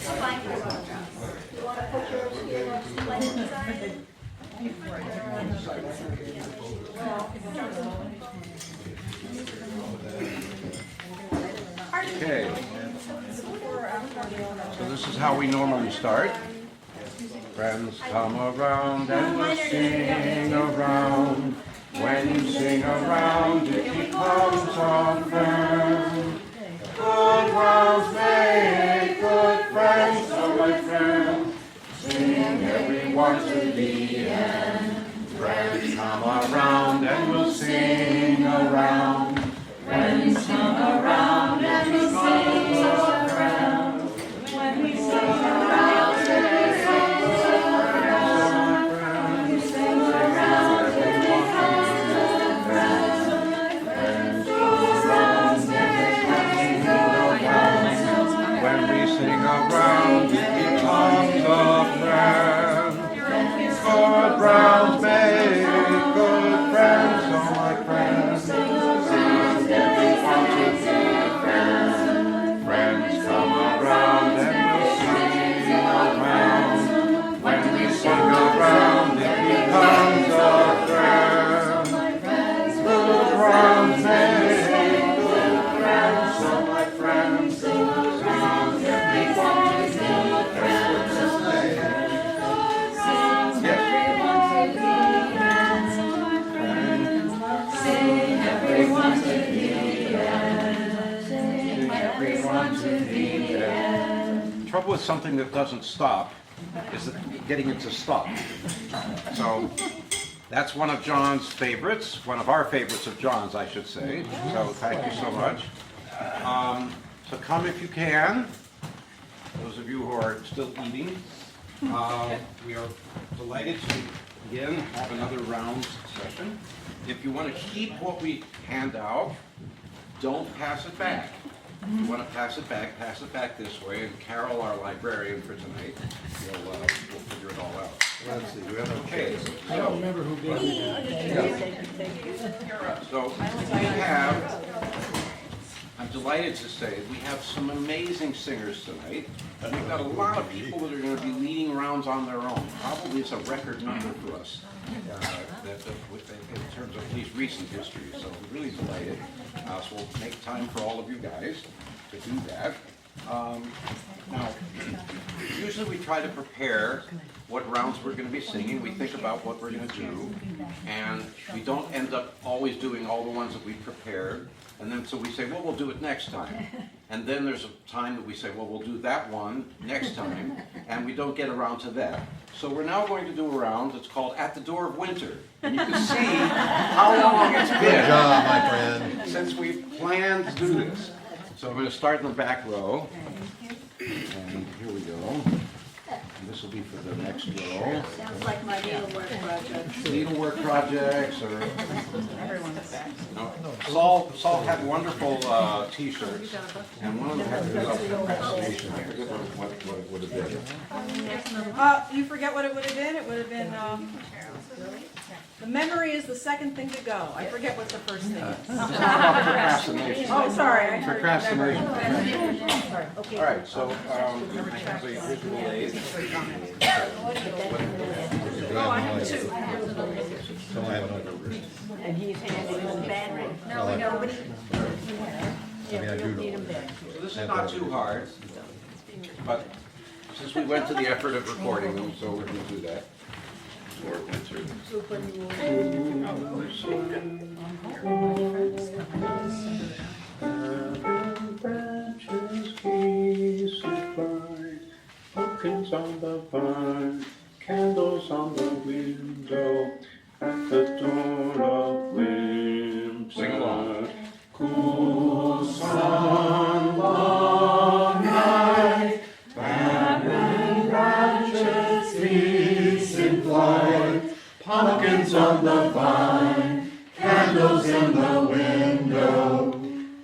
You want to put yours here next to Lenin's side? Okay. So this is how we normally start. Friends come around and we'll sing around. When you sing around, it becomes a friend. Good rounds make good friends, so my friend. Sing everyone to the end. Friends come around and we'll sing around. Friends come around and we'll sing around. When we sing around and we sing around. We sing around and we come to friends. Friends come around and we sing around. When we sing around, it becomes a friend. Good rounds make good friends, so my friends. Friends come around and we'll sing around. When we sing around, it becomes a friend. Good rounds make good friends, so my friends. Sing everyone to be friends. Sing everyone to the end. Sing everyone to the end. The trouble with something that doesn't stop is that getting it to stop. So that's one of John's favorites, one of our favorites of John's, I should say. So thank you so much. So come if you can. Those of you who are still eating, we are delighted to again have another round session. If you want to keep what we hand out, don't pass it back. If you want to pass it back this way, and Carol, our librarian for tonight, we'll figure it all out. Let's see, we have okay. I don't remember who gave it. So we have, I'm delighted to say, we have some amazing singers tonight. And we've got a lot of people that are going to be leading rounds on their own. Probably it's a record number for us in terms of at least recent history. So we're really delighted. So we'll make time for all of you guys to do that. Now, usually we try to prepare what rounds we're going to be singing. We think about what we're going to do. And we don't end up always doing all the ones that we prepared. And then so we say, well, we'll do it next time. And then there's a time that we say, well, we'll do that one next time. And we don't get around to that. So we're now going to do a round that's called At the Door of Winter. And you can see how long it's been. Good job, my friend. Since we've planned to do this. So I'm going to start in the back row. And here we go. And this will be for the next row. Sounds like my needlework project. Needlework projects or... Everyone's back. No. Saul had wonderful T-shirts, and one of them had procrastination. I forget what it would have been. You forget what it would have been? It would have been, the memory is the second thing to go. I forget what the first thing is. Procrastination. Oh, sorry. I heard Procrastination. memory. All right, so I have a visual aid. Oh, I have two. Don't have another wrist. And he's handing them battery. I No, like nobody. I mean, I do know. So this is not too hard, but since we went to the effort of recording them, so we're going to do that. For winter. Pumpkins on the vine, candles on the window, at the door of winter. Sing along. Cool sun, long night, barren branches, trees in flight, pumpkins on the vine, candles in the window,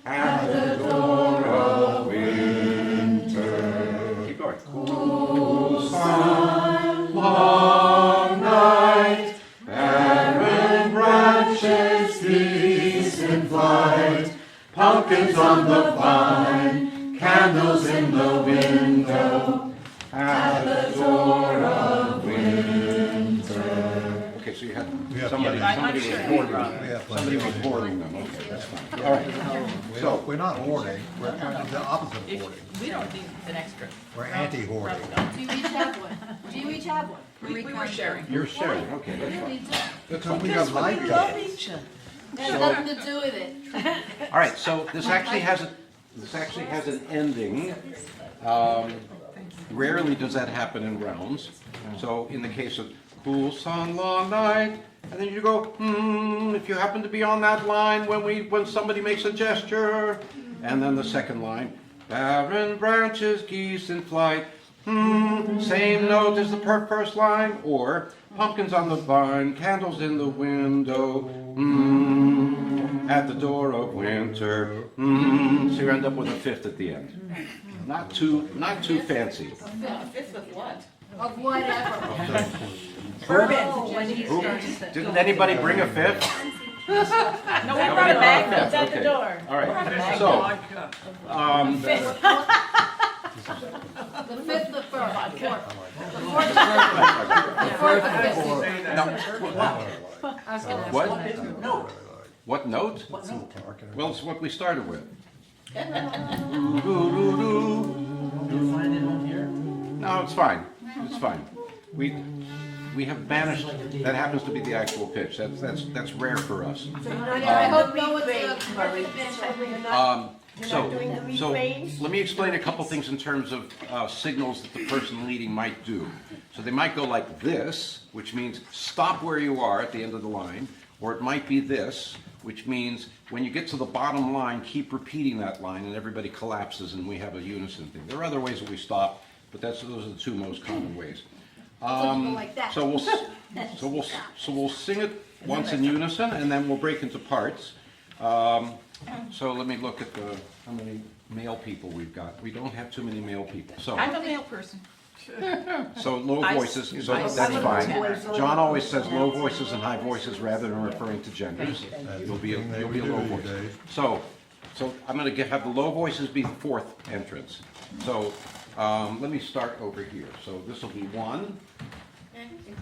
at the door of winter. Keep going. Cool sun, long night, barren branches, trees in flight, pumpkins on the vine, candles in the window, Somebody was hoarding them. Yeah, Somebody was hoarding them, okay, that's fine. All right, so, We're not hoarding, we're trying to do the opposite of hoarding. We don't need an extra. We're anti-hoarding. Do you each have one? Do you each have one? We were sharing. you're sharing, okay, that's fine. We do. Because we got life each other. Has nothing to do with it. All right, so this actually has an ending. Rarely does that happen in rounds. So in the case of cool sun, long night, and then you go, if you happen to be on that line when somebody makes a gesture, and then the second line, barren branches, geese in flight, same note as the first line, or pumpkins on the vine, candles in the window, at the door of winter, so you end up with a fifth at the end. Not too fancy. A fifth of what? Of whatever. Bourbon. Ooh, didn't anybody bring a fifth? No, we brought it back. It's at the door. All right, so, The fifth, the fourth. The fourth, the fifth. what? What note? Well, it's what we started with. No, it's fine. It's fine. We have managed. That happens to be the actual pitch. That's rare for us. I hope no one's So let me explain a couple things in terms of signals that the person leading might do. So they might go like this, which means stop where you are at the end of the line, or it might be this, which means when you get to the bottom line, keep repeating that line, and everybody collapses, and we have a unison thing. There are other ways that we stop, but those are the two most common ways. like that. So we'll sing it once in unison, and then we'll break into parts. So let me look at how many male people we've got. We don't have too many male people. So I'm a male person. So low voices, so that's fine. John always says low voices and high voices rather than referring to genders. You'll be a low voice. So I'm going to have the low voices be the fourth entrance. So let me start over here. So this will be one,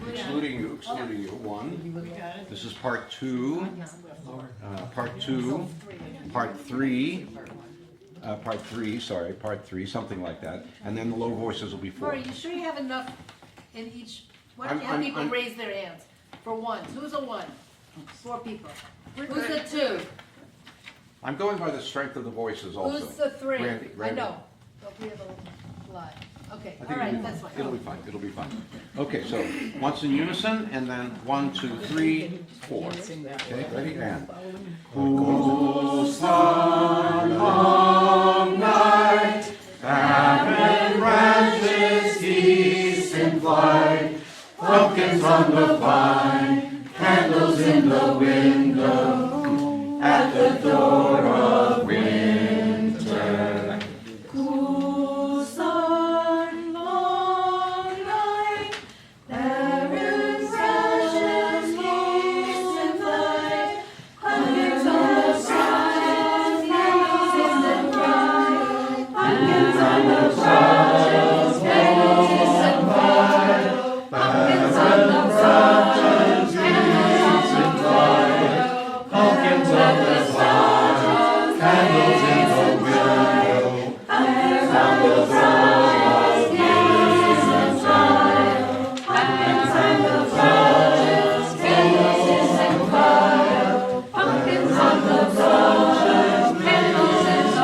excluding you, one. This is part two, part three, something like that. And then the low voices will be four. Are you sure you have enough in each? Why don't you have people raise their hands for ones? Who's a one? 4 people. Who's a 2? I'm going by the strength of the voices also. Who's the 3? Randy. I know. Don't be able to lie. Okay, I all think right, that's fine. it'll be fine, it'll be fine. Okay, so once in unison, and then 1, 2, 3, 4. Okay, ready, and. Cool sun, long night, barren branches, geese in flight, pumpkins on the vine, candles in the window, at the door of winter. Cool sun, long night, barren branches, geese in flight, pumpkins on the vine, candles in the vine, pumpkins on the vine, candles in the vine, pumpkins on the vine, candles in the vine, pumpkins on the vine, candles in the window, pumpkins on the vine, candles in the vine, pumpkins on the vine, candles in the vine,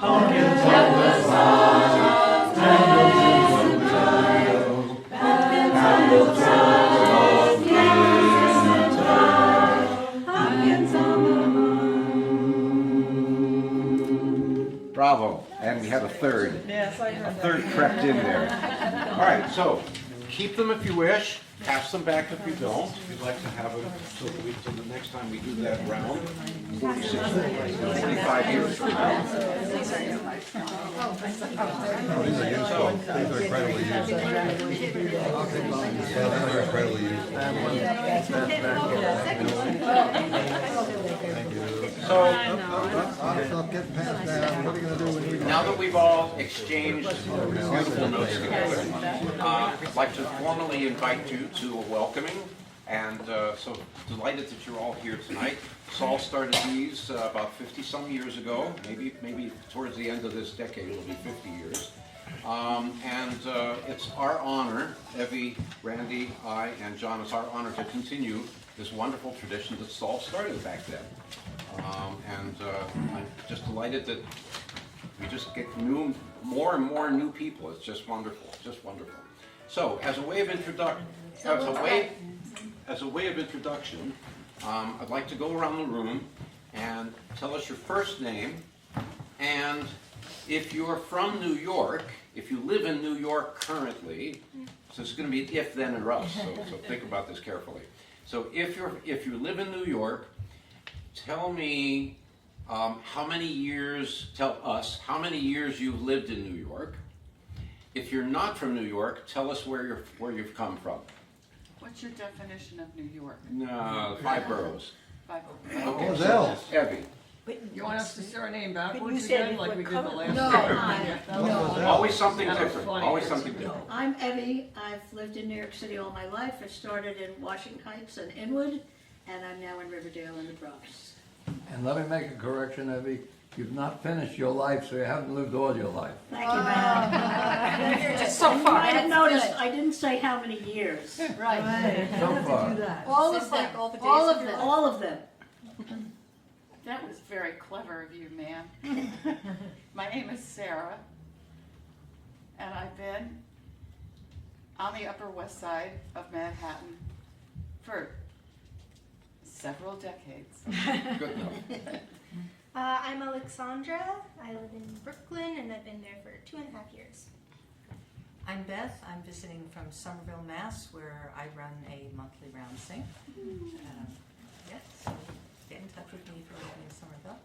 pumpkins on the vine, candles in the vine, pumpkins on the vine, candles in the vine, pumpkins on the vine, candles in the vine, pumpkins on the Bravo, and we had a third. Yes, I heard A that. third crept in there. All right, so keep them if you wish, pass them back if you don't. We'd like to have them so that so the next time we do that round, 46, 55 years from now. No, these are useful. These are incredibly useful. They're incredibly useful. So Stop getting passed down. What are you gonna do when you? now that we've all exchanged beautiful notes together, I'd like to formally invite you to a welcoming And so delighted that you're all here tonight. Saul started these about 50-some years ago. Maybe towards the end of this decade it'll be 50 years. It's our honor, Evie, Randy, I, and John, it's our honor to continue this wonderful tradition that Saul started back then. I'm just delighted that we just get more and more new people. It's just wonderful, just wonderful. So, as a way of introduction, I'd like to go around the room and tell us your first name, and if you're from New York, if you live in New York currently, so it's going to be if, then, or us. So think about this carefully. So if you live in New York, tell me tell us how many years you've lived in New York. If you're not from New York, tell us where you've come from. What's your definition of New York? No, 5 boroughs. 5 Okay, What was so else? Evie. You want us to say our name backwards you said again, like we did the last No. time? No. Always something That was different. funny. Always something different. I'm Evie. I've lived in New York City all my life. I started in Washington Heights and Inwood, and I'm now in Riverdale in the Bronx. And let me make a correction, Evie. You've not finished your life, so you haven't lived all your life. Thank you, ma'am. Just so You far. might have That's noticed, good. I didn't say how many years. Right. So far. All of Is them. that all the days All of of your them. All of them. That was very clever of you, ma'am. My name is Sarah, and I've been on the Upper West Side of Manhattan for several decades. Good enough. I'm Alexandra. I live in Brooklyn and I've been there for 2.5 years. I'm Beth. I'm visiting from Somerville, Mass, where I run a monthly round sing. Yes, so get in touch with me if you're living in Somerville.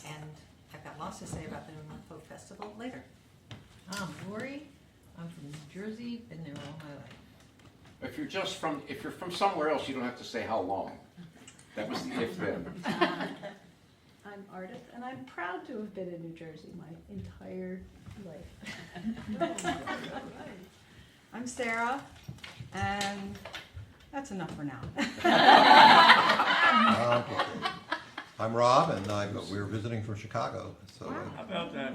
And I've got lots to say about the New Month Folk Festival later. I'm Lori. I'm from New Jersey. Been there all my life. If you're from somewhere else, you don't have to say how long. That was the if then. I'm Ardith, and I'm proud to have been in New Jersey my entire life. I'm Sarah, and that's enough for now. Okay. I'm Rob, and we're visiting from Chicago. So How about that?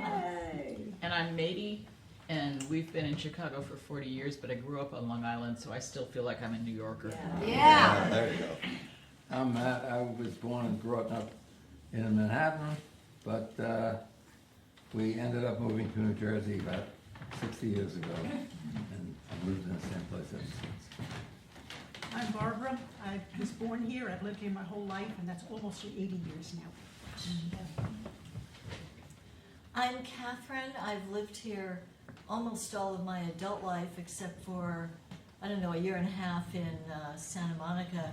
And I'm Mady, and we've been in Chicago for 40 years, but I grew up on Long Island, so I still feel like I'm a New Yorker. Yeah. there you go. I'm Matt. I was born and brought up in Manhattan, but we ended up moving to New Jersey about 60 years ago, and I've lived in the same place ever since. I'm Barbara. I was born here. I've lived here my whole life, and that's almost 80 years now. I'm Catherine. I've lived here almost all of my adult life, except for, I don't know, a year and a half in Santa Monica.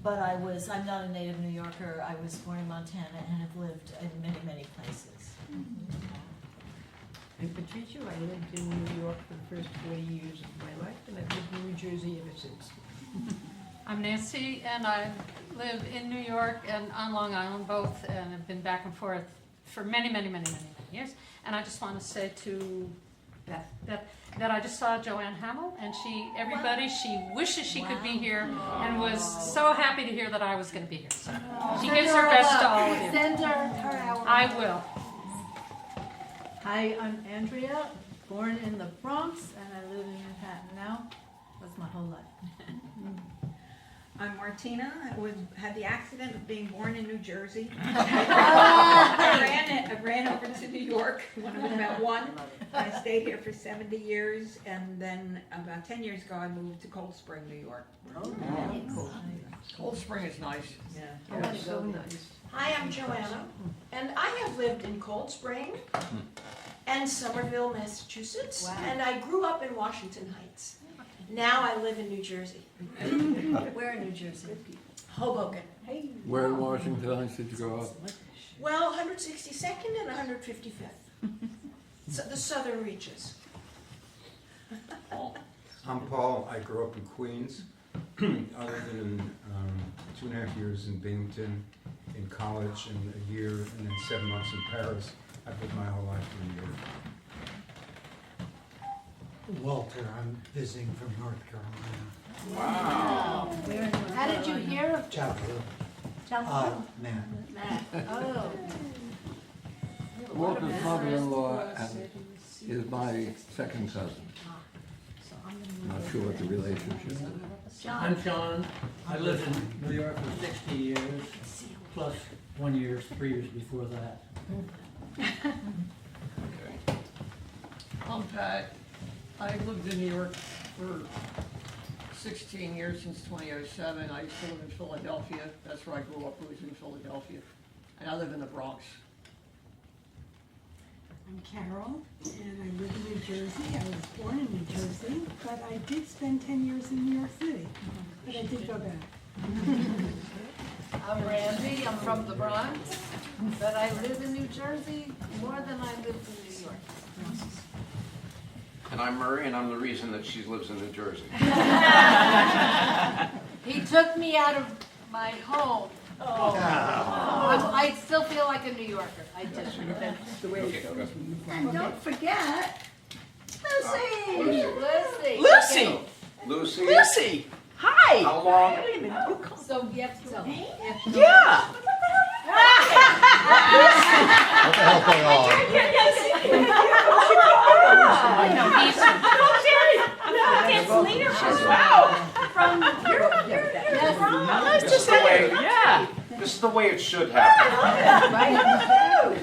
But I'm not a native New Yorker. I was born in Montana and have lived in many, many places. I'm Patricia. I lived in New York for the first 40 years of my life, and I've lived in New Jersey ever since. I'm Nancy, and I live in New York and on Long Island both, and have been back and forth for many, many, many, many, many years. And I just want to say to Beth that I just saw Joanne Hamill, and she wishes she could be here, and was so happy to hear that I was going to be here. So she gives her best to all of you. Send her. I will. Hi, I'm Andrea, born in the Bronx, and I live in Manhattan now. That's my whole life. I'm Martina. I had the accident of being born in New Jersey. I ran over to New York when I was about 1. I stayed here for 70 years, and then about 10 years ago I moved to Cold Spring, New York. Cold Spring is nice. Yeah, so nice. Hi, I'm Joanna, and I have lived in Cold Spring and Somerville, Massachusetts, and I grew up in Washington Heights. Now I live in New Jersey. Where in New Jersey? Hoboken. Where in Washington Heights did you grow up? Well, 162nd and 155th. So the southern reaches. I'm Paul. I grew up in Queens. I lived in 2.5 years in Binghamton, in college, and a year, and then 7 months in Paris. I've lived my whole life in New York. Walter, I'm visiting from North Carolina. Wow. How did you hear of Chapter. Chapel? Man. Oh. Walter's mother-in-law is my second cousin. I'm not sure what the relationship is. I'm Sean. I lived in New York for 60 years, plus 1 year, 3 years before that. Okay. I'm Pat. I lived in New York for 16 years, since 2007. I used to live in Philadelphia. That's where I grew up, was in Philadelphia. And I live in the Bronx. I'm Carol, and I live in New Jersey. I was born in New Jersey, but I did spend 10 years in New York City. But I did go back. I'm Randy, I'm from the Bronx, but I live in New Jersey more than I lived in New York. And I'm Murray, and I'm the reason that she lives in New Jersey. He took me out of my home. I still feel like a New Yorker. I do. That's the way it goes. And don't forget, Lucy! Lucy! Lucy! Lucy! Hi! How long? So you have to tell me. Yeah! What the hell's going on? I know, he's wow! From nice to see you, yeah! This is the way it should happen.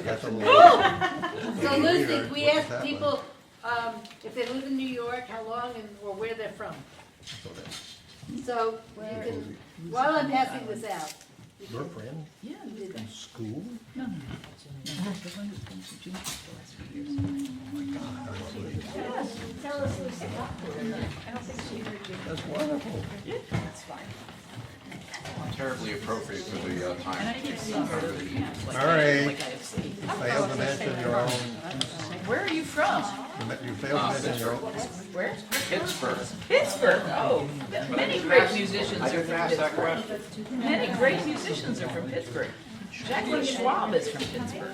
That's a So Lucy, we ask people if they live in New York, how long and or where they're from. So you can, while I'm passing this out. Your friend? Yeah, you did that. In school? No. Tell us Lucy. I don't think she heard you. That's wonderful. Yeah, that's fine. Terribly appropriate for the time. And I keep seeing her. All right. You failed to mention your own. Where are you from? You failed to mention your own. Where? Pittsburgh. Pittsburgh, oh. Many great musicians I are didn't from ask that Pittsburgh. question. Many great musicians are from Pittsburgh. Jacqueline Schwab is from Pittsburgh.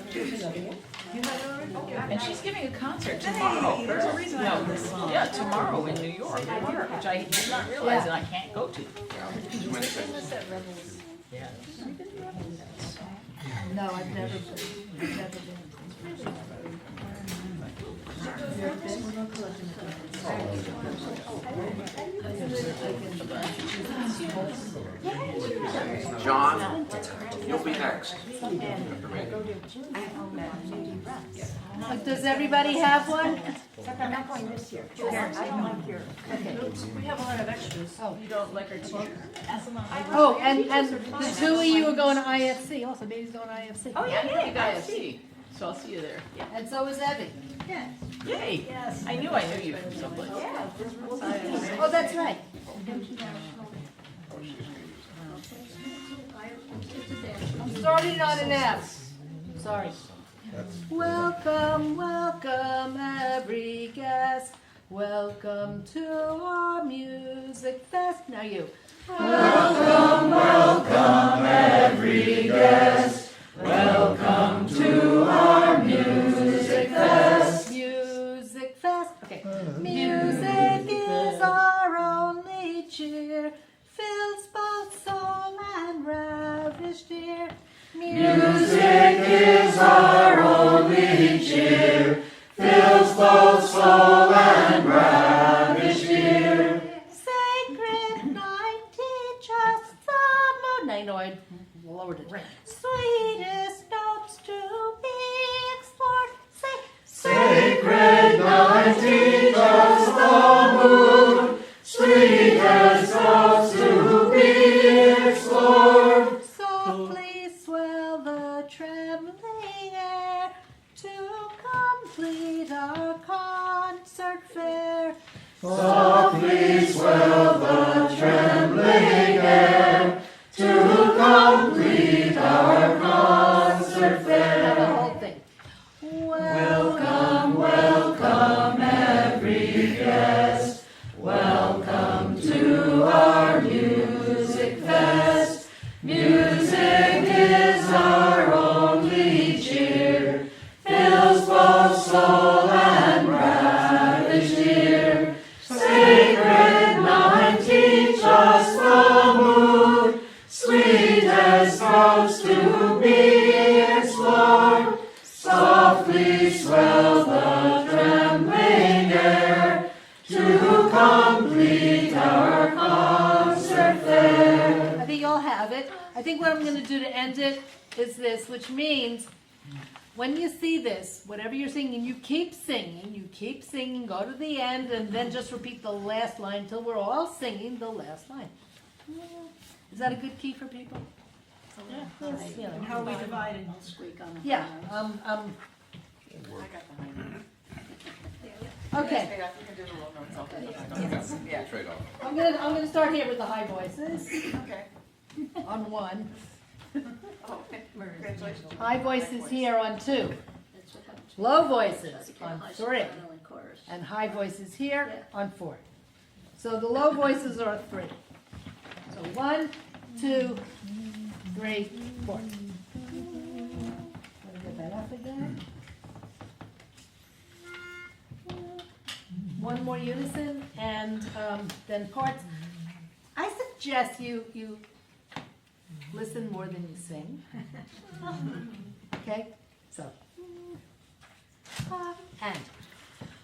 And she's giving a concert tomorrow. There's a reason. No, yeah, tomorrow in New York, which I did not realize and I can't go to. Yeah. No, I've never been. I've never been. John, you'll be next. Does everybody have one? Except I'm not going this year. I don't like your. We have a lot of extras. Oh. You don't like our teacher? Oh, and the two of you are going to IFC also. Baby's going to IFC. Oh, yeah, yeah, you guys see. So I'll see you there. Yeah. And so is Evie. Yes. Yay! Yes. I knew you from someplace. Yeah. Oh, that's right. I'm starting on an F. Sorry. Welcome, welcome every guest. Welcome to our music fest. Now you. Welcome, welcome every guest. Welcome to our music fest. Music fest. Okay. Music is our only cheer. Fills both soul and ravished ear. Music is our only cheer. Fills both soul and ravished ear. Sacred night, teach us the mood. Now you know I lowered it. Sweetest notes to be explored. Sacred night, teach us the mood. Sweetest notes to be explored. Softly swell the trembling air to complete our concert fair. Softly swell the trembling air to complete our concert fair. The whole thing. Welcome, welcome every guest. Welcome to our music fest. Music is our only cheer. Fills both soul and ravished ear. Sacred night, I think what I'm gonna do to end it is this, which means when you see this, whatever you're singing, you keep singing, go to the end, and then just repeat the last line till we're all singing the last line. Is that a good key for people? Yeah. You know. And how are we divided? Squeak on the Yeah, I got the high. okay. Yeah, I think I did a little notes. Yeah, trade off. I'm gonna start here with the high voices Okay. on 1. Oh, congratulations. High voices here on 2. That's what happens. Low voices on High 3. soprano and chorus. And high voices here on 4. So the low voices are 3. So 1, 2, 3, 4. Let me get that up again. One more unison and then parts. I suggest you listen more than you sing. Okay? So. And.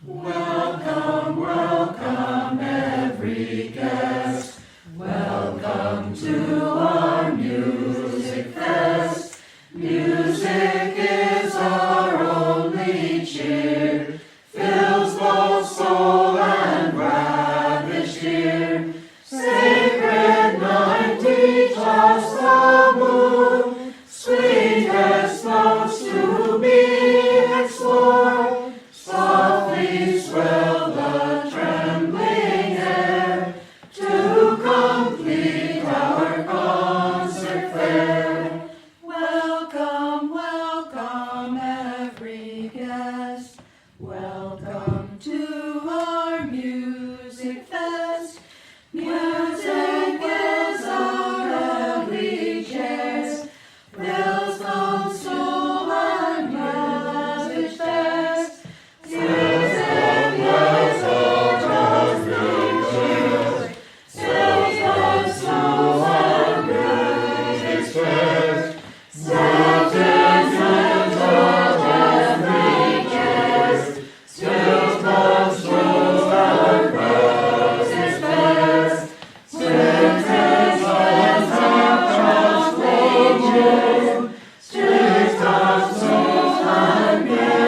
Welcome, welcome every guest. Welcome to our music fest. Music is our only cheer. Fills both soul and ravished ear. Sacred night, teach us the moon. Sweetest notes to be explored. Softly swell the trembling air to complete our concert fair. Welcome, welcome every guest. Welcome to our music fest. Music is our every jest. Bells on soul and ravished fest. Music is our every jest. Bells on soul and ravished fest. Music is our every jest. Bells on soul and ravished fest. Music is our translation. Strict of soul and ravished fest. Music is our translation. Strict of soul and ravished fest.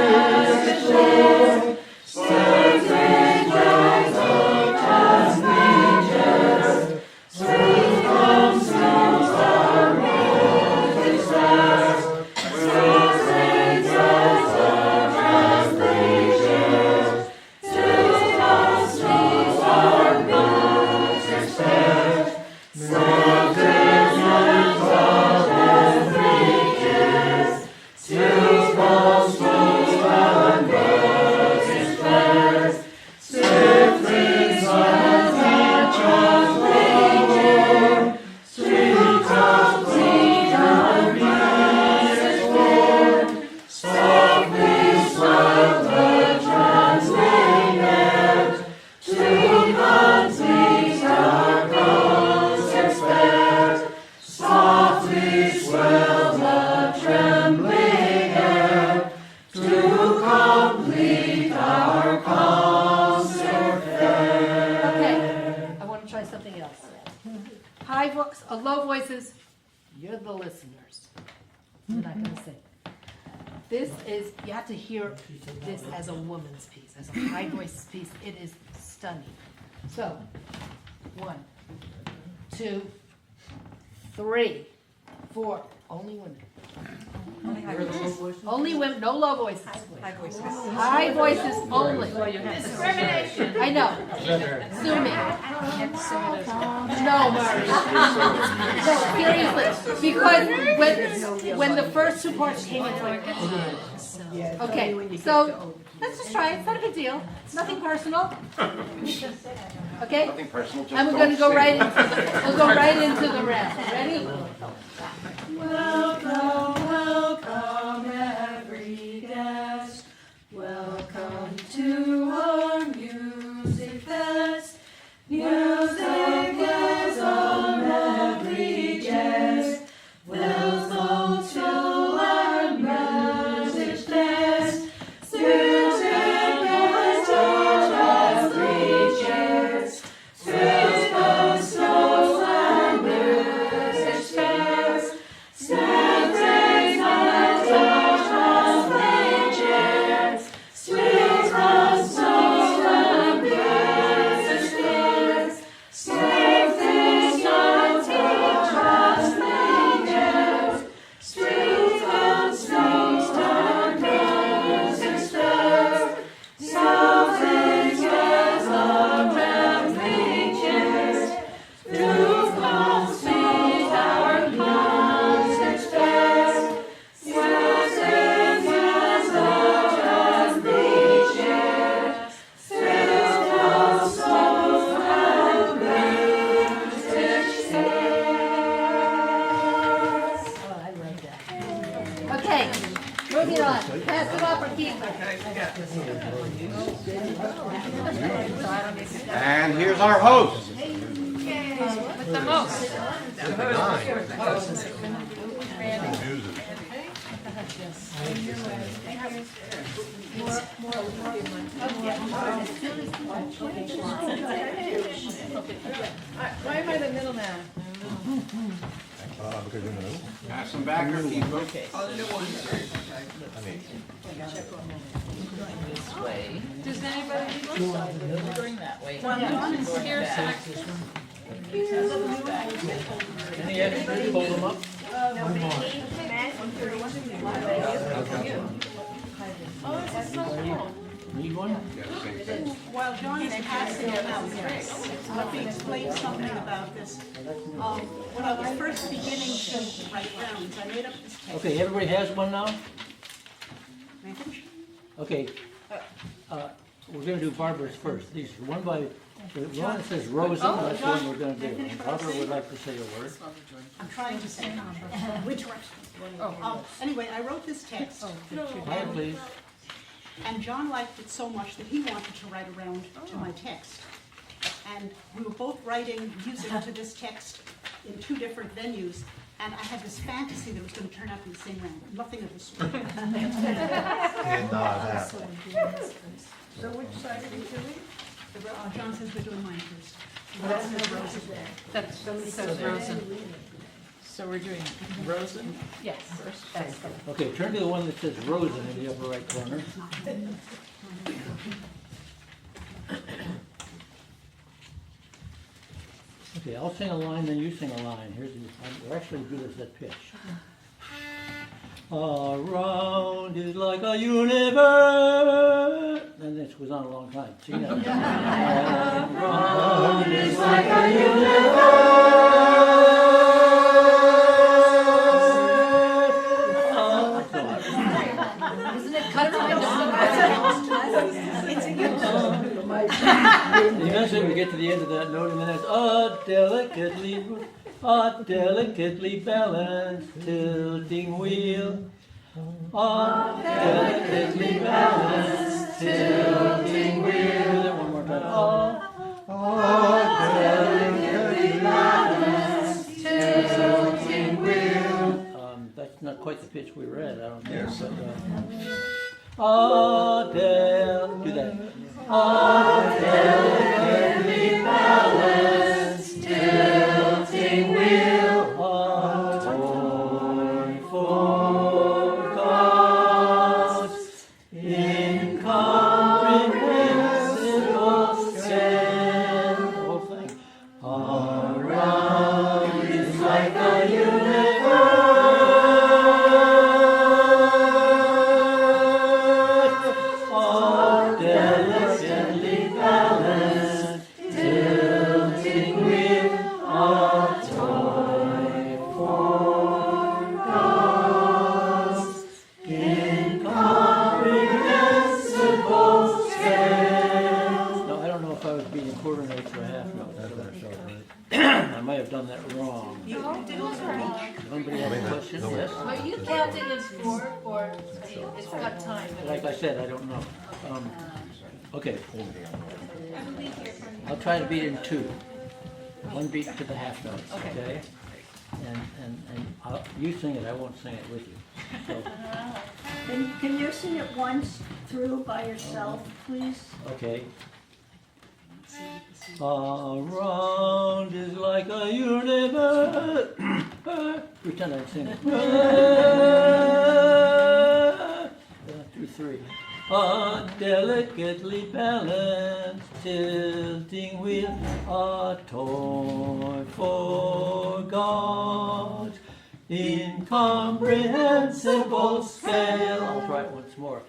Music is our translation. Strict of soul and ravished fest. Music is our translation. Strict of soul and ravished fest. Strict is our translation. Strict of soul and ravished fest. Softly swell the trembling air to complete our concert fair. Softly swell the trembling air to complete our concert fair. Okay, I want to try something else. High voice, low voices, you're the listeners. You're not going to sing. This is, you have to hear this as a woman's piece, as a high voice piece. It is stunning. So, 1, 2, 3, 4. Only women. Only women, no low voices. High voices. High voices only. Discrimination. I know. Sue me. No, Murray. No, seriously. Because when the first 2 parts came in, like, okay, so let's just try it. It's not a big deal. It's nothing personal. Okay? Nothing personal, just And we're going to go don't right sing. we'll go right into the round. Ready? Welcome, welcome every guest. Welcome to our music fest. Music is our every jest. Bells on soul and ravished fest. Music is our every jest. Bells on soul and ravished fest. And here's our host. With the most. Why am I the middleman? Because you're new. Pass them back or keep them. Okay. This way. Does anybody need one? Going that way. Here's Back. Any extras, pull them up. Oh, this is so cool. Need one? Yeah, same thing. While John is passing it out, let me explain something about this. When I was first beginning to write rounds, I made up this text. Okay, everybody has one now? May I finish? Okay, we're gonna do Barbara's first. These, one by, the one that says Rosen, that's the one we're gonna do. And Barbara would like to say a word. I'm trying to say which direction. Anyway, I wrote this text. Hi, please. And John liked it so much that he wanted to write a round to my text. And we were both writing music to this text in two different venues. And I had this fantasy that it was going to turn out to be the same round. Nothing of the sort. And that. So which side are we doing? John says we're doing mine first. That's Rosen. That's, says Rosen. So we're doing Rosen? Yes. That's good. Okay, turn to the one that says Rosen in the upper right corner. Okay, I'll sing a line, then you sing a line. We'll actually do this at pitch. Around is like a universe. And this goes on a long time. Sing that. Around is like a Isn't it cut Eventually we get to the end of that note and then it's a delicately balanced tilting wheel. A delicately balanced tilting wheel. Do that one more time. A delicately balanced tilting wheel. That's not quite the pitch we were at, I don't think. Yes. But, do that. A delicately balanced tilting wheel, a toy for God's incomprehensible scale. The whole thing. Around is like a universe. I might have done that wrong. Somebody have a question? Yes? Are you counting as four or it's cut time? Like I said, I don't know. Okay. I'll try to beat in two. One beat to the half notes, okay? And you sing it, I won't sing it with you. So, Can you sing it once through by yourself, please? okay. Around is like a universe. Pretend I'm singing. 2, 3. A delicately balanced tilting wheel, a toy for God's incomprehensible scale. I'll try it once more.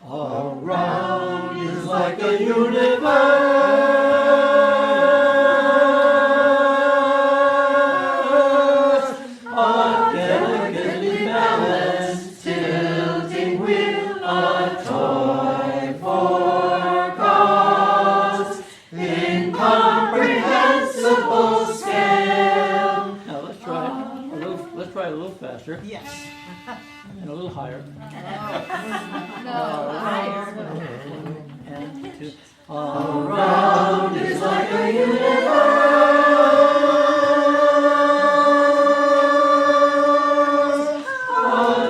Around is like a universe. A delicately balanced tilting wheel, a toy for God's incomprehensible scale. Now let's try it a little faster. Yes. And a little higher. No, higher. And 2. Around is like a universe. A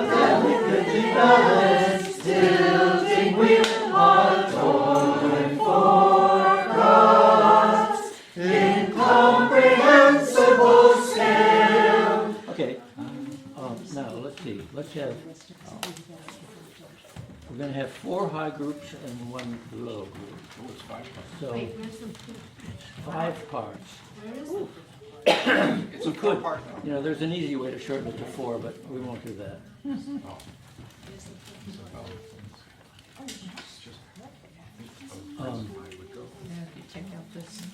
delicately balanced, tilting wheel, a toiling forecast, incomprehensible scale. Okay, now let's see. Let's have. We're going to have 4 high groups and 1 low group. So it's 5 parts. It's We a could, four-part. you know, there's an easy way to shorten it to 4, but we won't do that.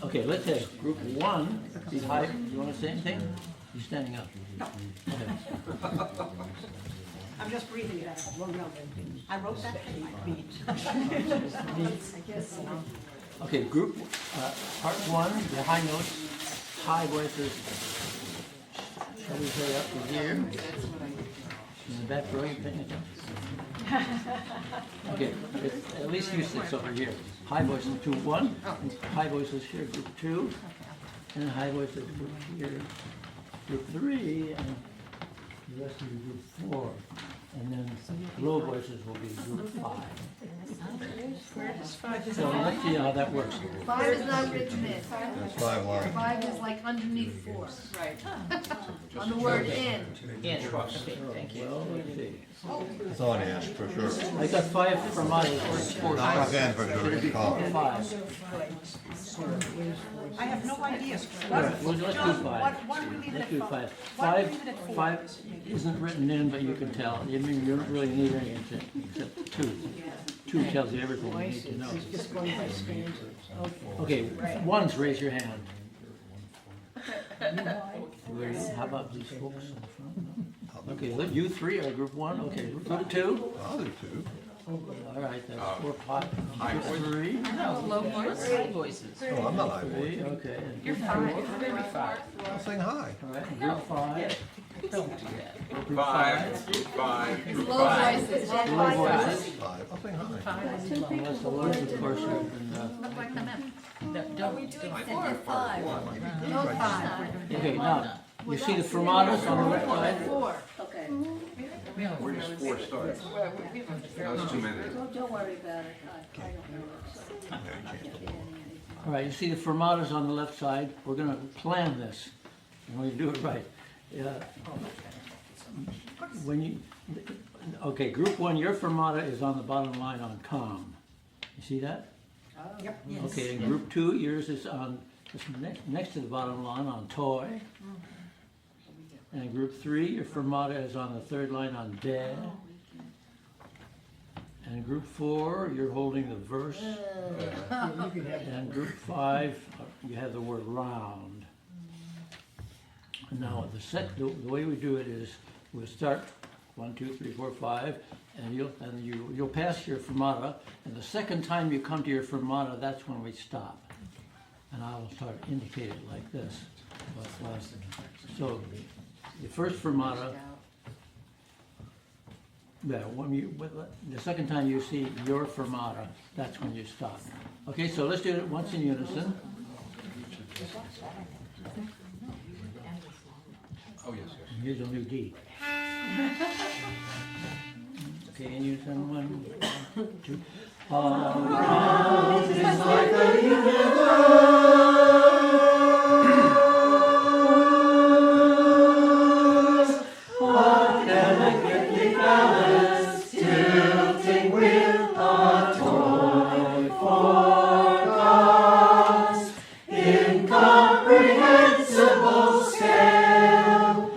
Okay, let's have group 1 be high. You want to say anything? You're standing up. No. Okay. I'm just breathing better. Well, no, I wrote that in my beat. Okay, group, part 1, the high notes, high voices, shall we say up to here? In the back row, you paying attention? Okay, at least you 6 over here. High voices 2, 1, and high voices here, group 2, and high voices group here, group 3, and the rest of you group 4. And then low voices will be group 5. So let's see how that works. 5 is not written in. There's 5 lines. 5 is like underneath 4. Right. On the word in. In, okay, thank you. Well, let's see. It's on in, for sure. I got 5 from my 4 Five in for sure. Should it be 5? I have no idea. All right, well, let's do 5. Why don't we leave it Let's at do 5? 5. 5 isn't written in, but you can tell. I mean, you don't really need any except 2. 2 tells you everything you need to know. Okay, 1's raise your hand. How about these folks in the front? Okay, you 3 are group 1. Okay, group 2. I'll do 2. All right, that's 4, 5. High Group voices. 3. No, low voices. High voices. Oh, I'm not high 3, voice. okay. And You're group 5. 4. Maybe 5. I'll sing high. All right, group 5. Don't do that. Group 5, 5, It's low voices. Low voices. 5. I'll sing high. Unless the lows, of course, have been, Look like them. No, don't. We're doing 4 or 5. No 5. okay, now, you see the fermatas on the left side? 4. Okay, Where does 4 start? That's too many. don't worry about it, I don't know. All right, you see the fermatas on the left side? We're going to plan this, and we're going to do it right. When you, okay, group 1, your fermata is on the bottom line on com. You see that? Yep. Okay, and group 2, yours is on just next to the bottom line on toy. And group 3, your fermata is on the 3rd line on dad. And group 4, you're holding the verse. And group 5, you have the word round. Now, the way we do it is we'll start 1, 2, 3, 4, 5, and you'll pass your fermata. And the second time you come to your fermata, that's when we stop. And I will start to indicate it like this. So the first fermata. Yeah, the second time you see your fermata, that's when you stop. Okay, so let's do it once in unison. Oh, yes, yes. Here's a new D. Okay, in unison, 1, 2. Around is like a universe, a delicately balanced, tilting wheel, a toy forecast, incomprehensible scale.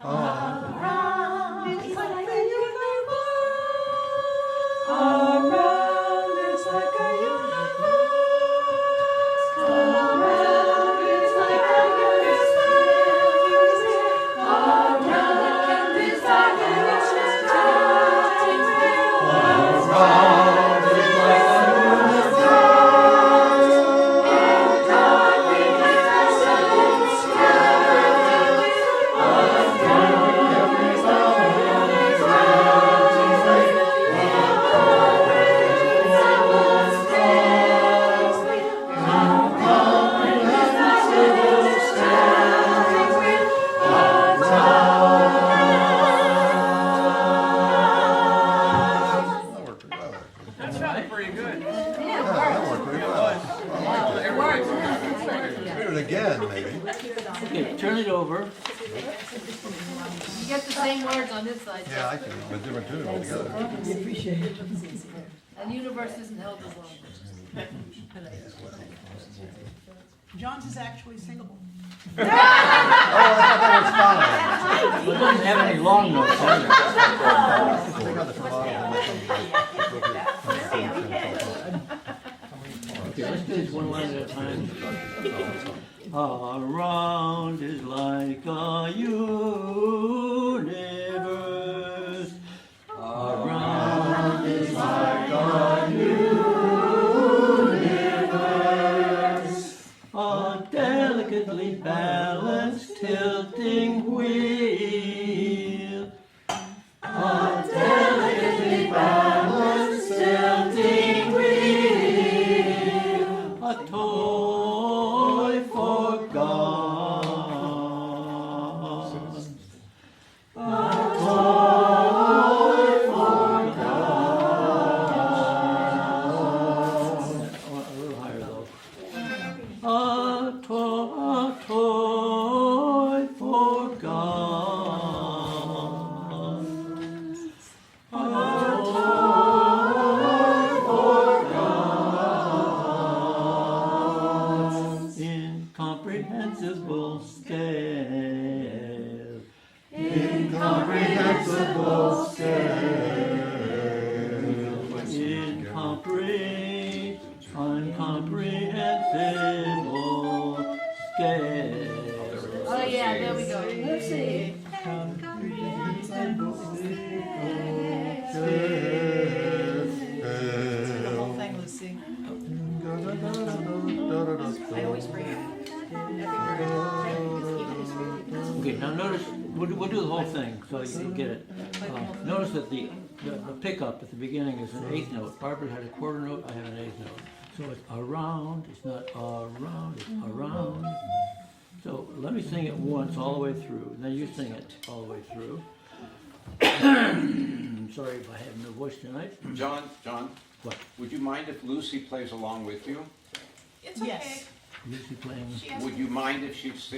Around is like a universe. Around is like a universe. again, maybe. Okay, turn it over. You get the same words on this side. Yeah, I can, but different tune altogether. And universe isn't held as long. John's is actually singable. Oh, I thought that was It doesn't have any long notes on it. Take out the Okay, let's do this one line at a time. Around is like a universe. Around is like a universe. A delicately balanced tilting wheel. A delicately balanced tilting wheel. A toy for God. A toy for God. A little higher though. A toy for God. A toy for God. Incomprehensible scale. Incomprehensible scale. Uncomprehensible scale. Oh yeah, there we go. Let's see. The whole thing, Lucy. I always bring it. Okay, now notice, we'll do the whole thing so you can get it. Notice that the pickup at the beginning is an eighth note. Barbara had a quarter note, I have an eighth note. So it's around, it's not around, it's around. So let me sing it once all the way through, then you sing it all the way through. Sorry if I have no voice tonight. John, What? would you mind if Lucy plays along with you? It's okay. Yes. Lucy playing? Would you mind if she's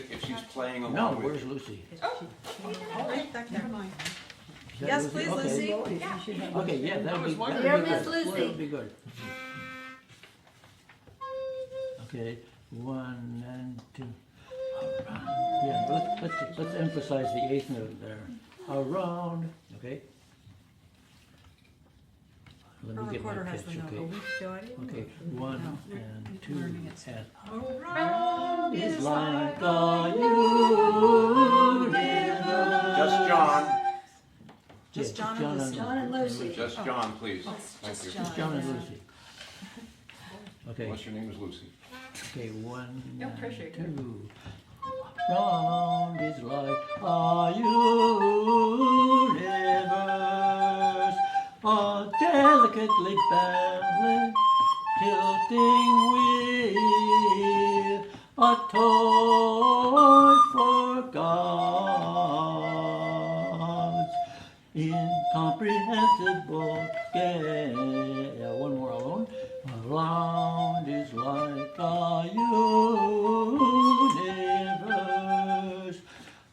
playing along No, with where's you? Lucy? Oh, Never mind. Is that Yes, Lucy? please, Okay. Lucy. Okay, yeah, that'll be good. Here, Miss Lucy. That'll be good. Okay, 1 and 2. Around. Yeah, let's emphasize the eighth note there. Around, okay? Let me get my pitch, okay? Okay, 1 and 2 and around is like a universe. Just John. Just John and Lucy. John and Lucy. Just John, please. Thank you. Just John and Lucy. Okay. Unless your name is Lucy. Okay, 1 No pressure. and 2. Round is like a universe, a delicately balanced tilting wheel, a toy for gods, incomprehensible scale. One more alone. Around is like a universe,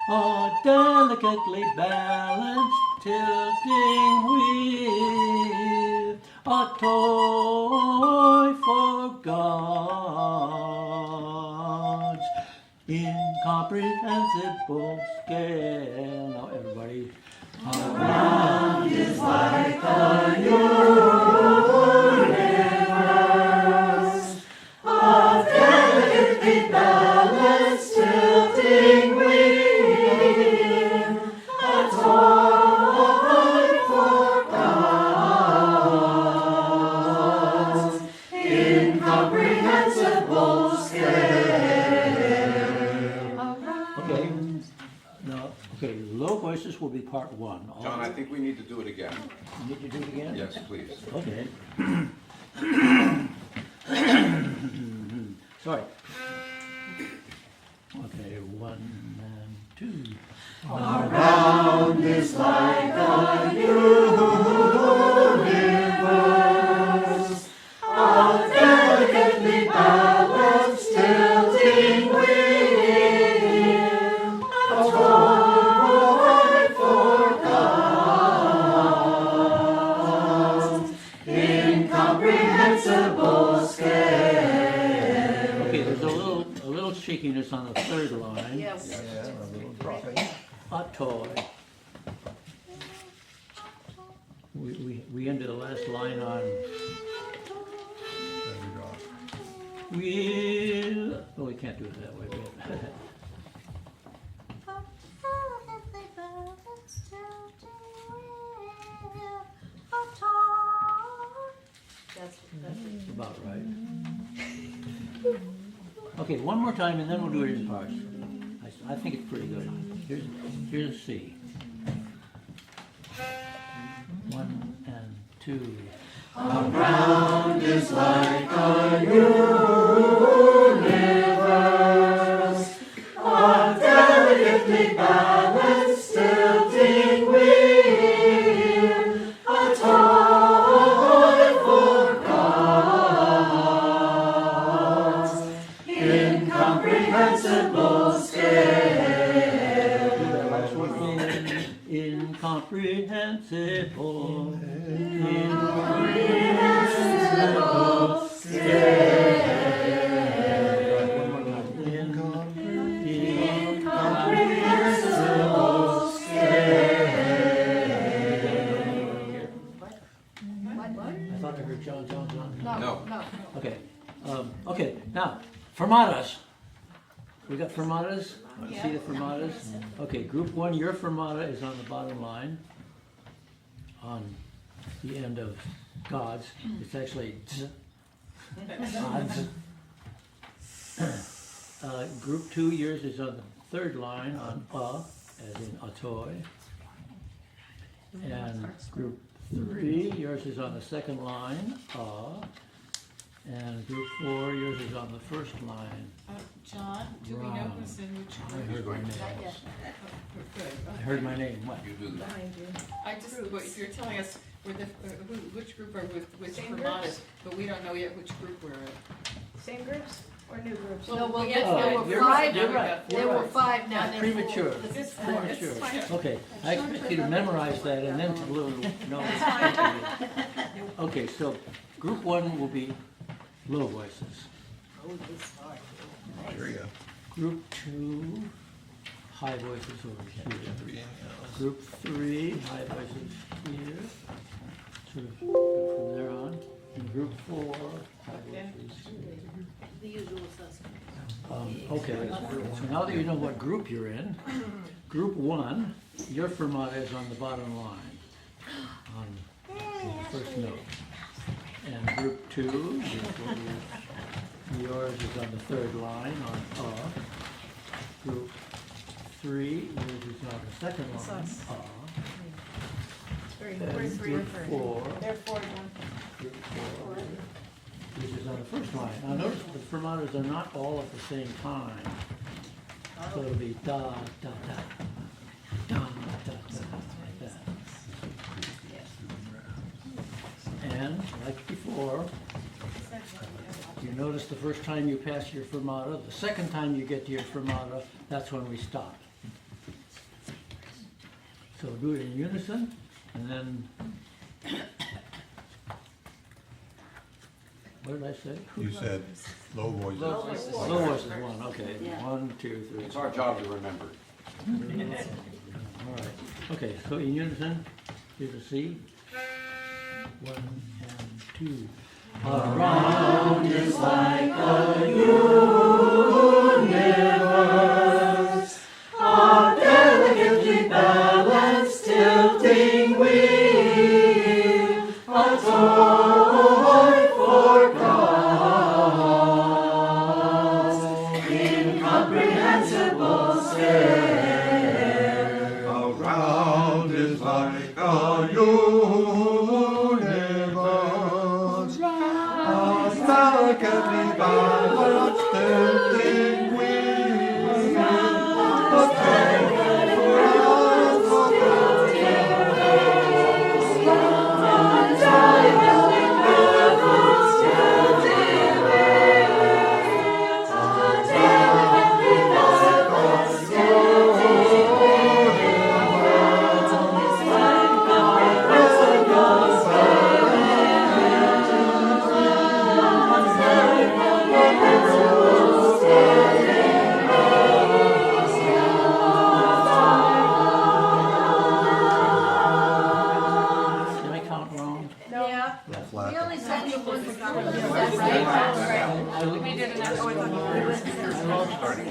a delicately balanced tilting wheel, a toy for gods, incomprehensible scale. Now everybody. Around is like a universe, a delicately balanced tilting wheel, a toy for gods, incomprehensible scale. Okay, now, okay, low voices will be part 1. John, I think we need to do it again. You need to do it again? Yes, please. Okay. Sorry. Okay, 1 and 2. Around is like a universe, a delicately balanced tilting wheel. shakiness on the third line. Yes. Yeah, a little dropping. A toy. We ended the last line on we'll. Oh, we can't do it that way. That's About right. Okay, one more time and then we'll do it in parts. I think it's pretty good. Here's C. 1 and 2. Around is like a universe, a delicately balanced, tilting wheel, a toy for gods, incomprehensible scale. Incomprehensible. Incomprehensible incomprehensible I thought I heard John. No. Okay. Okay, now, fermatas. We got fermatas? See the fermatas? Okay, group 1, your fermata is on the bottom line, on the end of gods. It's actually z. Gods. Group 2, yours is on the third line, on as in atoy. And group 3, yours is on the second line, and group 4, yours is on the first line. John, do we know who's in which I group? heard my name. Not yet. I heard my name. What? You do that. I just, if you're telling us which group are with which fermatas, but we don't know yet which group we're in. Same groups or new groups? No, well, Yes, there were you're five. right, you're right, There you're were right. 5 now. There's Premature. 4. This is 4. Premature. Okay, I expect you to memorize that and then to know. Okay, so group 1 will be low voices. Oh, they start. There you go. Group 2, high voices over here. Group 3, high voices here. Sort of from there on. And group 4, high voices. The usual suspects. Okay, so now that you know what group you're in, group 1, your fermata is on the bottom line, on the first note. And group 2, yours is on the third line, on Group 3, yours is on the second line, It's very And good. group 4, Therefore, John. group 4, yours is on the first line. Now notice the fermatas are not all at the same time. So it'll be da, da, da, da, da, da, like that. And like before, you notice the first time you pass your fermata, the second time you get to your fermata, that's when we stop. So do it in unison, and then, what did I say? You said low voices. Low voices, 1, okay. 1, 2, 3. It's our job to remember. All right, okay, so in unison, here's a C. 1 and 2. Around is like a universe, a delicately balanced tilting wheel, a toy for gods, incomprehensible scale. Around is like a universe, a delicately balanced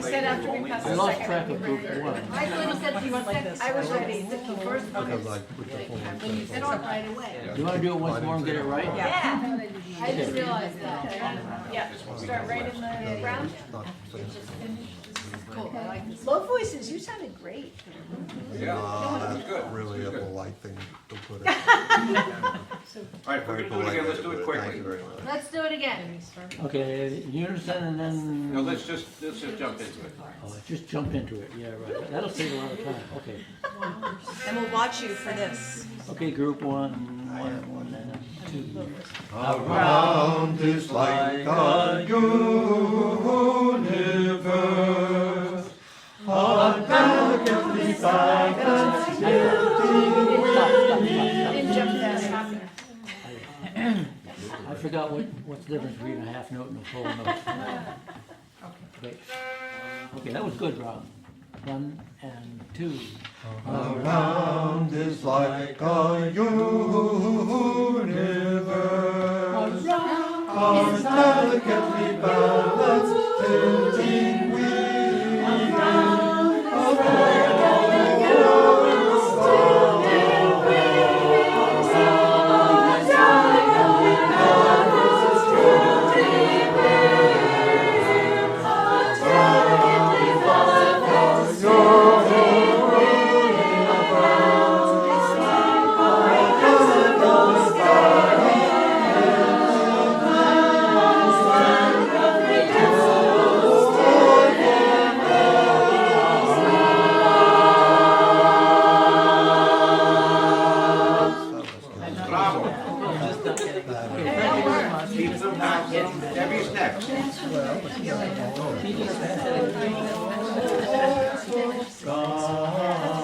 Said after we passed I the lost second. track of group one. I thought you said you were second. I was ready. The first one Because is, I put the whole when you said it right away. Do you wanna do it once more and get it right? Yeah. I didn't realize that. Yeah, start right in the ground. Cool, I like this. Low voices, you sounded great. Yeah, that's good. That's really a That's good. polite thing to put in. All right, if we're gonna do it again, let's do it Thank quickly. you very much. Let's do it again. Okay, unison and then. No, let's just jump into it. Oh, just jump into it, yeah, right. That'll save a lot of time, okay. And we'll watch you for this. Okay, group one and two. Around is like a universe, a delicately balanced Didn't jump fast enough. I forgot what's the difference between a half note and a full note. Okay. Okay, that was good, Rob. 1 and 2. Around is like a universe, a delicately balanced tilting wheel. Bravo. Keep them down. Debbie's next.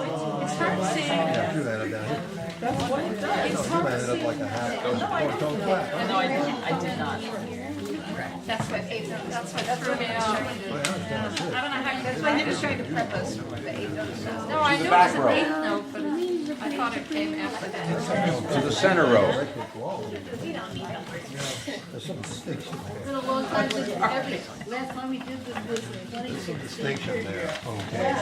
Yeah, do that down here. That's what it does. No, you landed up like a hat. Tone flat. No, I did not. That's what threw me off. I don't know how, that's why he was trying to prep us for the eighth note. No, I knew it was an eighth note, but I thought it came after that. To the center row. There's some distinction It's there. been a long time since last time we did this was 26. Distinction there, okay.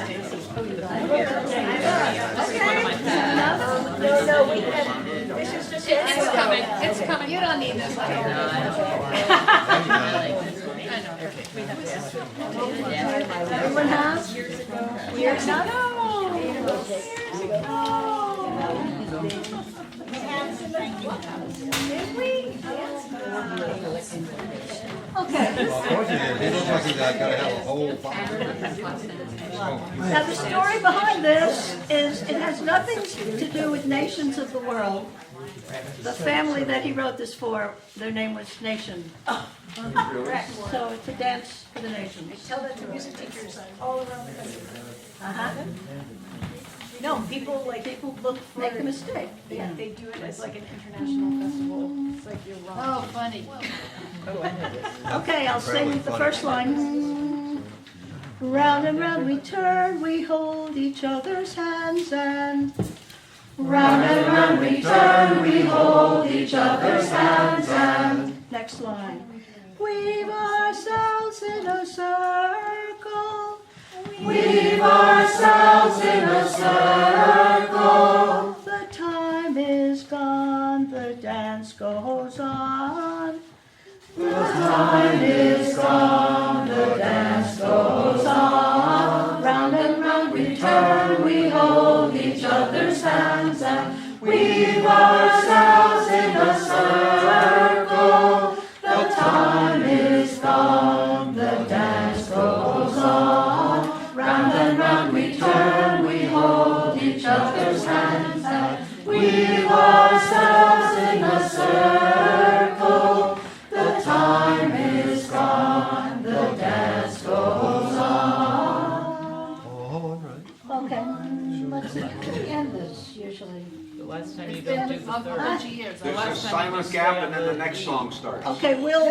No, we have, this is just. It's coming, it's coming. You don't need this. I know, we have to ask. Everyone has? Years ago. Did we? Okay. Well, of course you did. He looks like he's gotta have a whole file. Now, the story behind this is, it has nothing to do with nations of the world. The family that he wrote this for, their name was Nation. So it's a dance for the nations. Tell that to music teachers all around the country. Uh-huh. No, people like, People look, make a mistake. yeah, they do it as like an international festival. It's like you're wrong. Oh, funny. Okay, I'll sing the first line. Round and round we turn, we hold each other's hands, and round and round we turn, we hold each other's hands, and next line. Weave ourselves in a circle. Weave ourselves in a circle. The time is gone, the dance goes on. The time is gone, the dance goes on. Round and round we turn, we hold each other's hands, and weave ourselves in a circle. The time is gone, the dance goes on. Round and round we turn, we hold each other's hands, and weave ourselves in a circle. The time is gone, the dance goes on. All right. Okay, let's see, we end this usually. The last time you It's don't been do a the third. bunch of years. There's a silent gap and then the next song starts. Okay, we'll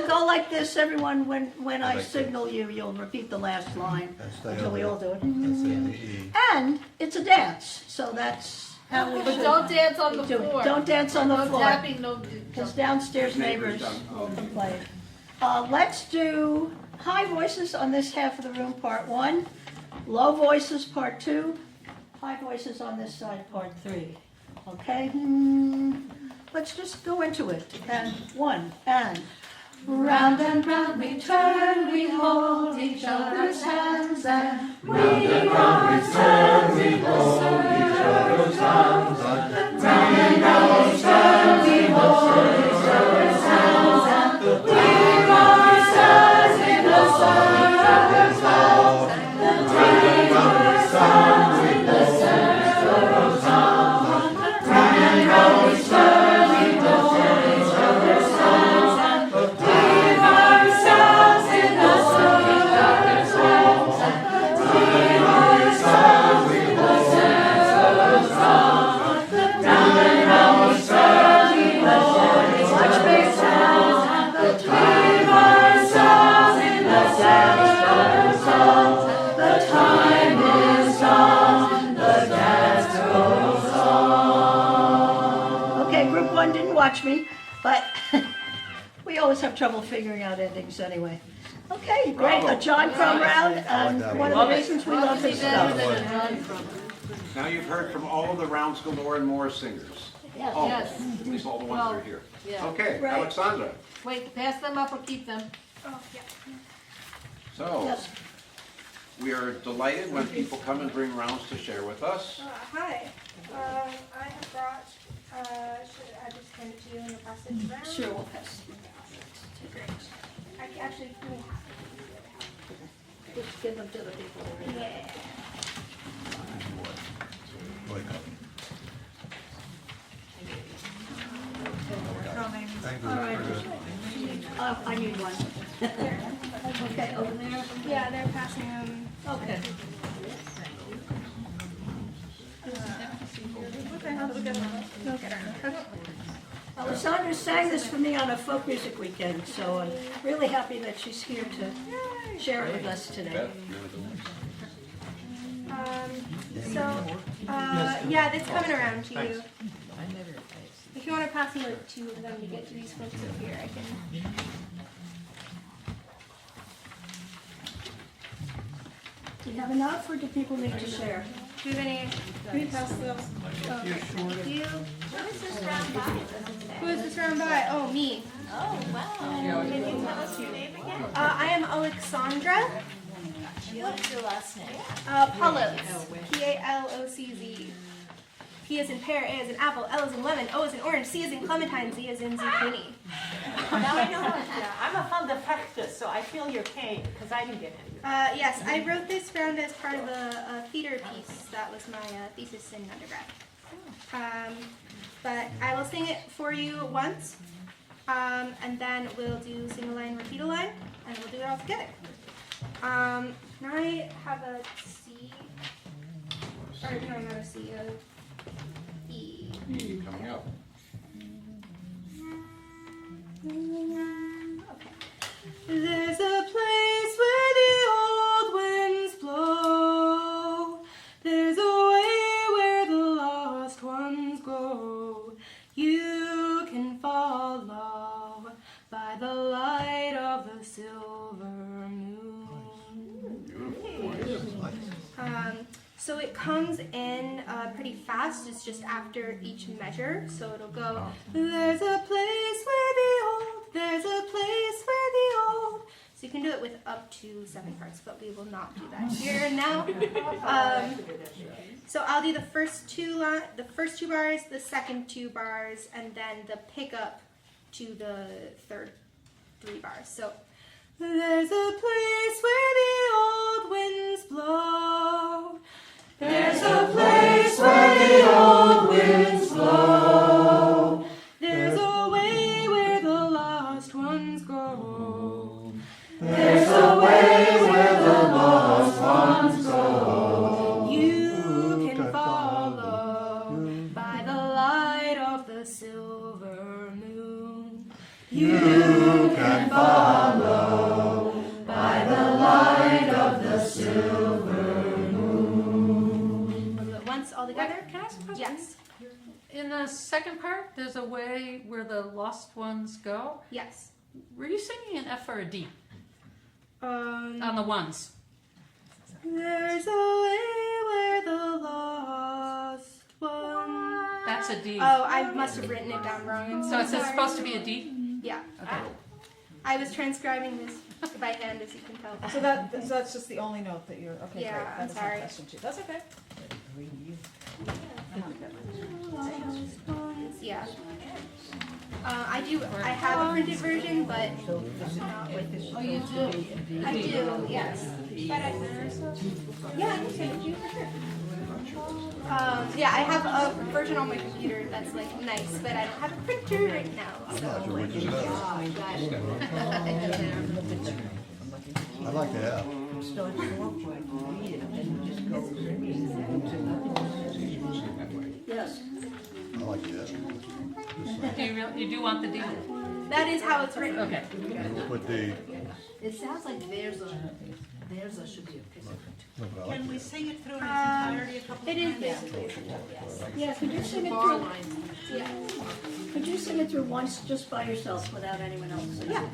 go like this, everyone, when I signal you, you'll repeat the last line And stay until on we the- all do it. and stay on the E. And it's a dance, so that's how we But should don't dance on the do it. floor. Don't dance on the No floor, tapping, no. because downstairs neighbors Neighbors will complain. Let's do high voices on this half of the room, part 1. Low voices, part 2. High voices on this side, part 3. Okay? Let's just go into it. And 1, and. Round and round we turn, we hold each other's hands, and round and round we turn, we hold each other's hands, and round and round we turn, we hold each other's hands, and leave ourselves in the sun of each other's hands, and round and round we turn, we hold each other's hands, and round and round we turn, we hold each other's hands, and leave ourselves in the sun of each other's hands, and leave ourselves in the sun of each other's hands, round and round we turn, we hold each other's hands, and leave ourselves in the sun of each other's hands. The time is gone, the dance goes on. Okay, group 1 didn't watch me, but we always have trouble figuring out endings anyway. Okay, great. A John Krumm round, and one of the reasons we love this stuff. Now you've heard from all of the Rounds Galore and more singers. Yes. All, Yes. At least all the ones that are here. Yeah. Okay, Right. Alexandra. Wait, pass them up or keep them? Oh, yeah. So, Yes. we are delighted when people come and bring rounds to share with us. Hi. I have brought, should I just hand it to you in the passage round? Sure, we'll pass. Great. Actually, can we have it? Just give them to the people. Yeah. Thank you. All right. I need one. Okay, over there? Yeah, they're passing them. Okay. Go get her. Alexandra sang this for me on a folk music weekend, so I'm really happy that she's here to share it with us today. Yeah, that's coming around to you. If you want to pass me like 2 of them to get to these folks up here, I can. Do you have enough, or do people need to share? Do you have any? Can you pass those? Oh, okay. Do you? Who is this round by? Who is this round by? Oh, me. Oh, wow. Can you tell us your name again? I am Alexandra. What's your last name? Palocz. P-A-L-O-C-Z. P as in pear, A as in apple, L as in lemon, O as in orange, C as in clementine, Z as in zucchini. Now I know it. Yeah. I'm a fond of practice, so I feel your pain because I didn't get any. Yes, I wrote this round as part of a theater piece. That was my thesis in undergrad. But I will sing it for you once, and then we'll do sing a line, repeat a line, and we'll do it all together. Can I have a C? Or no, not a C, a E. E coming up. Okay. There's a place where the old winds blow. There's a way where the lost ones go. You can follow by the light of the silver moon. So it comes in pretty fast. It's just after each measure. So it'll go, there's a place where the old, there's a place where the old. So you can do it with up to 7 parts, but we will not do that here now. So I'll do the first two bars, the second 2 bars, and then the pickup to the third 3 bars. So there's a place where the old winds blow. There's a place where the old winds blow. There's a way where the lost ones go. There's a way where the lost ones go. You can follow by the light of the silver moon. You can follow by the light of the silver moon. We'll do it once all together. Can I ask a question? Yes. In the second part, there's a way where the lost ones go. Yes. Were you singing an F or a D? On the ones. There's a way where the lost one. That's a D. Oh, I must have written it down wrong. I'm So so it's sorry. supposed to be a D? Yeah. Okay. I was transcribing this by hand, as you can tell. So that's just the only note that you're, okay, Yeah, great. I'm That is my sorry. question too. That's okay. Yeah. I have a printed version, but not with this. Oh, you do? I do, yes. But yeah, I can send it to you for sure. Yeah, I have a version on my computer that's like nice, but I don't have a printer right now. I'm not sure So. which is better. I like the app. Yes. I like the app. You do want the D? That is how it's written. Okay. With the, It sounds like theirs should be a picture. no, but I like Can the we app. sing it through in its entirety a couple of It is times? basically. Yeah, could you sing it Bar through? lines. Yeah. Could you sing it through once just by yourself without anyone else singing? Yeah.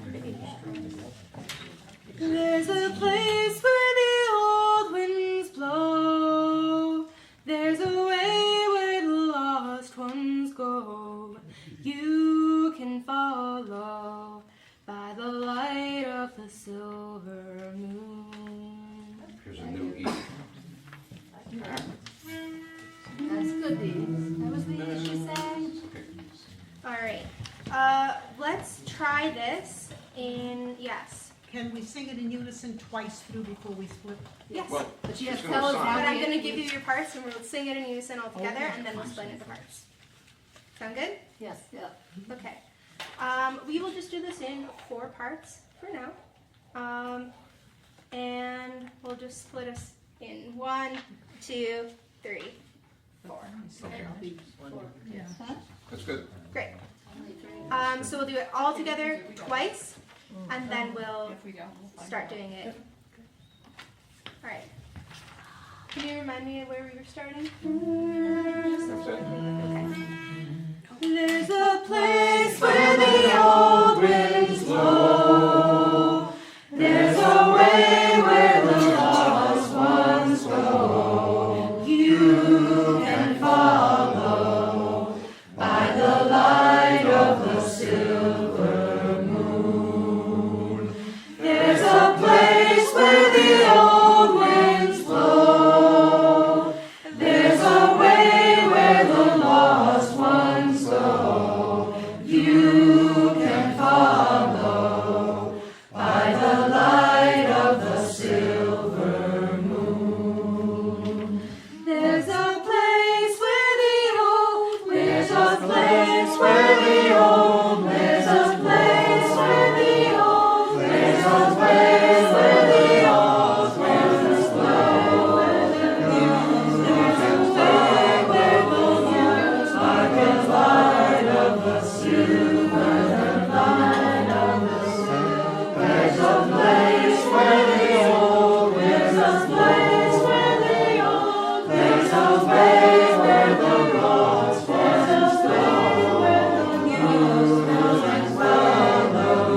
There's a place where the old winds blow. There's a way where the lost ones go. You can follow by the light of the silver moon. Here's a new E. That's good, Dee. That was the E she sang. All right. Let's try this in yes. Can we sing it in unison twice through before we split? Yes. Well, But you have she's to tell us gonna how But I'm many. going to give you your parts and we'll sing it in unison all together and then we'll split into parts. Sound good? Yes, yeah. Okay. We will just do this in 4 parts for now. And we'll just split us in 1, 2, 3, 4. That's good. Great. So we'll do it all together twice and then we'll start doing it. All right. Can you remind me of where we were starting? That's it. Okay. There's a place where the old winds blow. There's a way where the lost ones go. You can follow by the light of the silver moon. There's a place where the old winds blow. There's a way where the lost ones go. You can follow by the light of the silver moon. There's a place where the old, there's a place where the old, there's a place where the old, there's a place where the old winds blow. There's a way where the winds like the light of the silver, the light of the silver. There's a place where the old, there's a place where the old, there's a way where the lost ones go. You can follow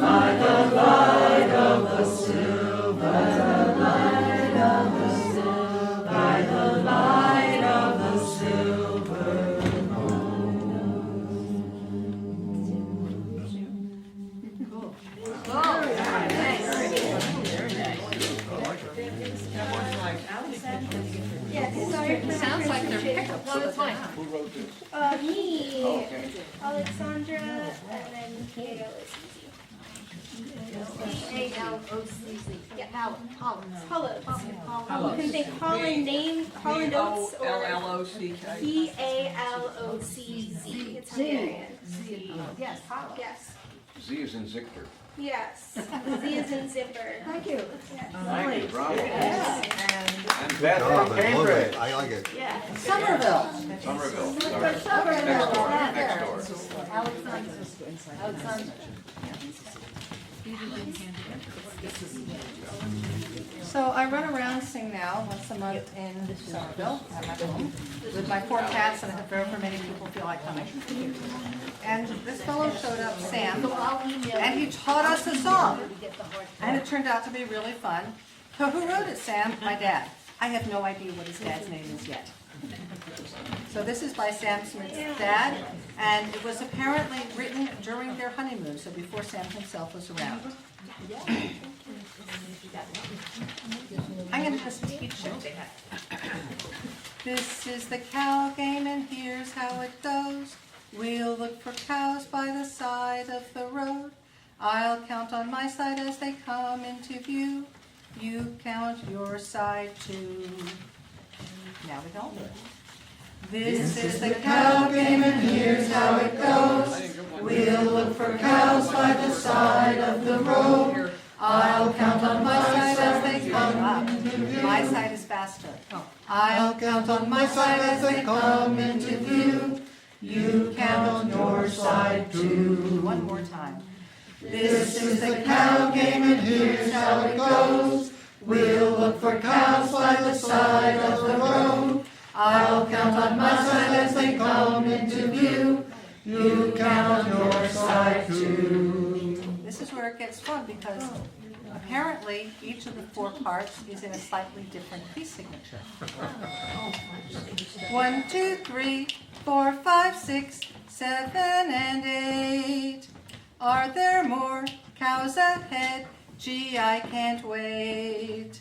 by the light of the silver, the light of the silver, by the light of the silver Yes, sorry. It sounds like they're pickups. No, it's fine. Who wrote this? Me, Okay. Alexandra, and then Palocz. P-A-L-O-C-C. Yeah. Palocz. You can say Holland Oats or L-L-O-C-K. Palocz. It's Hungarian. Yes, Palocz. Yes. Z is in Zictor. Yes. Z is in zipper. Thank you. Thank you, bravo. And Good Beth job, from I love Cambridge. it. I like it. Yeah. Somerville. Somerville. Sorry. Next Somerville. door, next door. Alexandra. So I run around Sing Now once a month in Somerville at my home with my 4 cats, and however many people feel like coming. And this fellow showed up, Sam, and he taught us a song. And it turned out to be really fun. So who wrote it, Sam? My dad. I have no idea what his dad's name is yet. So this is by Sam Smith's dad, and it was apparently written during their honeymoon, so before Sam himself was around. I'm going to just teach it. This is the cow game, and here's how it goes. We'll look for cows by the side of the road. I'll count on my side as they come into view. You count your side too. Now we go. This is the cow game, and here's how it goes. We'll look for cows by the side of the road. I'll count on my side as they come up. My side is faster. I'll count on my side as they come into view. You count on your side too. One more time. This is the cow game, and here's how it goes. We'll look for cows by the side of the road. I'll count on my side as they come into view. You count on your side too. This is where it gets fun, because apparently each of the 4 parts is in a slightly different key signature. 1, 2, 3, 4, 5, 6, 7, and 8. Are there more cows ahead? Gee, I can't wait.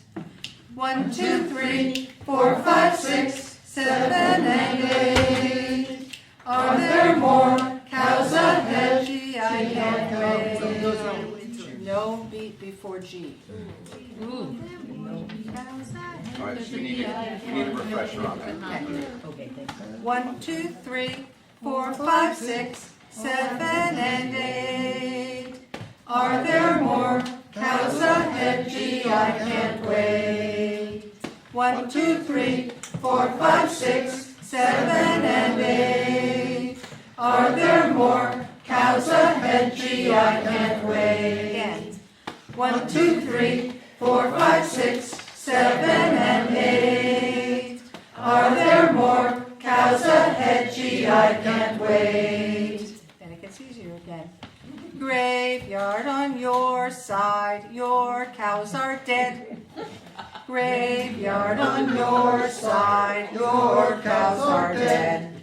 1, 2, 3, 4, 5, 6, 7, and 8. Are there more cows ahead? Gee, I can't wait. No beat before G. All right, so you need a refresher on that. Okay, thanks. 1, 2, 3, 4, 5, 6, 7, and 8. Are there more cows ahead? Gee, I can't wait. 1, 2, 3, 4, 5, 6, 7, and 8. Are there more cows ahead? Gee, I can't wait. Again. 1, 2, 3, 4, 5, 6, 7, and 8. Are there more cows ahead? Gee, I can't wait. Then it gets easier again. Graveyard on your side, your cows are dead. Graveyard on your side, your cows are dead.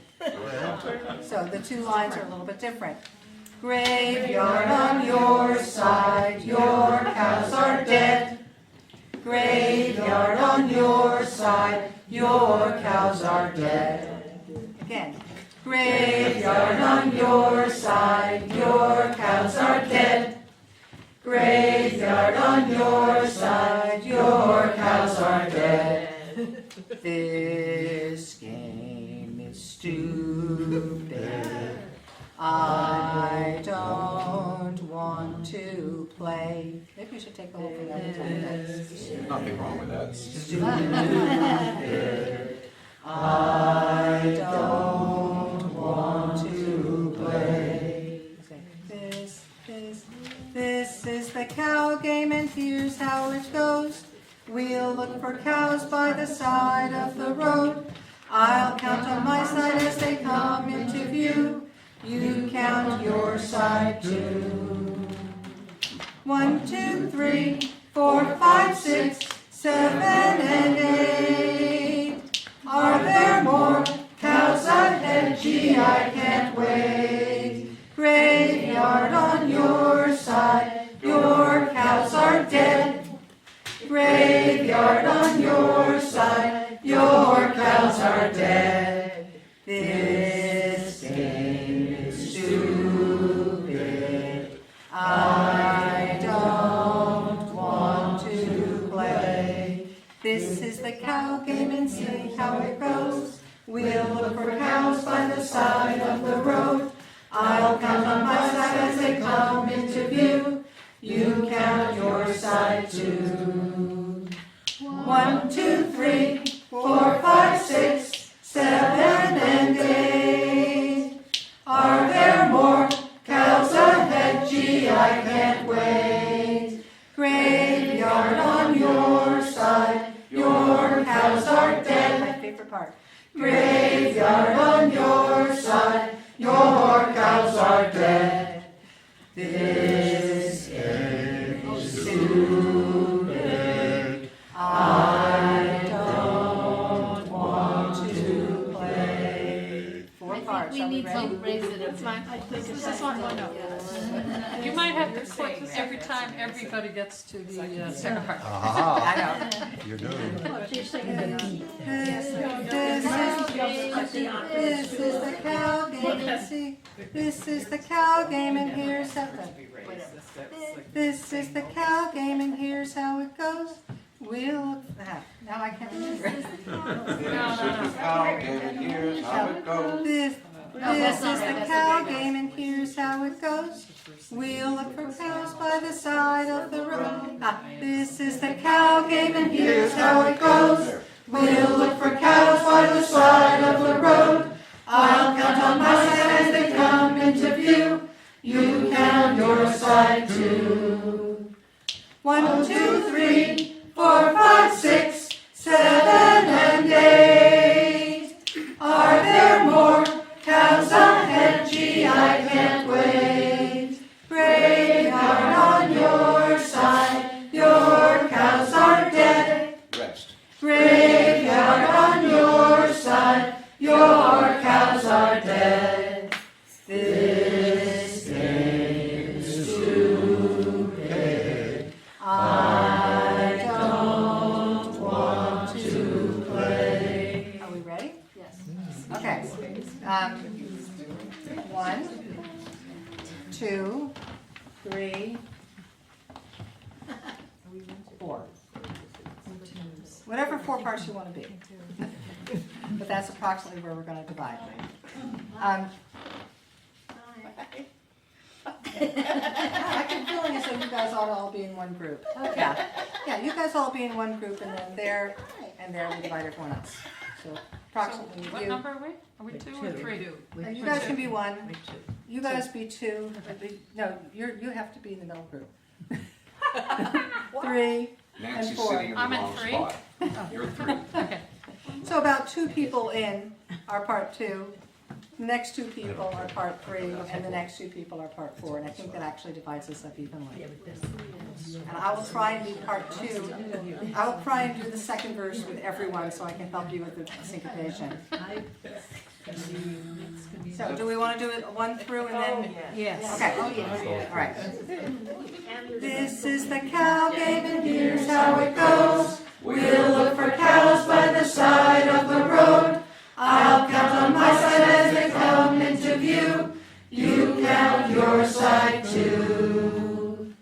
So the 2 lines are a little bit different. Graveyard on your side, your cows are dead. Graveyard on your side, your cows are dead. Again. Graveyard on your side, your cows are dead. Graveyard on your side, your cows are dead. This game is stupid. I don't want to play. Maybe we should take the whole thing out of time. Nothing wrong with that. Stupid. I don't want to play. This is the cow game, and here's how it goes. We'll look for cows by the side of the road. I'll count on my side as they come into view. You count your side too. 1, 2, 3, 4, 5, 6, 7, and 8. Are there more cows ahead? Gee, I can't wait. Graveyard on your side, your cows are dead. Graveyard on your side, your cows are dead. This game is stupid. I don't want to play. This is the cow game, and see how it goes. We'll look for cows by the side of the road. I'll count on my side as they come into view. You count your side too. 1, 2, 3, 4, 5, 6, 7, and 8. Are there more cows ahead? Gee, I can't wait. Great Graveyard on your side, your cows are dead. My favorite part. Graveyard on your side, your cows are dead. This is stupid. I don't want to play. Four parts. we Are need ready? to raise it. It's fine. This is one. You might have to quit every time everybody gets to the second part. Aha. You're doing it. This is the cow game. See, this is the cow game, and here's how. This is the cow game, and here's how it goes. We'll. Now I can't remember. This is the cow game, and here's how it goes. This is the cow game, and here's how it goes. We'll look for cows by the side of the road. This is the cow game, and here's how it goes. We'll look for cows by the side of the road. I'll count on my side as they come into view. You count your side too. 1, 2, 3, 4, 5, 6, 7, and 8. Are there more cows ahead? Gee, I can't wait. Graveyard on your side, your cows are dead. Rest. Graveyard on your side, your cows are dead. This is stupid. I don't want to play. Are we ready? Yes. Okay. 1, 2, 3, 4. Whatever 4 parts you want to be. But that's approximately where we're going to divide. I keep feeling as though you guys ought to all be in one group. Yeah. Yeah, you guys all be in one group, and then there we divide everyone else. So approximately What you. number are we? Are we 2 or 3? You guys can be 1. You guys be 2. No, you have to be in the middle group. 3 and Nancy's 4. sitting in the I'm in wrong 3. spot. You're 3. Okay. So about 2 people in are part 2. The next 2 people are part 3, and the next 2 people are part 4. And I think that actually divides us up evenly. And I will try and do part 2. I will try and do the second verse with everyone so I can help you with the syncopation. So do we want to do it 1 through and then? Yes. Okay. All right. This is the cow game, and here's how it goes. We'll look for cows by the side of the road. I'll count on my side as they come into view. You count your side too.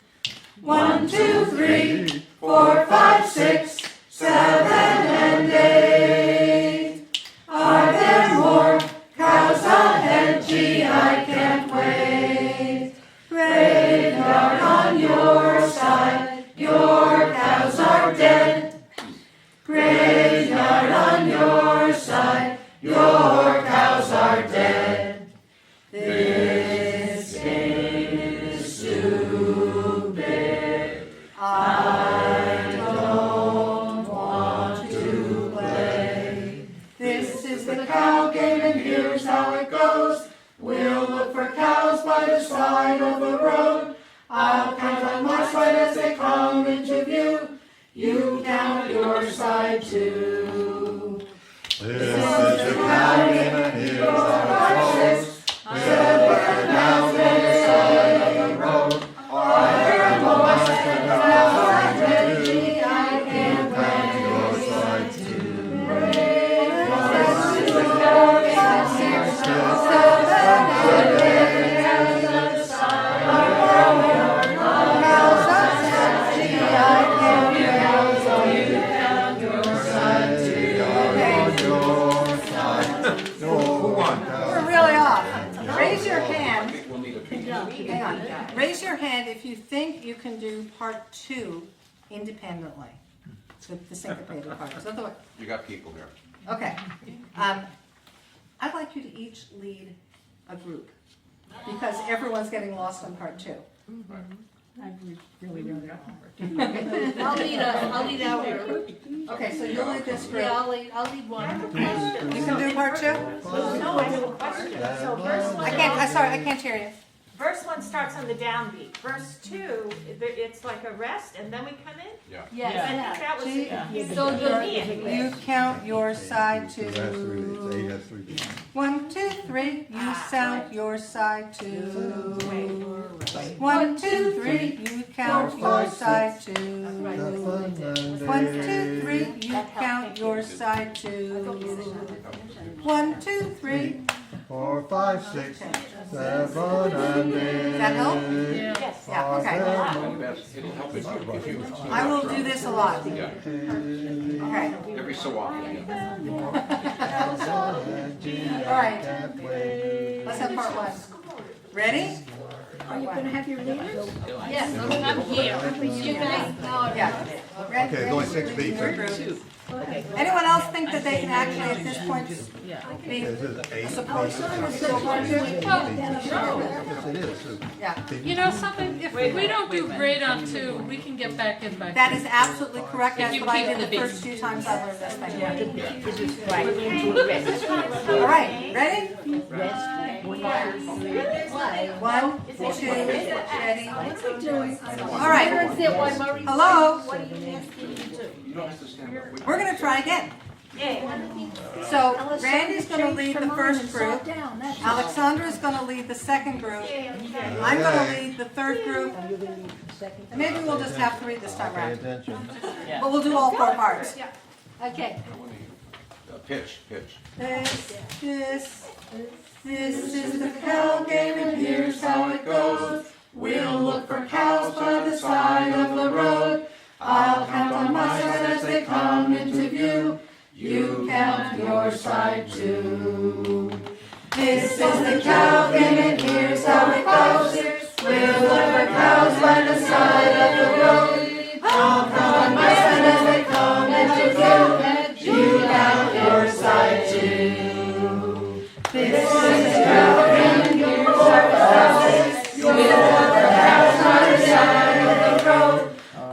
1, 2, 3, 4, 5, 6, 7, and 8. Are there more cows ahead? Gee, I can't wait. Graveyard on your side, your cows are dead. Graveyard on your side, your cows are dead. This is stupid. I don't want to play. This is the cow game, and here's how it goes. We'll look for cows by the side of the road. I'll count on my side as they come into view. You count your side too. This is the cow game, and here's how it goes. Silber cows by the side of the road. Are there more cows ahead? Gee, I can't count your side too. This is the cow game, and here's how it goes. We're really off. Raise your I hand. think we'll need a pink. Hang on. Raise your hand if you think you can do part 2 independently. The syncopated part. So the way- You got people here. Okay. I'd like you to each lead a group because everyone's getting lost on part 2. I'd really rather. I'll lead out here. Okay, so you'll lead this group. Yeah, I'll lead one. You can do part two? No, I have a question. So verse one. I can't hear you. Verse one starts on the downbeat. Verse two, it's like a rest, and then we come in? Yeah. Yes. I think that was So You count your side So that's three, two. A has three beats. 1, 2, 3, you sound your side two. 1, 2, 3, you count your side two. 1, 2, 3, you count your side two. 1, 2, 3. 4, 5, 6, 7, and 8. Does that help? Yes. Yeah, okay. It'll help if you. I will do this a lot. Yeah. Okay. Every so often. All right. Let's have part one. Ready? Are you gonna have your leaders? Yes, I'm here. You guys know. Yeah. Okay, there's only 6 beats. Anyone else think that they can actually at this point be This is 8. supposed to still part two? Yes, it is. Yeah. You know something, if we don't do great on two, we can get back in by. That is absolutely correct. If That's you what I keep did the the first beat. few times I learned this thing. Right. All right, ready? Rest. 1, 2, ready? All right. Hello? You don't have to stand up. We're going to try again. So Randy's going to lead the first group. Alexandra's going to lead the second group. I'm going to lead the third group. And maybe we'll just have 3 this time Pay around. attention. But we'll do all 4 parts. Okay. Pitch. This is the cow game and here's how it goes. We'll look for cows by the side of the road. I'll count on my side as they come into view. You count your side too. This is the cow game and here's how it goes. We'll look for cows by the side of the road. I'll count on my side as they come into view. You count your side too. This is the cow game and here's how it goes. We'll look for cows by the side of the road.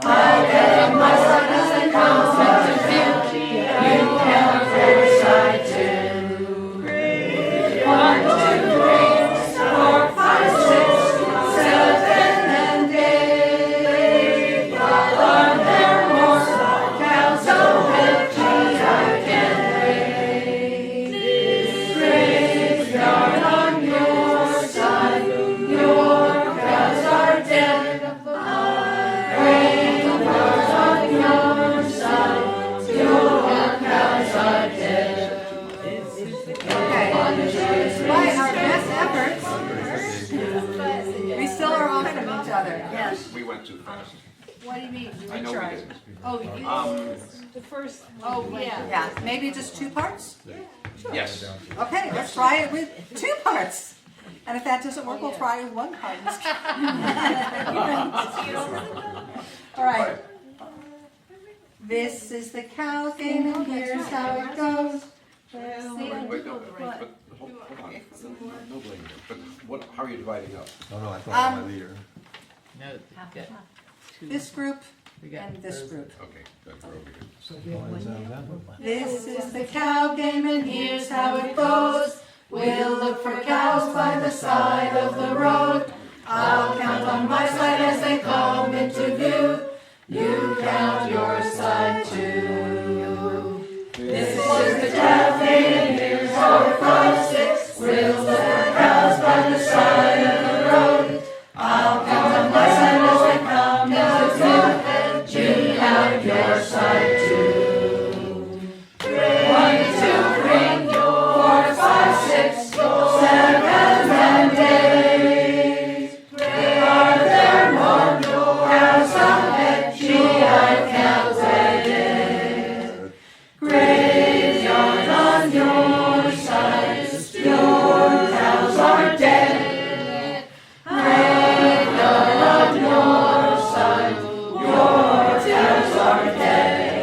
I'll count on my side as they come into view. You count your side too. 1, 2, 3, 4, 5, 6, 7, and 8. But are there more cows? Oh, gee, I can't wait. Graveyard on your side. Your cows are dead. Graveyard on your side. Your cows are dead. Okay. Despite our best efforts, we still are off from each other. Yes. We went too fast. What do you mean? I know we did. Oh, you The first. Oh, yeah. Yeah, maybe just 2 parts? Yes. Okay, let's try it with 2 parts. And if that doesn't work, we'll try with 1 part. All right. This is the cow game and here's how it goes. Wait, no, but hold on. No blame here. But how are you dividing up? Oh, no, I thought my leader. No, good. This group and this group. Okay, good. We're over here. This is the cow game and here's how it goes. We'll look for cows by the side of the road. I'll count on my side as they come into view. You count your side too. This is the cow game and here's how it goes. We'll look for cows by the side of the road. I'll count on my side as they come into view. You count your side too. 1, 2, 3, 4, 5, 6, 7, and 8. Are there more cows ahead? Gee, I can't wait. Graveyard on your side. Your cows are dead. Graveyard on your side. Your cows are dead.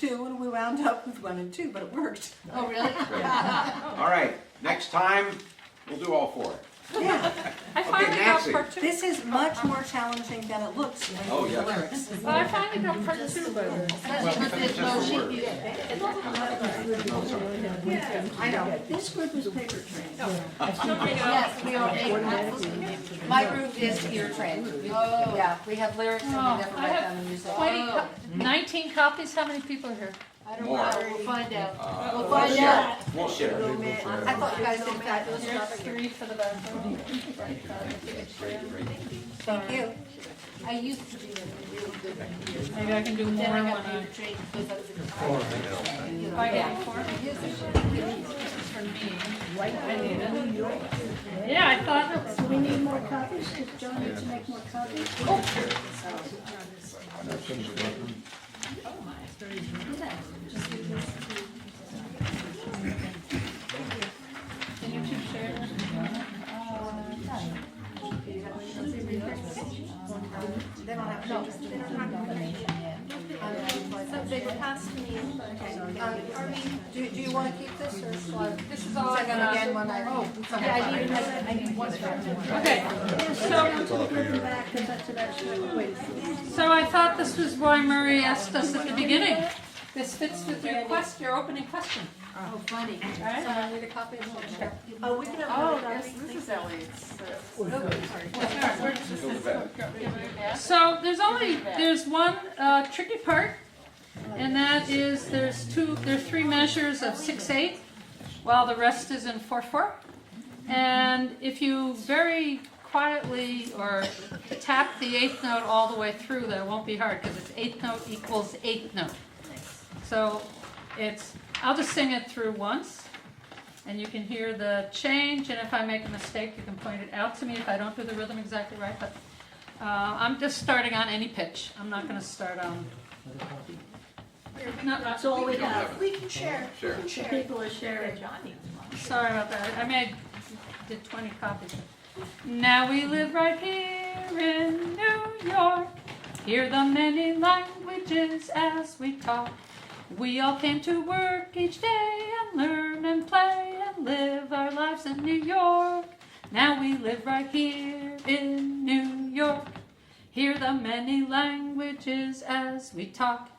2, and we wound up with 1 and 2, but it worked. Oh, really? All right, next time, we'll do all 4. Yeah. I Okay, finally got Nancy. part 2. This is much more challenging than it looks when Oh, you read the yes. lyrics. But I finally got part 2, by the way. Especially with this Just the motion. words. I know. This group is paper trained. Yes, we are my group is ear trained. Oh. Yeah, we have lyrics and we Oh, never I write have them in music. 19 copies. How many people are here? I don't More. know, we'll find out. We'll We'll find share. out. We'll share. I thought you guys did fabulous There's job. 3 for the bathroom. Thank you. I used to be really good. Maybe I can do more Then I when got I. paid trained because I was in If I get 4 for me. I need it. Yeah, I thought. So we need more copies, if John needs to make more copies. Can you two share? They don't have information yet. So they passed me. Do you want to keep this or shall I? This is all I Second got. again when I. Oh, I need one. Okay, so I thought this was why Murray asked us at the beginning. This fits with your your opening question. Oh, funny. Right? So I need a copy of the Oh, we can have Oh, another yes, copy. this is Elliot's. So there's one tricky part, and that is there's 3 measures of 6/8, while the rest is in 4/4. And if you very quietly or tap the 8th note all the way through, that won't be hard because it's 8th note equals 8th note. So I'll just sing it through once, and you can hear the change, and if I make a mistake, you can point it out to me if I don't do the rhythm exactly right, but I'm just starting on any pitch. I'm not going to start on... That's all we have. We can share. Share. We can share. People are sharing. Sorry about that. I mean, I did 20 copies. Now we live right here in New York. Hear the many languages as we talk. We all came to work each day and learn and play and live our lives in New York. Now we live right here in New York. Hear the many languages as we talk.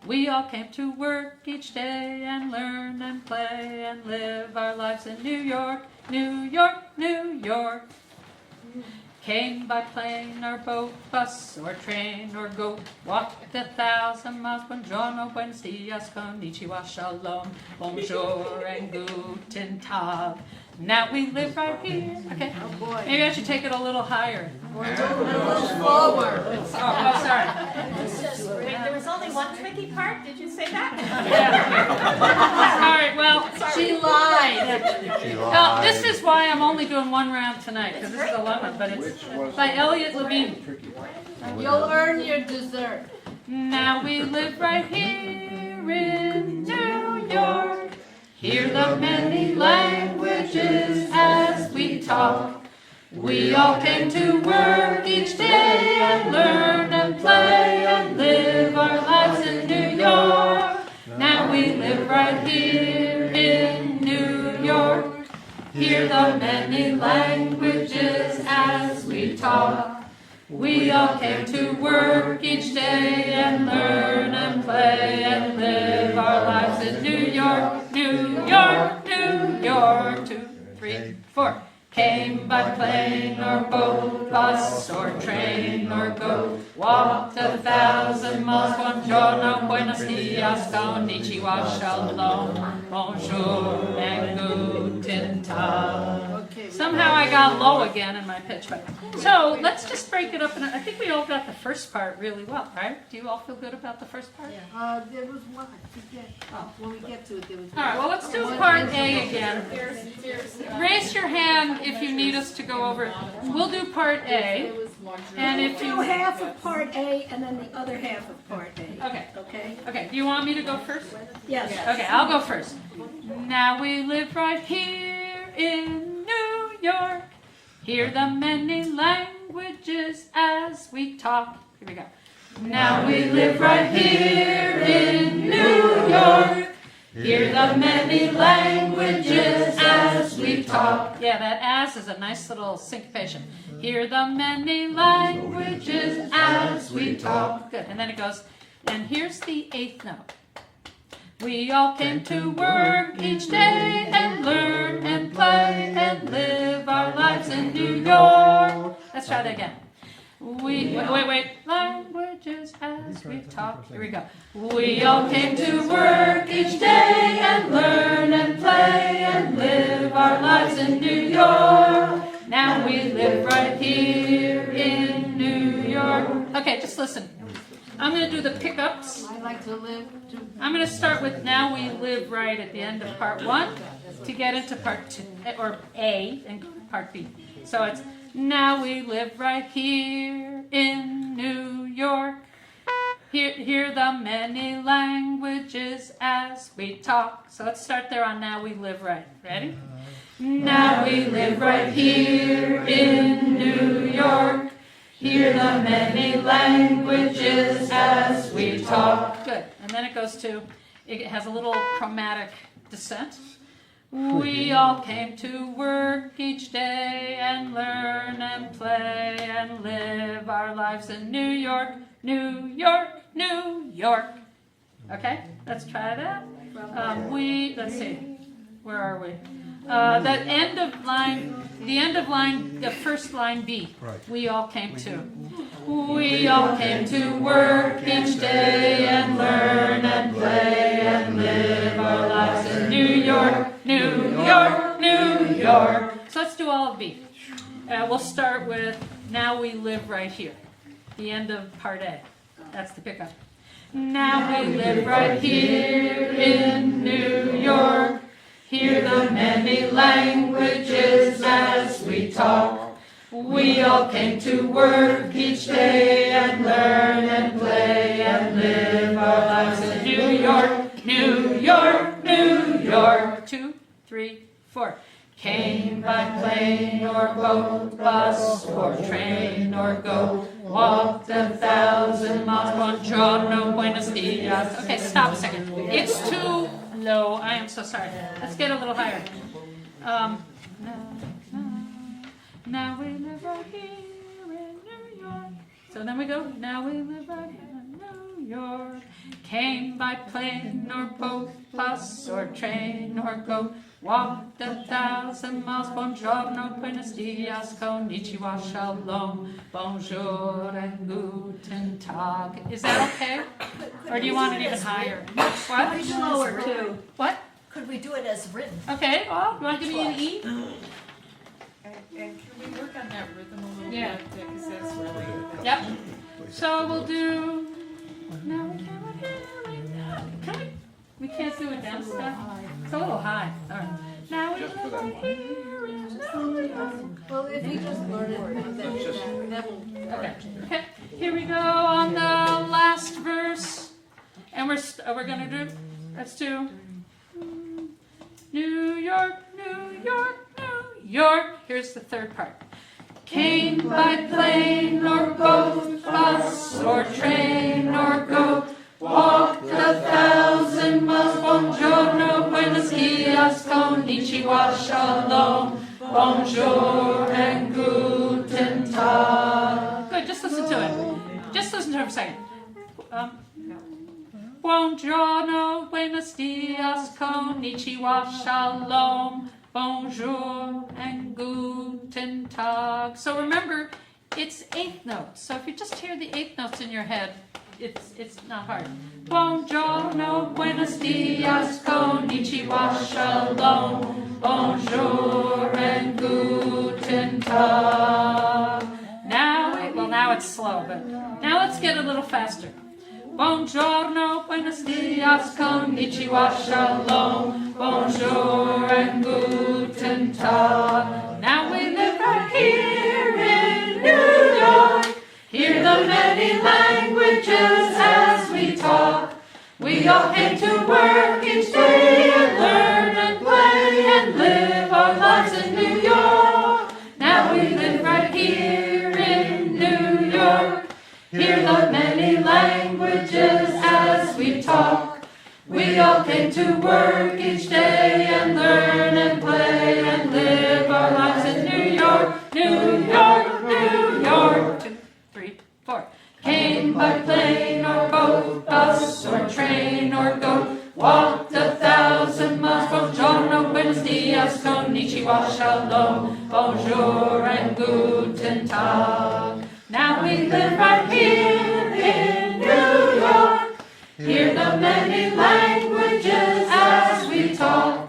We all came to work each day and learn and play and live our lives in New York, New York, New York. Came by plane or boat, bus or train or goat. Walked 1,000 miles. Buongiorno, buenos dias, konnichiwa, shalom, bonjour, and guten tag. Now we live right here. Okay. Oh, boy. Maybe I should take it a little higher. A little slower. Oh, sorry. Wait, there was only one tricky part? Did you say that? All right, well, She lied. Now, this is why I'm only doing 1 round tonight, because this is the lemon, but it's by Elliot Levine. You'll earn your dessert. Now we live right here in New York. Hear the many languages as we talk. We all came to work each day and learn and play and live our lives in New York. Now we live right here in New York. Hear the many languages as we talk. We all came to work each day and learn and play and live our lives in New York, New York, New York. 2, 3, 4. Came by plane or boat, bus or train or goat. Walked 1,000 miles. Buongiorno, buenos dias, konnichiwa, shalom, bonjour, and guten tag. Somehow I got low again in my pitch. But so let's just break it up. And I think we all got the first part really well, right? Do you all feel good about the first part? There was one, I forget. Oh, when we get to it, there was. All right, well, let's do part A again. Raise your hand if you need us to go over it. We'll do part A. And if Do you... half of part A and then the other half of part A. Okay. Okay? Okay, do you want me to go first? Yes. Okay, I'll go first. Now we live right here in New York. Hear the many languages as we talk. Here we go. Now we live right here in New York. Hear the many languages as we talk. Yeah, that as is a nice little syncopation. Hear the many languages as we talk. Good. And then it goes, and here's the eighth note. We all came to work each day and learn and play and live our lives in New York. Let's try that again. Wait. Languages as we talk. Here we go. We all came to work each day and learn and play and live our lives in New York. Now we live right here in New York. Okay, just listen. I'm going to do the pickups. I like to live. I'm going to start with Now We Live Right at the end of part 1 to get into part 2, or A, and go to part B. So it's Now we live right here in New York. Hear the many languages as we talk. So let's start there on Now We Live Right. Ready? Now we live right here in New York. Hear the many languages as we talk. Good. And then it goes to, it has a little chromatic descent. We all came to work each day and learn and play and live our lives in New York, New York, New York. Okay, let's try that. Let's see, where are we? The first line B. Right. We all came to. We all came to work each day and learn and play and live our lives in New York, New York, New York. So let's do all of B. We'll start with Now We Live Right Here. The end of part A. That's the pickup. Now we live right here in New York. Hear the many languages as we talk. We all came to work each day and learn and play and live our lives in New York, New York, New York. 2, 3, 4. Came by plane or boat, bus or train or goat, walked 1,000 miles. Buongiorno, buenos dias. Okay, stop a second. It's too low. I am so sorry. Let's get a little higher. Now we live right here in New York. So then we go, now we live right here in New York. Came by plane or boat, bus or train or goat, walked 1,000 miles. Buongiorno, buenos dias, konnichiwa, shalom, bonjour, and guten tag. Is that okay? Or do you want it even higher? What? Lower too. What? Could we do it as written? Okay, well, you want to give me an E? And can we work on that rhythm a little Yeah. bit? Because that's really. Yep. So we'll do. Now we can we? We can't do it down stuff. It's a little high. All right. Now we live right here in New York. Well, if we just learn it, then we'll. Okay. Okay. Here we go on the last verse, and we're gonna do. Let's do. New York, New York, New York. Here's the third part. Came by plane or boat, bus or train or goat, walked 1,000 miles. Buongiorno, buenos dias, konnichiwa, shalom, bonjour, and guten tag. Good, just listen to it. Just listen to him say it. Buongiorno, buenos dias, konnichiwa, shalom, bonjour, and guten tag. So remember, it's eighth notes. So if you just hear the eighth notes in your head, it's not hard. Buongiorno, buenos dias, konnichiwa, shalom, bonjour, and guten tag. Now it's slow, but now let's get a little faster. Buongiorno, buenos dias, konnichiwa, shalom, bonjour, and guten tag. Now we live right here in New York. Hear the many languages as we talk. We all came to work each day and learn and play and live our lives in New York. Now we live right here in New York. Hear the many languages as we talk. We We all came to work each day and learn and play and live our lives in New York, New York, New York. 2, 3, 4. Came by plane or boat, bus or train or goat, walked 1,000 miles. Buongiorno, buenos dias, konnichiwa, shalom, bonjour and guten tag. Now we live right here in New York. Hear the many languages as we talk.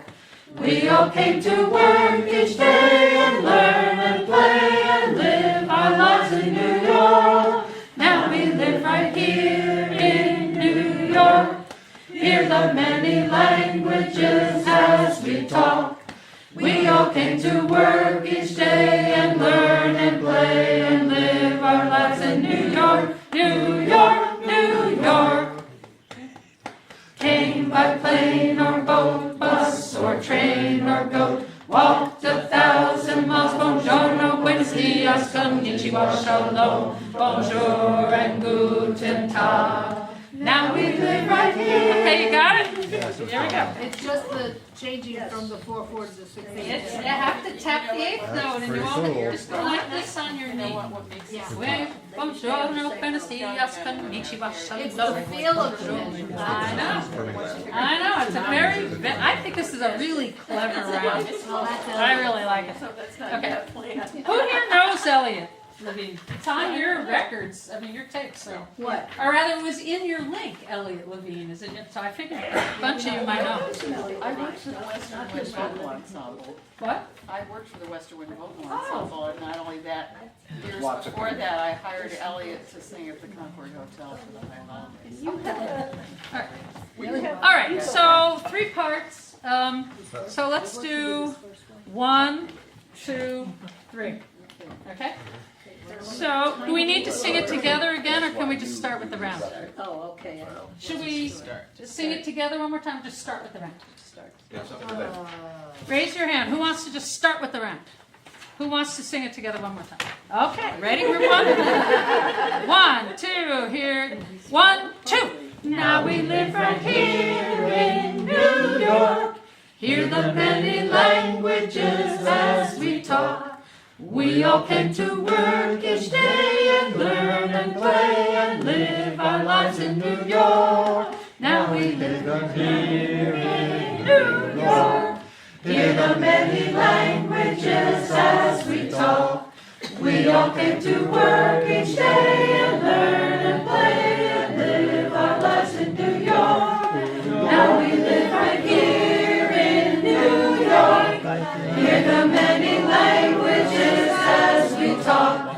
We all came to work each day and learn and play and live our lives in New York. Now we live right here in New York. Hear the many languages as we talk. We all came to work each day and learn and play and live our lives in New York, New York, New York. Came by plane or boat, bus or train or goat, walked 1,000 miles. Buongiorno, buenos dias, konnichiwa, shalom, bonjour and guten tag. Now we live right here. Okay, you got it? There we go. It's just the changing from the 4/4 to the 6/8. You have to tap the 8th note and you want to just go like this on your knee. Buongiorno, buenos dias, konnichiwa, shalom. It's the feel of it. I know, it's a very, I think this is a really clever round. I really like it. Okay. Who here knows Elliot? Levine. It's on your records, I mean your tapes, so. What? Or rather, it was in your link, Elliot Levine, is it? So I figured a bunch of you might know. I worked for the Western Wind Vocal Ensemble. What? I worked for the Western Wind Vocal Ensemble, and not only that, years Lots of before that, I hired Elliot to sing at the Concord Hotel for the High Holidays. All right, so 3 parts. So let's do 1, 2, 3. Okay? So, do we need to sing it together again, or can we just start with the round? Oh, okay. Should we sing it together one more time, or just start with the round? Yes, up to that. Raise your hand. Who wants to just start with the round? Who wants to sing it together one more time? Okay, ready, group 1? 1, 2, here. 1, 2. Now we live right here in New York. Hear the many languages as we talk. We all came to work each day and learn and play and live our lives in New York. Now we live right here in New York. Hear the many languages as we talk. We all came to work each day and learn and play and live our lives in New York. Now we live right here in New York. Hear the many languages as we talk.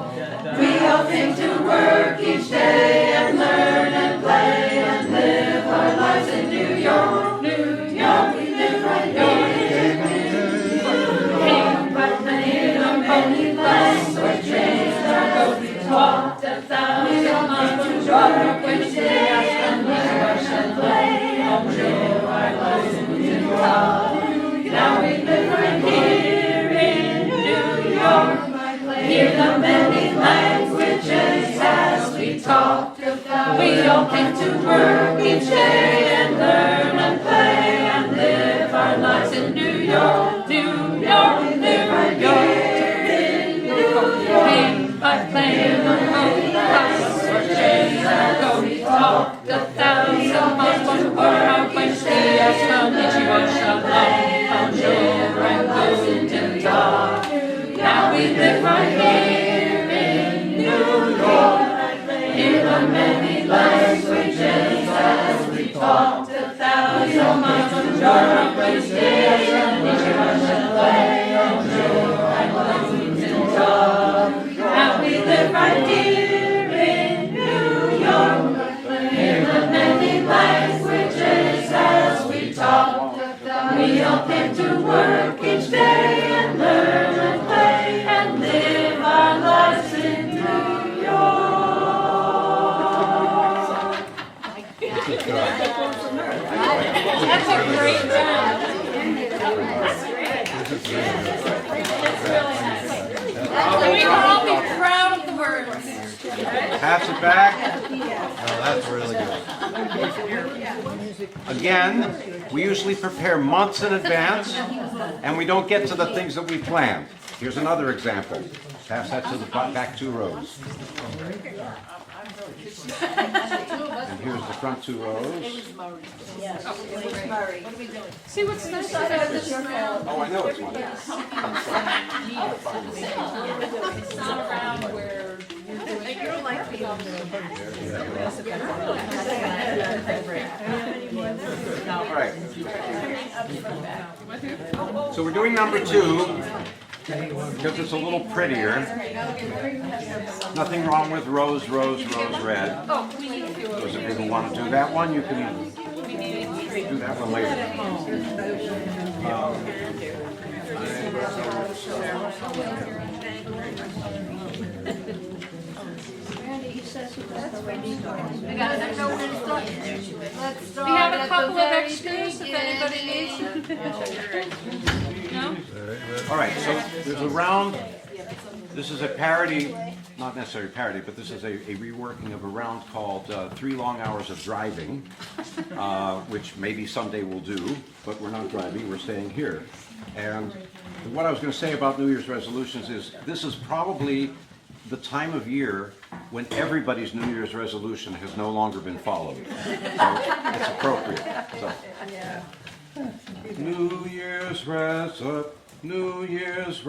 We all came to work each day and learn and play and live our lives in New York. New York, we live right here. Came by plane or many languages as we talked 1,000 miles from Jordan, which day and learn and play and live our lives in New York. Now we live right here in New York. Hear the many languages as we talk. We all came to work each day and learn and play and live our lives in New York. New York, we live right here in New York. Came by plane or boat, bus or train and go. We talked 1,000 miles from Borough, which day as konnichiwa, shalom, bonjour and guten tag. Now we live right here in New York. Hear the many languages as we talk 1,000 miles from Borough, which day as konnichiwa, shalom, bonjour and guten tag. Now we live right here in New York. Hear the many languages as we talk. We all came to work each day and learn and play and live our lives in New York. That's a great job. That's really nice. And we can all be proud of the words. Pass it back. Oh, that's really good. Again, we usually prepare months in advance, and we don't get to the things that we planned. Here's another example. Pass that to the back 2 rows. And here's the front 2 rows. Yes, it was Murray. What are we doing? See what's nice about this round? Oh, I know it's one. It's not around where you're doing. You're like the All right. So we're doing number 2 because it's a little prettier. Nothing wrong with rose, rose, rose, red. Oh, we need a few Those of you who want to do that one, you can do that one later. I gotta know where to start. Let's start We have a at couple the of very extras if anybody needs them. No? All right, so there's a round. This is a parody, not necessarily parody, but this is a reworking of a round called 3 Long Hours of Driving, which maybe someday we'll do, but we're not driving, we're staying here. And what I was going to say about New Year's resolutions is this is probably the time of year when everybody's New Year's resolution has no longer been followed. So it's appropriate. So. New Year's resolutions. New Year's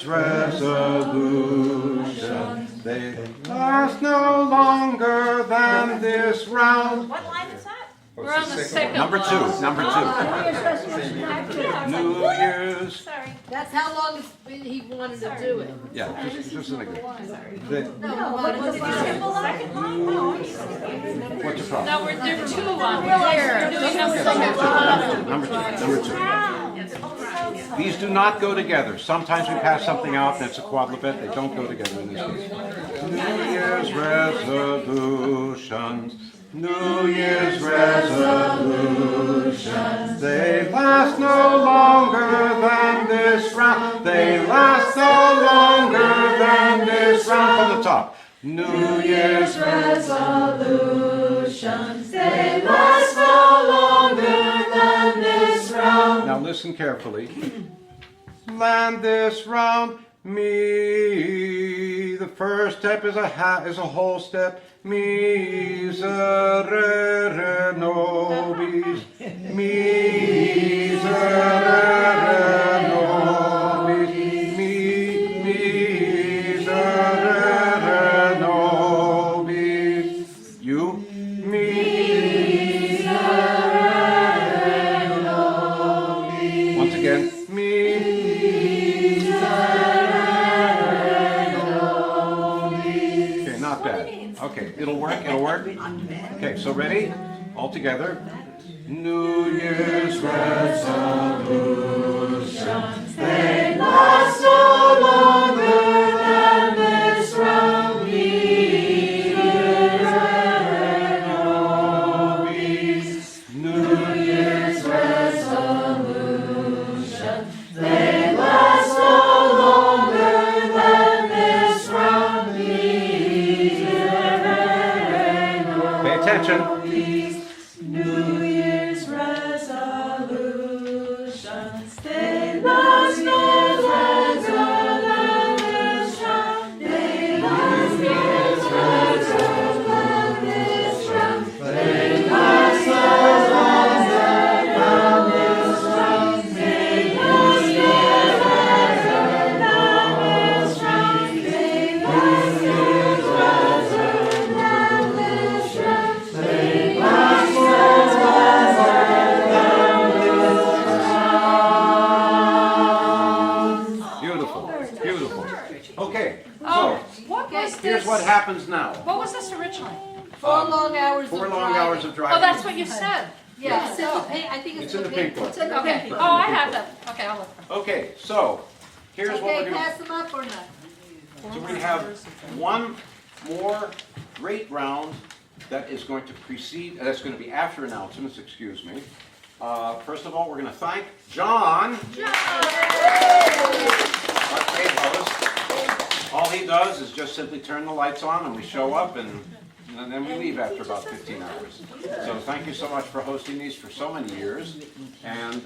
resolutions. They last no longer than this round. What line is that? We're on the second Number line. 2. Number 2. New Year's. Sorry. That's how long he wanted to do it. Yeah, just in a good. No, What did you skip a line? No, What's your problem? No, there are 2 on here. We're doing number 2. Number 2. These do not go together. Sometimes we pass something out and it's a quadruped. They don't go together in this case. New Year's resolutions. New Year's resolutions. They last no longer than this round. They last no longer than this round. From the top. New Year's resolutions. They last no longer than this round. Now listen carefully. Land this round. Me. The first step is a whole step. Miserere nobis. Miserere nobis. Miserere nobis. You. Miserere nobis. Once again. Okay, it'll work, it'll work. Okay, so ready? All together. New Year's resolutions, they last no longer than this round. New Year's resolutions, they last no longer than this round. Pay attention. New Year's resolutions, they last no longer than this round. They last no longer than this round. They last no longer than this round. They last no longer than this round. They last no longer than this round. They last no Beautiful, beautiful. Okay, Oh, so what was here's this? what happens now. What was this originally? 4 long hours of 4 driving. long hours of driving. Oh, that's what you said. Yeah, it's in the pink, I think It's in the pink book. It's in the Okay. pink book. Oh, I have them. Okay, I'll look for them. Okay, so here's what we're Okay, doing. pass them up or not? So we have one more great round that is going to precede, that's going to be after announcements, excuse me. First of all, we're going to thank John. our paid host. All he does is just simply turn the lights on and we show up and then we leave after about 15 hours. So thank you so much for hosting these for so many years. And,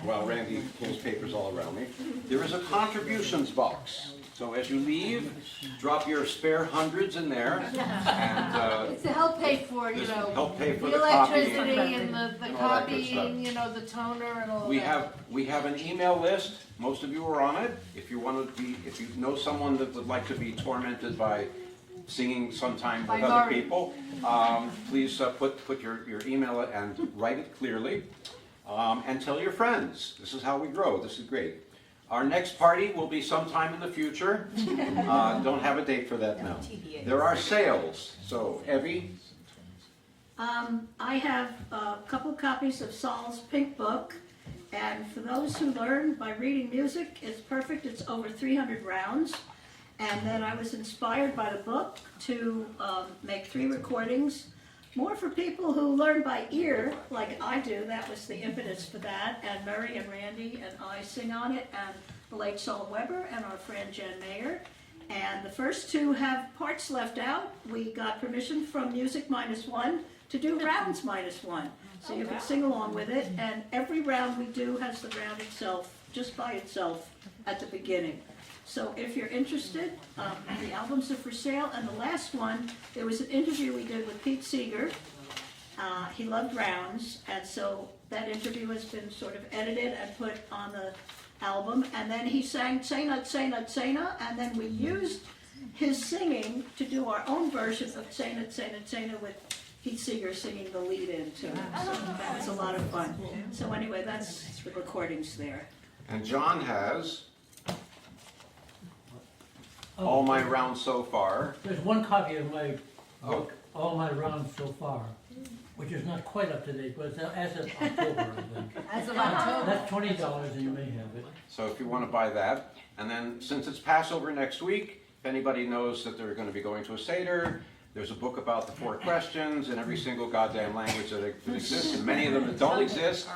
well, Randy pulls papers all around me. There is a contributions box. So as you leave, drop your spare hundreds in there. And, It's to help pay for, help pay for the the copying electricity and the and all that good copying, stuff. the toner and all We that. have an email list. Most of you are on it. If you want to be, if you know someone that would like to be tormented by singing sometime with By other Laurie. people, please put your email and write it clearly. And tell your friends. This is how we grow. This is great. Our next party will be sometime in the future. Don't have a date for that now. There are sales. So, Evie? I have a couple copies of Saul's Pink Book, and for those who learn by reading music, it's perfect. It's over 300 rounds. And then I was inspired by the book to make 3 recordings, more for people who learn by ear, like I do. That was the impetus for that. And Murray and Randy and I sing on it, and the late Saul Weber and our friend Jen Mayer. And the first 2 have parts left out. We got permission from Music -1 to do rounds -1. So you can sing along with it. And every round we do has the round itself, just by itself, at the beginning. So if you're interested, the albums are for sale. And the last one, there was an interview we did with Pete Seeger. He loved rounds, and so that interview has been sort of edited and put on the album. And then he sang Tsena, Tsena, Tsena, and then we used his singing to do our own version of Tsena, Tsena, Tsena with Pete Seeger singing the lead in to it. So that was a lot of fun. So anyway, that's the recordings there. And John has all my rounds so far. There's one copy of my book, All My Rounds So Far, which is not quite up to date, but it's as of October, I think. As of October. That's $20 and you may have it. So if you want to buy that. And then since it's Passover next week, if anybody knows that they're going to be going to a Seder, there's a book about the 4 questions in every single goddamn language that exists, and many of them that don't exist.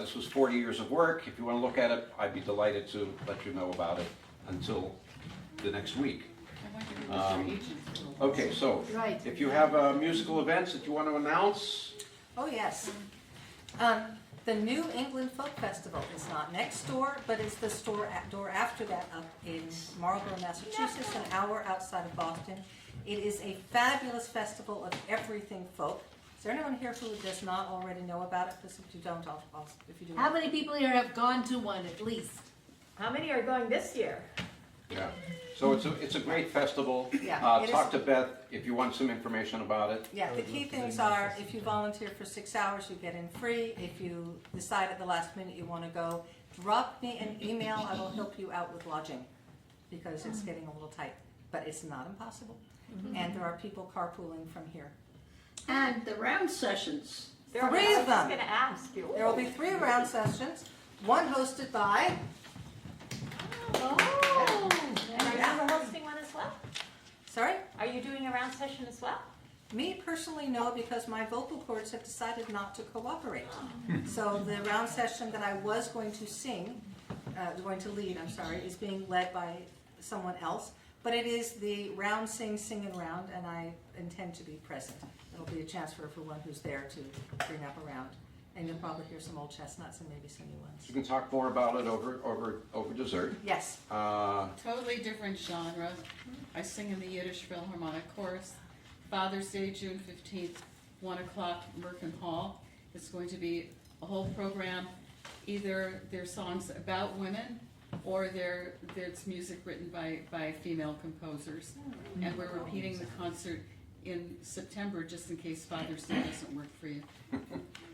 This was 40 years of work. If you want to look at it, I'd be delighted to let you know about it until the next week. Okay, so if you have musical events that you want to announce. Oh, yes. The New England Folk Festival is not next door, but it's the door after that up in Marlborough, Massachusetts, an hour outside of Boston. It is a fabulous festival of everything folk. Is there anyone here who does not already know about it? Because if you don't, if you do. How many people here have gone to one at least? How many are going this year? Yeah. So it's a great festival. Yeah, Talk to Beth if you want some information about it. Yeah, the key things are if you volunteer for 6 hours, you get in free. If you decide at the last minute you want to go, drop me an email. I will help you out with lodging because it's getting a little tight, but it's not impossible. And there are people carpooling from here. And the round sessions. 3 of them. I was going to ask you. There will be 3 round sessions, one hosted by. Oh, and are you hosting one as well? Sorry? Are you doing a round session as well? Me personally, no, because my vocal cords have decided not to cooperate. So the round session that I was going to lead, is being led by someone else. But it is the round sing and round, and I intend to be present. It'll be a chance for everyone who's there to bring up a round. And you'll probably hear some old chestnuts and maybe some new ones. You can talk more about it over dessert. Yes. Totally different genre. I sing in the Yiddish Philharmonic Chorus. Father's Day, June 15th, 1 o'clock, Merkin Hall. It's going to be a whole program. Either they're songs about women or there's music written by female composers. And we're repeating the concert in September just in case Father's Day doesn't work for you.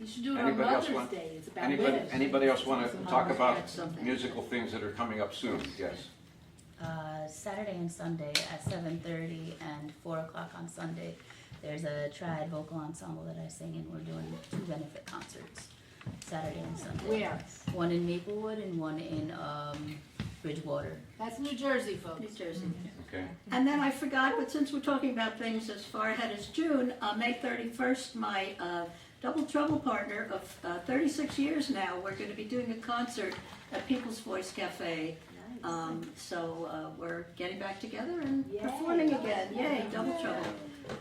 You should do it on Mother's Day. It's about women. Anybody else want to talk about musical things that are coming up soon? Yes. Saturday and Sunday at 7:30 and 4 o'clock on Sunday. There's a triad vocal ensemble that I sing in. We're doing 2 benefit concerts, Saturday and Sunday. Where? One in Maplewood and one in Bridgewater. That's New Jersey, folks. New Jersey. Okay. And then I forgot, but since we're talking about things as far ahead as June, May 31st, my Double Trouble partner of 36 years now. We're going to be doing a concert at People's Voice Cafe. So we're getting back together and performing again. Yay, Double Trouble.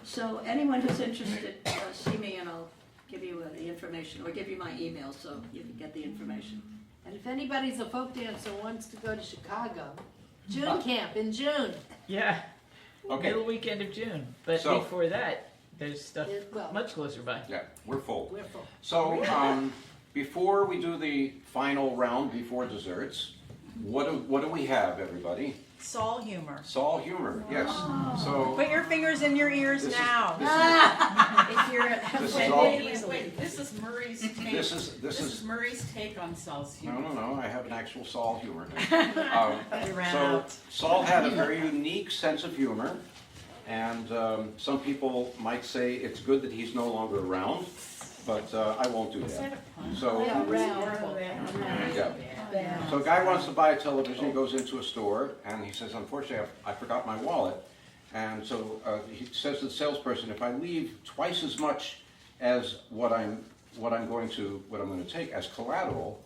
So anyone who's interested, see me and I'll give you the information, or give you my email so you can get the information. And if anybody's a folk dancer who wants to go to Chicago, June camp in June. Yeah. Okay. Middle weekend of June. But So- before that, there's stuff much closer by. Yeah, we're full. We're full. So, before we do the final round before desserts, what do we have, everybody? Saul humor. Saul humor, yes. So Put your fingers in your ears This is- now. this is- If you're This is offended all- easily. Wait, this is Murray's take. This is- Murray's take on Saul's humor. No, I have an actual Saul humor. We ran So out. Saul had a very unique sense of humor, and some people might say it's good that he's no longer around, but I won't do that. So, yeah. So a guy wants to buy a television, he goes into a store, and he says, unfortunately, I forgot my wallet. And so he says to the salesperson, if I leave twice as much as what I'm going to take as collateral,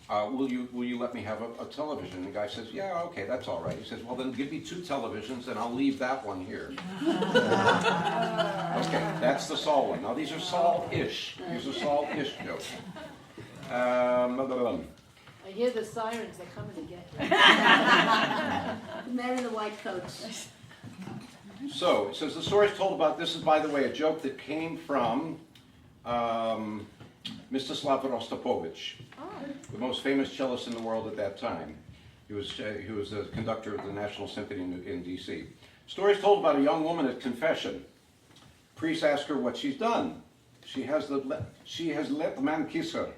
will you let me have a television? And the guy says, yeah, okay, that's all right. He says, well, then give me 2 televisions, and I'll leave that one here. Okay, that's the Saul one. Now, these are Saul-ish. These are Saul-ish jokes. I hear the sirens, they're coming to get you. The men in the white coats. So, it says the story is told about, this is, by the way, a joke that came from Mstislav Rostropovich, the most famous cellist in the world at that time. He was the conductor of the National Symphony in D.C. Story is told about a young woman at confession. Priest asks her what she's done. She has let man kiss her.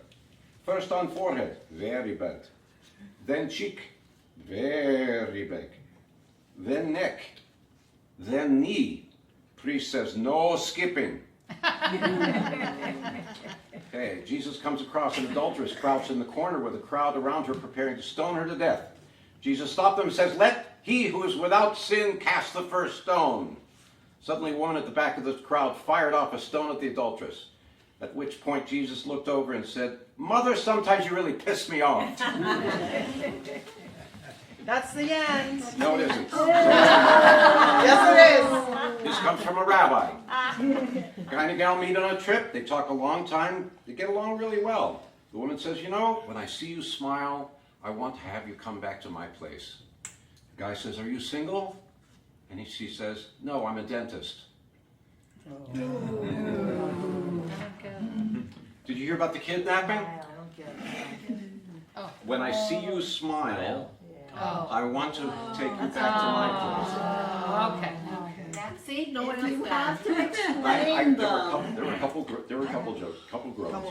First on forehead, very bad. Then cheek, very big. Then neck. Then knee. Priest says, no skipping. Okay, Jesus comes across an adulteress crouched in the corner with a crowd around her preparing to stone her to death. Jesus stopped them and says, let he who is without sin cast the first stone. Suddenly a woman at the back of the crowd fired off a stone at the adulteress. At which point Jesus looked over and said, Mother, sometimes you really piss me off. That's the end. No, it isn't. Yes, it is. This comes from a rabbi. Guy and gal meet on a trip. They talk a long time. They get along really well. The woman says, you know, when I see you smile, I want to have you come back to my place. The guy says, are you single? And she says, no, I'm a dentist. Did you hear about the kidnapping? When I see you smile, I want to take you back to my place. Okay. See, no one You else have to There explain them. were a couple jokes, couple groans.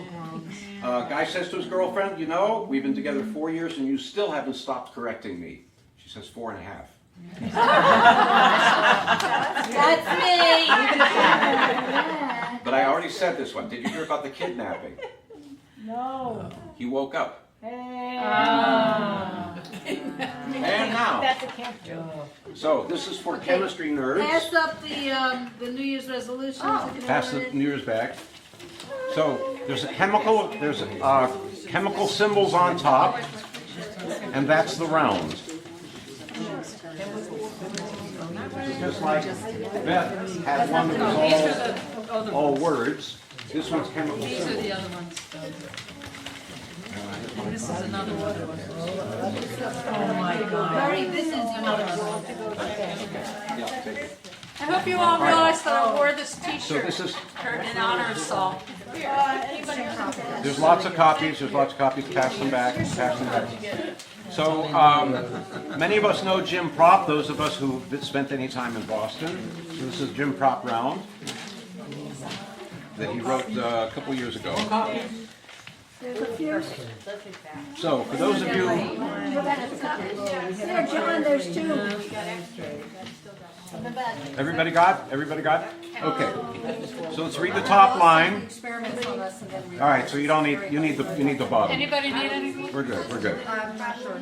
Guy says to his girlfriend, you know, we've been together 4 years and you still haven't stopped correcting me. She says 4.5. That's me. But I already said this one. Did you hear about the kidnapping? No. He woke up. Hey. And now. That's a camp joke. So this is for chemistry nerds. Pass up the New Year's resolutions. if you Pass the want. New Year's back. So there's chemical symbols on top, and that's the round. Just like Beth had one that was all words. This one's chemical These are symbols. the other ones. This is another one. Oh my God. Mary, this is another one. I hope you all realize that I wore this So T-shirt this is. in honor of Saul. There's lots of copies. Pass them back. So many of us know Jim Propp. Those of us who spent any time in Boston. So this is Jim Propp round that he wrote a couple years ago. There's a few. So for those of you. There, John, there's 2. Everybody got? Okay. So let's read the top line. Experiments on us and then we. All right. So you need the bottom. Anybody need anything? We're good. I'm not sure.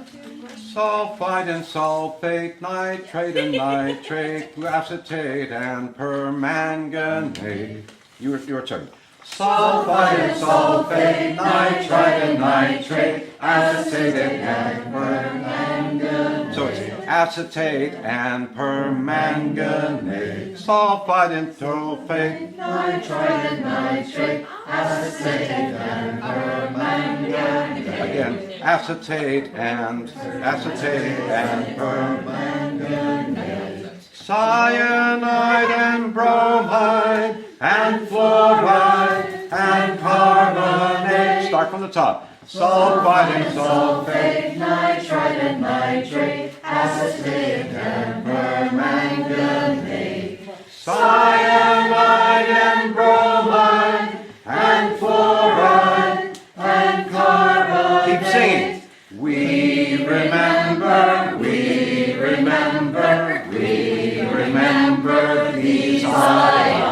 Sulfide and sulfate, nitrate and nitrate, acetate and permanganate. Your turn. Sulfide and sulfate, nitrite and nitrate, acetate and permanganate. So it's acetate and permanganate. Sulfide and sulfate, Nitrite and nitrate, acetate and permanganate. Again, acetate and permanganate. Cyanide and bromide and fluoride and carbonate. Start from the top. Sulfide and sulfate, Nitrite and nitrate, acetate and permanganate. cyanide and bromide and fluoride and carbonate. Keep singing. We remember, we remember, we remember these ions.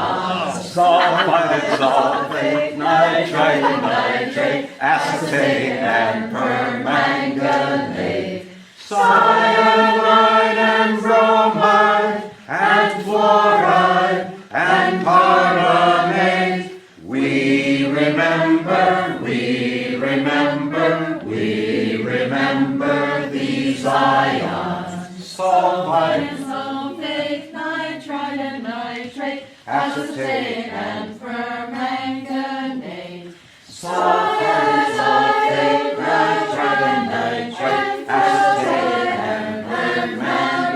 Sulfide and Sulfate, nitrite and nitrate, acetate and permanganate. Cyanide and bromide and fluoride and carbonate. We remember, we remember, we remember these ions. Sulfide, Sulfate, nitrite and nitrate, acetate and permanganate. sulfide, sulfate, nitrite and nitrate, acetate and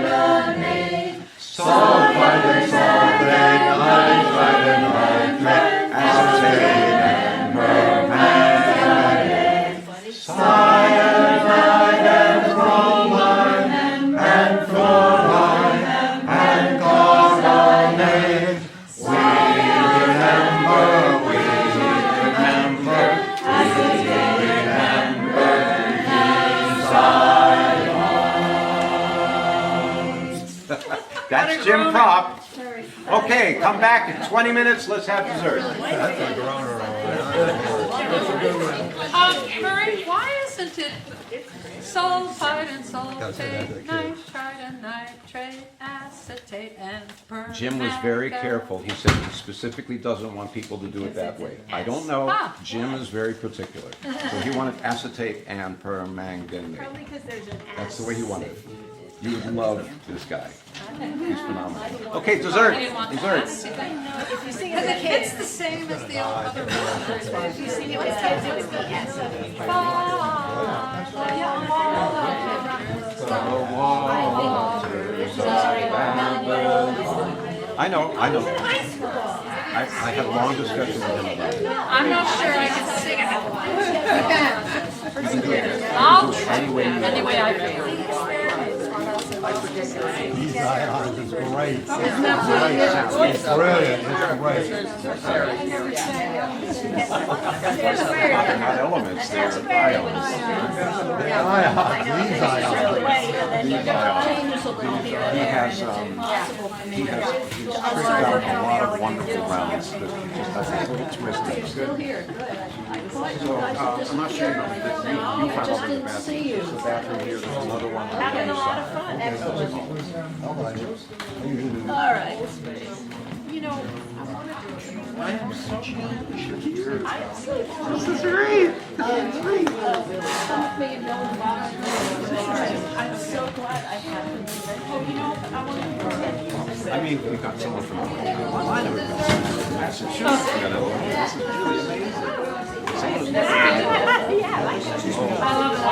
permanganate. Sulfide and sulfate, nitrite and nitrate, acetate and permanganate. Cyanide and bromide and fluoride and carbonate. We remember, we remember, we remember these ions. That's Jim Propp. Okay, come back in 20 minutes. Let's have dessert. Murray, why isn't it sulfide and sulfate, nitrite and nitrate, acetate and permanganate? Jim was very careful. He said he specifically doesn't want people to do it that way. I don't know. Jim is very particular. So he wanted acetate and permanganate. Probably because there's an That's the way he wanted it. You would love this guy. He's phenomenal. Okay, dessert. Dessert. Because it hits the same as the other one. If you sing it with kids, it would be yes. I know. I had a long discussion with him about it. I'm not sure I can sing it. You can do it. I'll Any way you want. any way I feel. These ions is great. It's Isn't that brilliant? It's brilliant, it's great. They're not elements, they're ions. These ions. These ions. He's figured out a lot of wonderful rounds that he just has a little twist in. Still here, good. So, I'm not sure you know, but you found out in the bathroom. There's a bathroom here, there's another one. Having a lot of fun. Excellent. All right. You know, I wanted to. I am so glad. This is great. I'm so glad I happened to. Oh, you know, I wanted to. I mean, we got someone from Massachusetts. You know, this is really amazing. I love it. I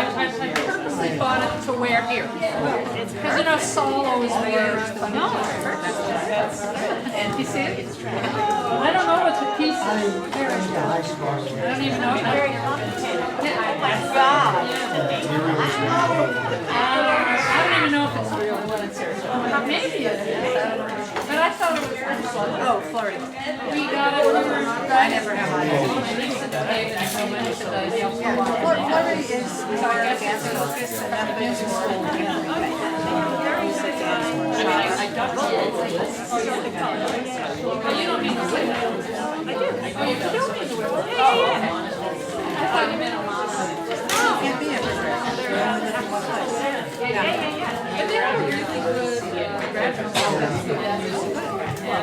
purposely bought it to wear here. Because you know, Saul always wears the no. And you see it? I don't know what the piece is. I don't even know. It's very complicated. Oh my God. I don't even know if it's real. Maybe it is. But I thought it was oh, Florida. We got it. I never have my niece and Dave and so many of those. Florida is more advanced focus and that is more. I don't know. You don't mean to say that. I do. Oh, you do mean to wear it? Yeah. I thought you meant a lot of it. Oh, can't be everywhere. Yeah. But they have a really good graduate students. And I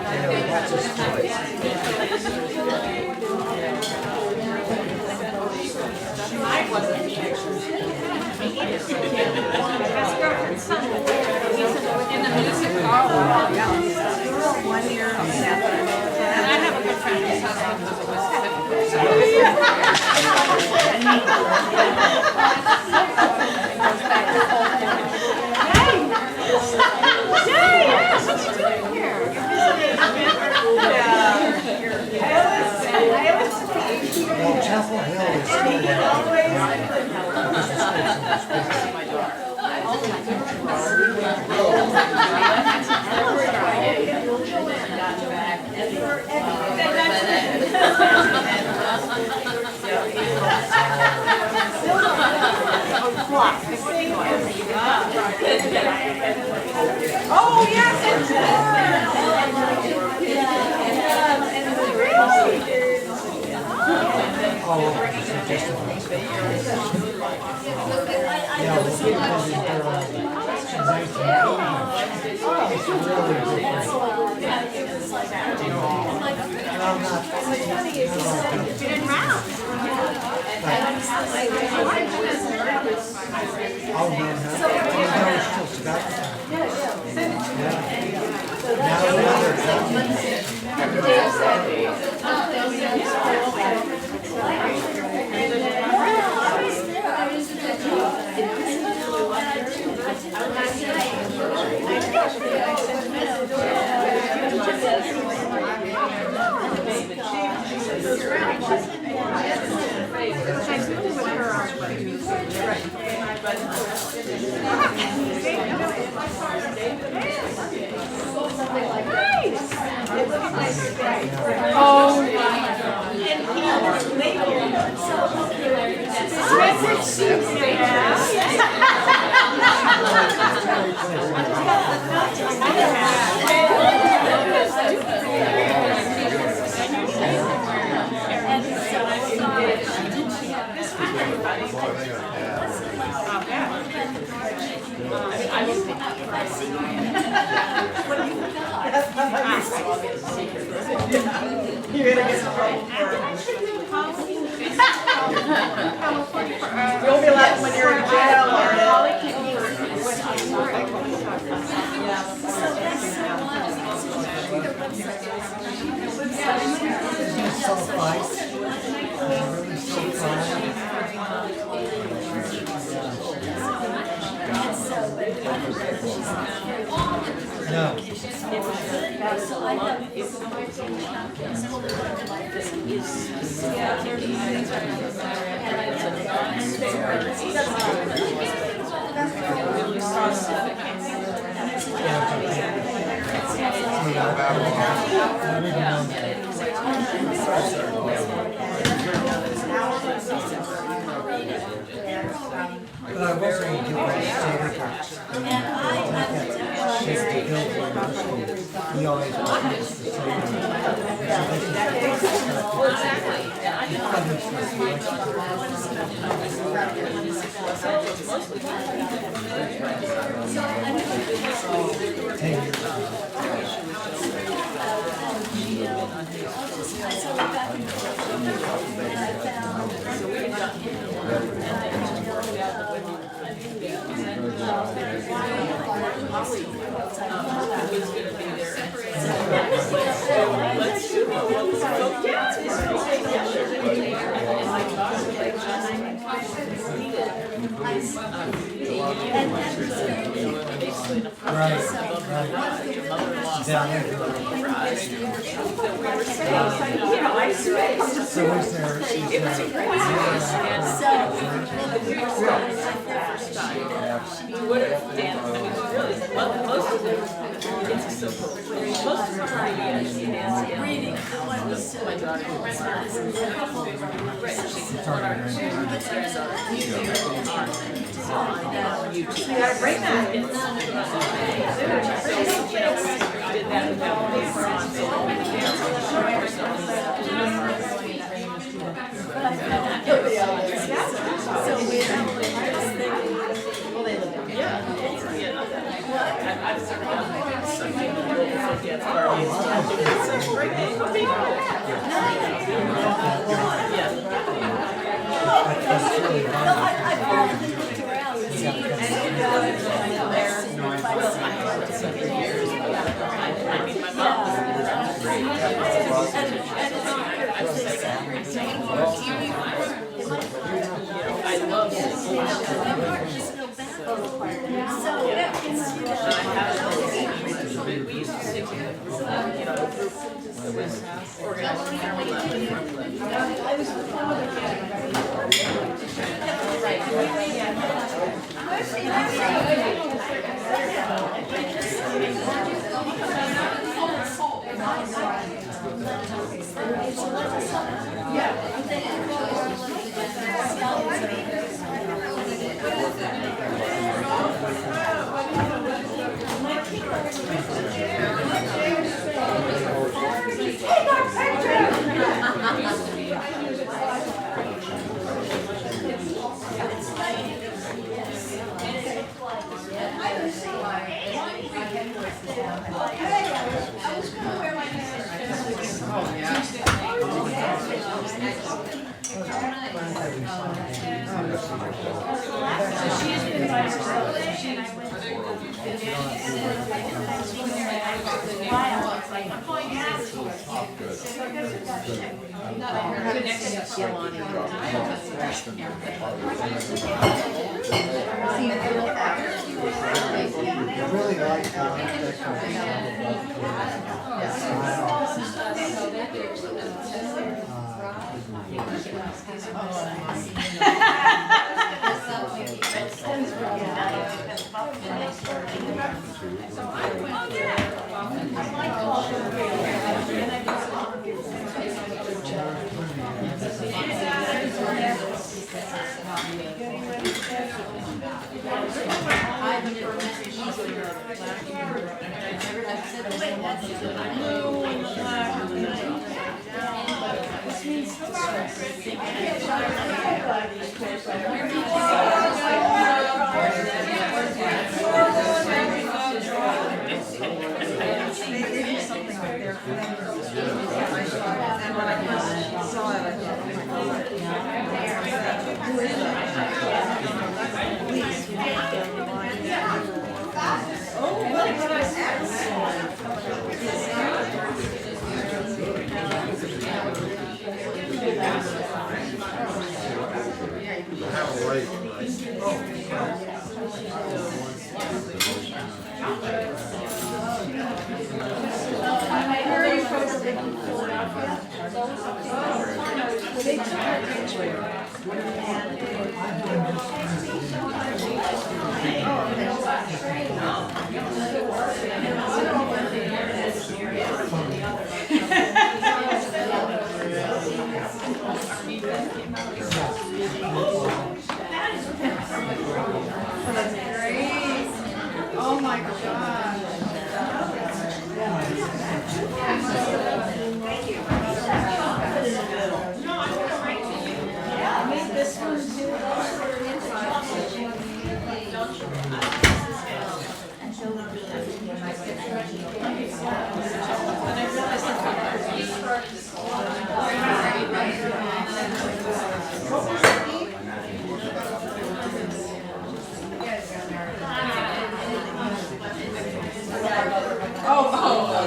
think In the music hall. Yeah. 1 year in Catherine. And I have a good friend whose husband was a Well, Chapel Hill is Oh, yes. You're gonna get in trouble for you'll be laughing when you're in jail, No. But I was going to do we always I love this. We used to sing with a group that was organized in Really like how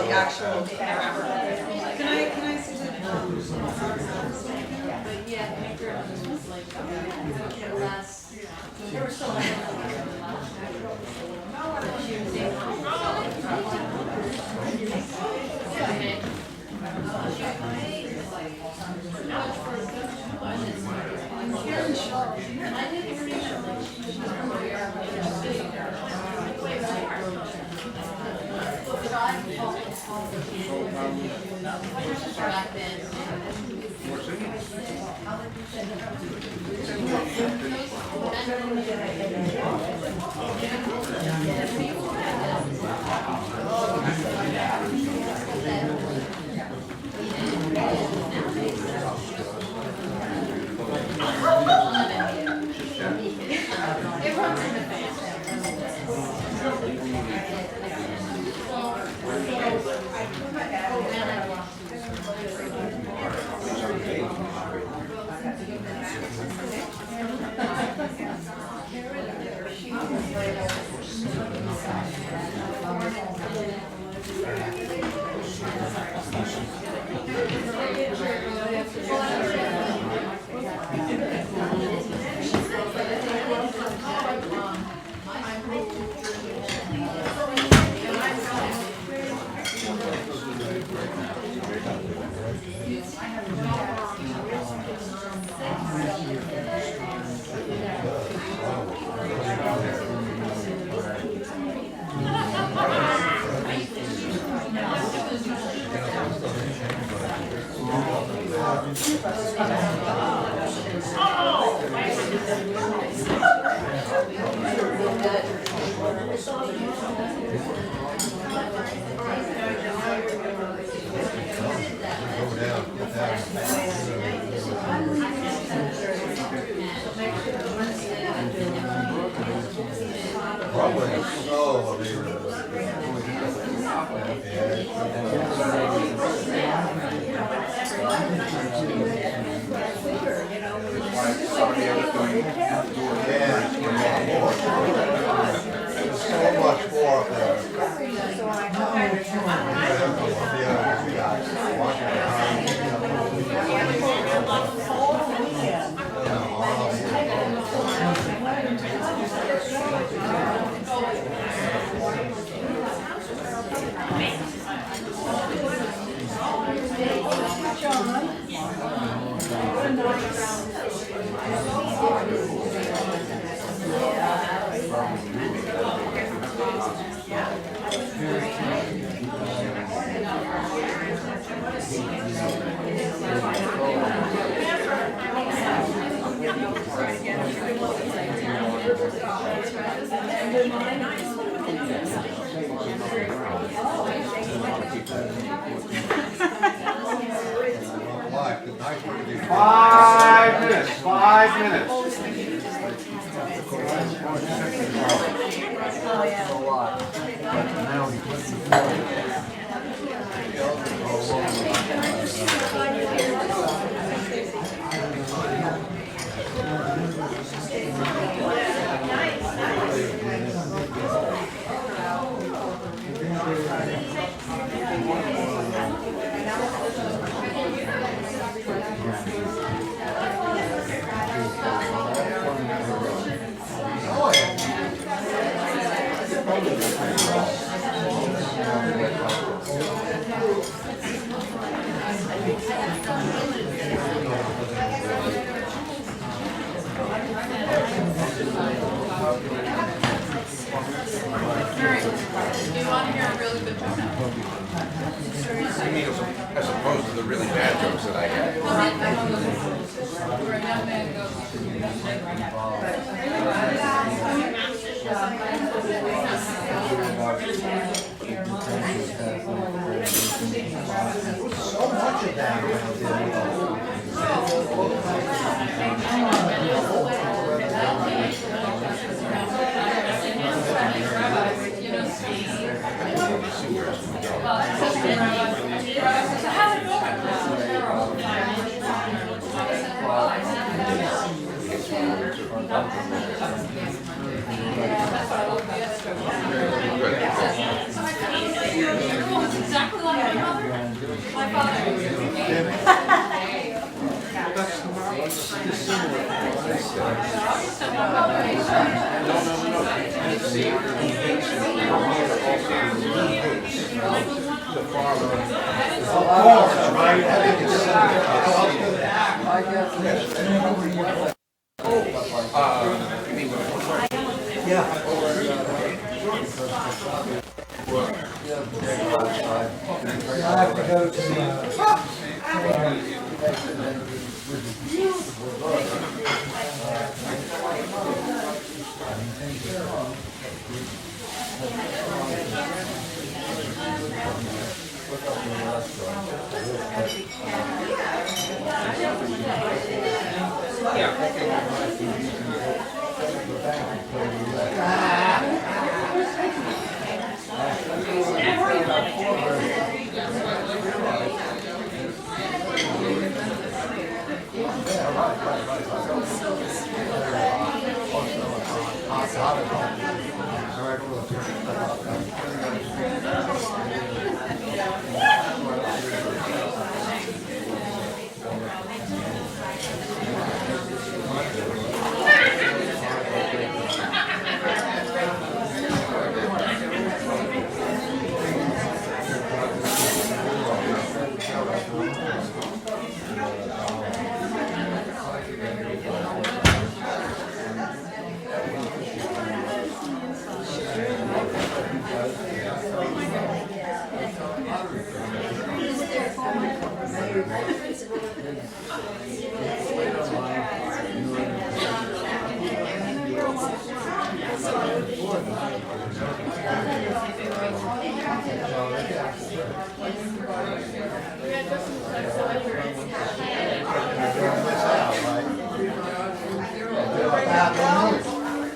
the actual camera. Can I see the? But yeah, make sure it was like, it lasts. There were so many. So much more up there. Five minutes. As opposed to the really bad jokes that I had. So much of that around Exactly like my mother. My father. I have to go to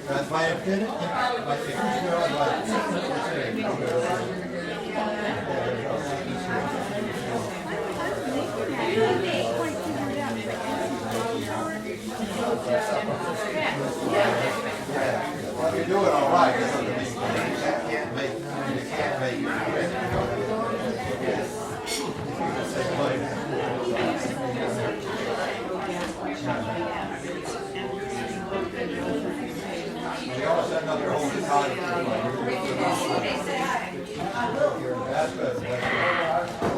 That's why I did it. They all said another whole time. That's good.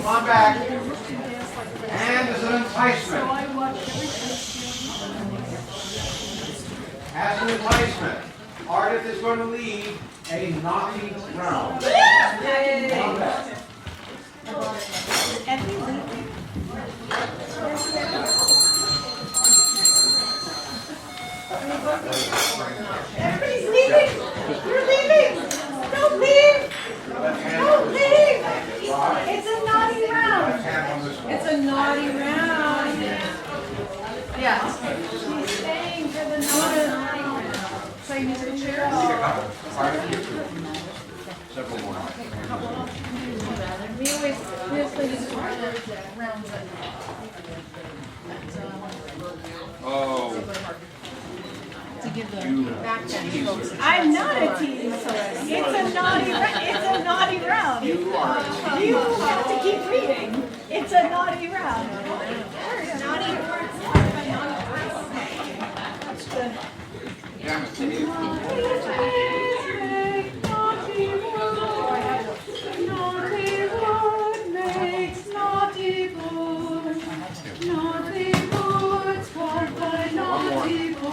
Come on back. And as an enticement. As an enticement, Ardith is going to lead a naughty round. Come on back. Everybody's leaving! You're leaving! Don't leave! Don't leave! It's a naughty round! It's a naughty round! Yes. She's staying for the naughty round. So you need to cheer off. Several more. We always play these rounds. Oh. To give the back folks. I'm not a teasing Celeste. It's a naughty round. You are. You have to keep reading. It's a naughty round. Naughty words. That's good. Damn it.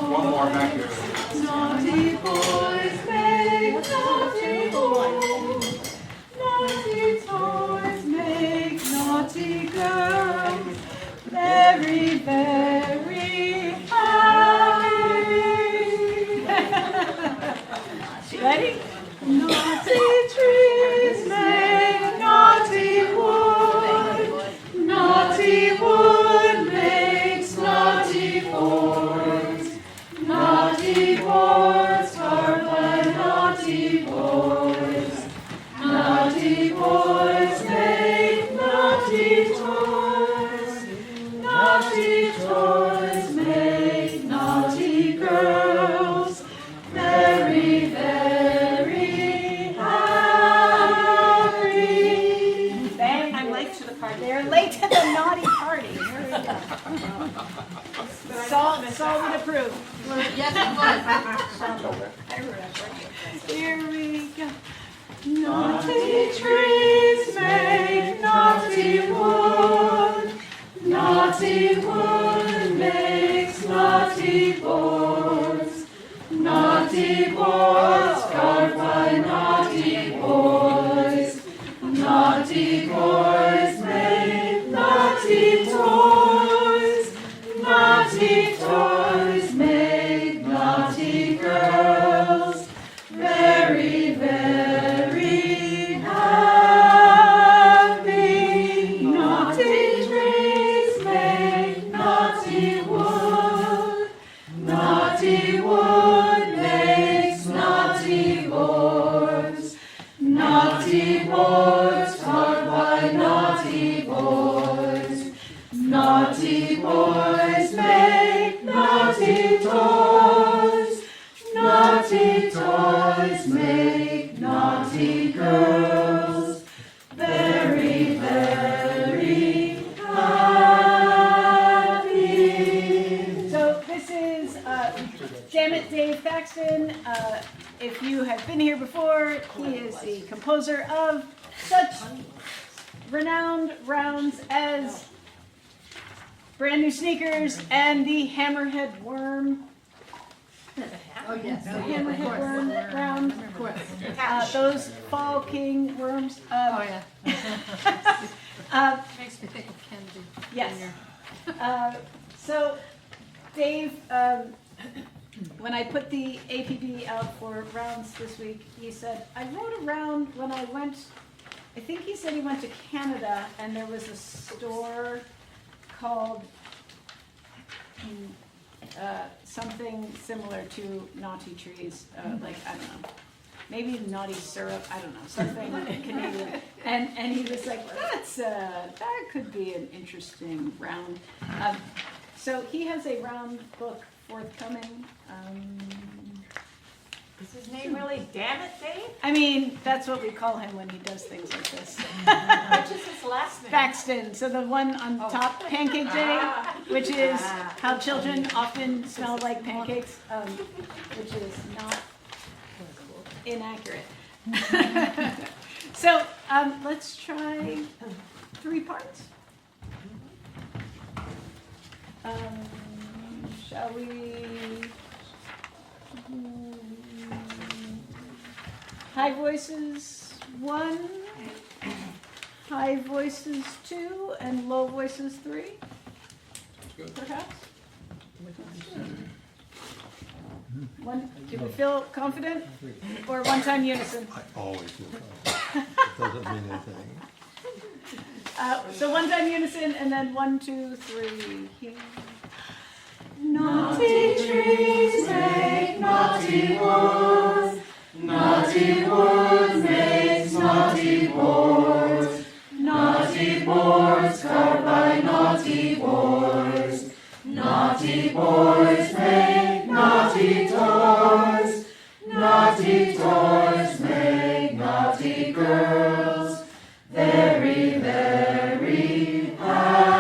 One more back here. Naughty boys make naughty boys. Naughty toys make naughty girls. Very, very happy. Ready? Naughty trees make naughty wood. Naughty wood makes naughty boys. Naughty boys are by naughty boys. Naughty boys make naughty toys. Naughty toys make naughty girls. Very, very happy. Bang, I'm late to the party. They're late to the naughty party. Here we go. Saul would approve. Yes, it Here we go. Naughty trees make naughty wood. Naughty wood makes naughty boys. Naughty boys carved by naughty boys. Naughty boys make naughty toys. Naughty toys make naughty girls. Very, very happy. Naughty trees make naughty wood. Naughty wood Naughty toys make naughty girls very, very happy. So this is Damn It Dave Thaxton. If you have been here before, he is the composer of such renowned rounds as Brand New Sneakers and the Hammerhead Worm. Oh, yes. The Hammerhead Worm round. Of course. Those Fall King worms. Oh, yeah. Makes me think of Kennedy. Yes. So, Dave, when I put the APB out for rounds this week, he said, I wrote a round when I went, I think he said he went to Canada, and there was a store called something similar to Naughty Trees, like, I don't know, maybe Naughty Syrup, I don't know, something Canadian. And he was like, well, that could be an interesting round. So he has a round book forthcoming. Is his name really Damn It Dave? I mean, that's what we call him when he does things like this. Which is his last name? Thaxton. So the one on top, Pancake Day, which is how children often smell like pancakes, which is not inaccurate. So let's try 3 parts. Shall we? High voices 1, high voices 2, and low voices 3, perhaps? One, do we feel confident? Or one-time unison? I always feel confident. It doesn't mean anything. So one-time unison, and then 1, 2, 3. Naughty trees make naughty woods. Naughty wood makes naughty boards. Naughty boards carved by naughty boys. Naughty boys make naughty toys. Naughty toys make naughty girls very, very happy.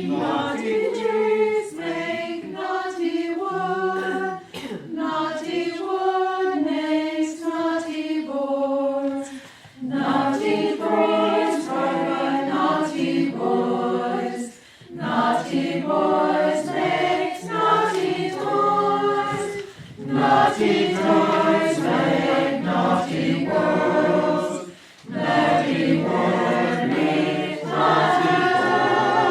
Naughty trees make naughty wood. Naughty wood makes naughty boards. Naughty boards carved by naughty boys. Naughty boys makes naughty toys. Naughty toys make naughty worlds. Naughty wood makes naughty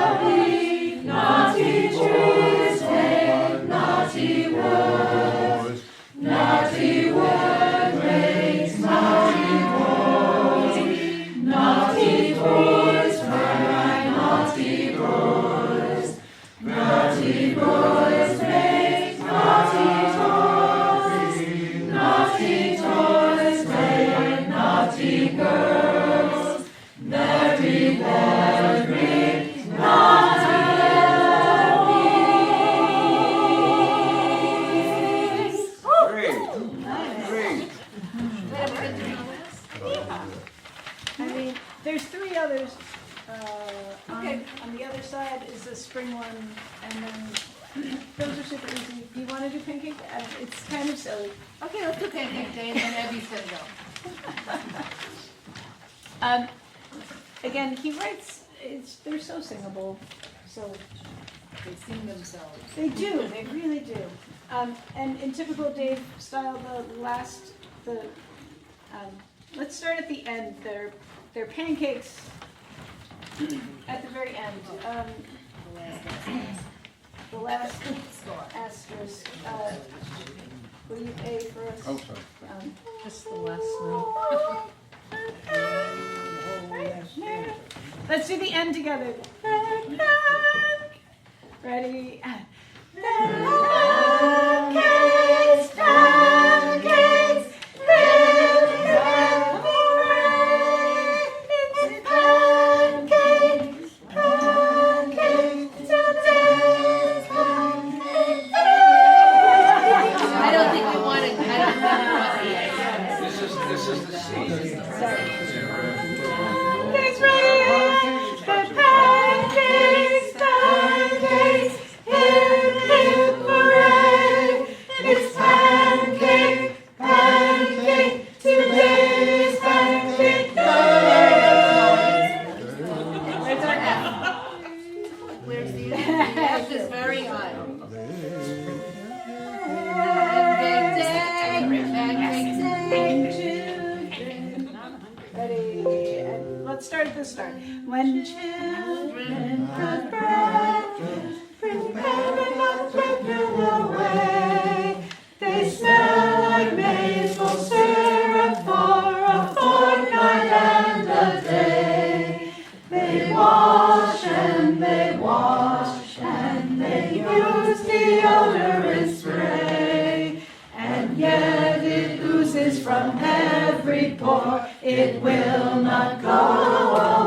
happy. Naughty trees make naughty worlds. Naughty wood makes naughty boys. Naughty boys cry naughty boys. Naughty boys make naughty toys. Naughty toys make naughty girls. Naughty boys make naughty Great, great. I mean, there's 3 others. On the other side is the spring one, and then those are super easy. Do you want to do Pancake? It's kind of silly. Okay, let's do Pancake Day, and then Abby's gonna go. Again, he writes, they're so singable, so. They sing themselves. They do, they really do. And in typical Dave style, let's start at the end. They're pancakes at the very end. The last asterisk. Will you pay for us? Oh, sorry. Just the last one. Let's do the end together. Ready? Pancakes, pancakes, pancakes, pancakes, today's pancakes. I don't to start. When children have breakfast, prepared in a regular way, they smell like maple syrup for a fortnight and a day. They wash and they wash and they use deodorant spray, and yet it oozes from every pore. It will not go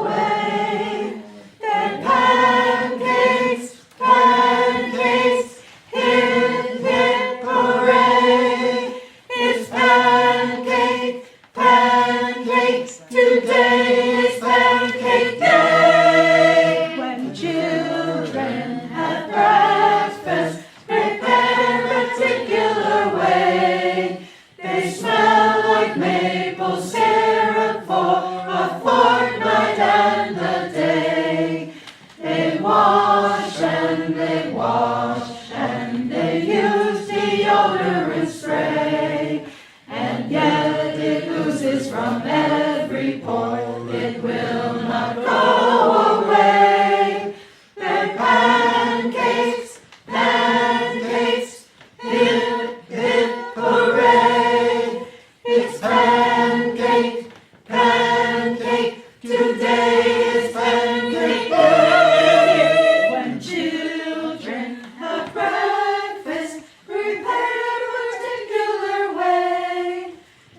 away. They're pancakes, pancakes, hip, hip, hooray. It's pancake, pancakes, today is pancake day. When children have breakfast, prepared a particular way, they smell like maple syrup for a fortnight and a day. They wash and they wash and they use deodorant spray, and yet it oozes from every pore. It will not go away. They're pancakes, pancakes, hip, hip, hooray. It's pancake, pancake, today is pancake day. When children have breakfast, prepared a particular way,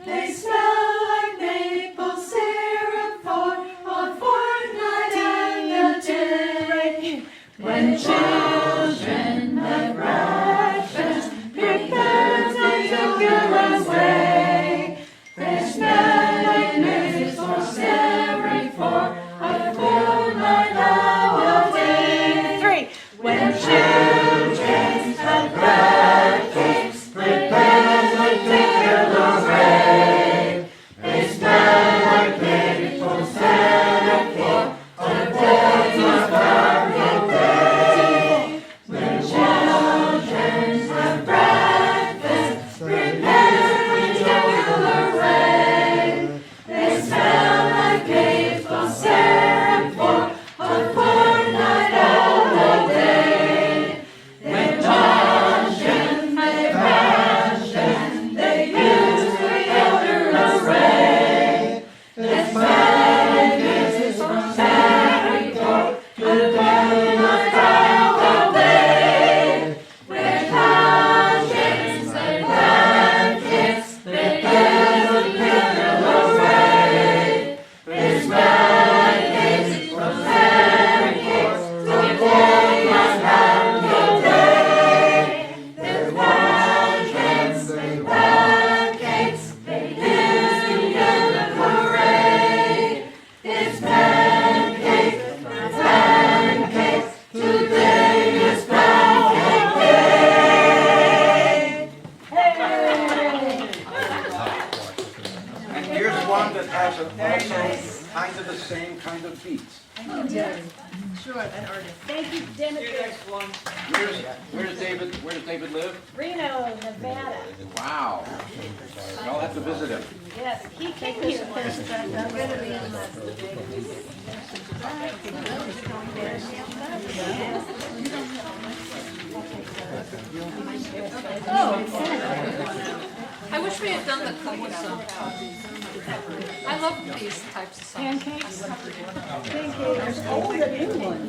they smell like maple syrup for a fortnight and a day. When children have breakfast, prepared a particular way, they smell like maple syrup for a fortnight and a day. Three. When children have breakfast, prepared a particular way, they smell like maple syrup for a fortnight and a day. When children have breakfast, prepared a particular way, they smell like maple syrup for a fortnight and a day. They wash and they wash and they use deodorant spray. They smell like kisses from every pore. Good will not go away. They're pancakes, they're pancakes, they get a particular way. They smell like kisses from every pore. Good will not go away. They're pancakes, they're pancakes, they use together hooray. It's pancake, pancakes, today is pancake day. And here's one that has also kind of the same kind of beats. Sure, an artist. Thank you, Demetrius. Where does David live? Reno, Nevada. Wow. Y'all have to visit him. Yes, he came here. I'm going to be in I wish we had done the Cuckoo song. I love these types of songs. Pancakes? Pancakes. Oh, the new one.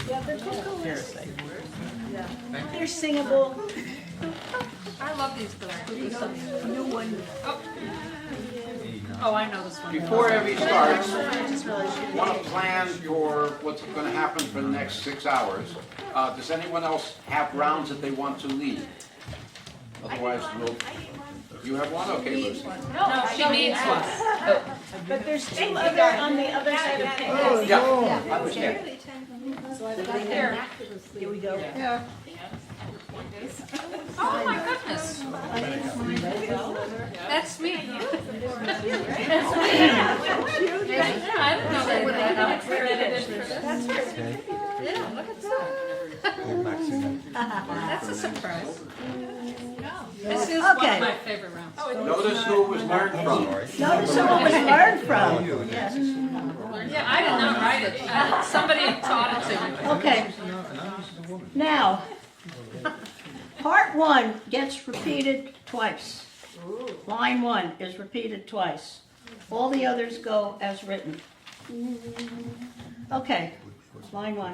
Yeah, the Cuckoo is. They're singable. I love these Cuckoo songs. New one. Oh, I know this one. Before Evie starts, want to plan for what's going to happen for the next 6 hours. Does anyone else have rounds that they want to lead? Otherwise, we'll. You have one? Okay, Lucy. No, she needs one. But there's two other on the other side of Pancake. Yeah, I understand. Here we go. Yeah. Oh my goodness. That's me. That's me. Yeah, I didn't know they would have credited for this. That's right. Yeah, look at that. That's a surprise. This is one Okay. of my favorite rounds. Notice who it was learned from. Notice who it was learned from. Yes. Yeah, I did not write it. Somebody taught it to me. Okay. Now, part 1 gets repeated twice. Line 1 is repeated twice. All the others go as written. Okay, line 1.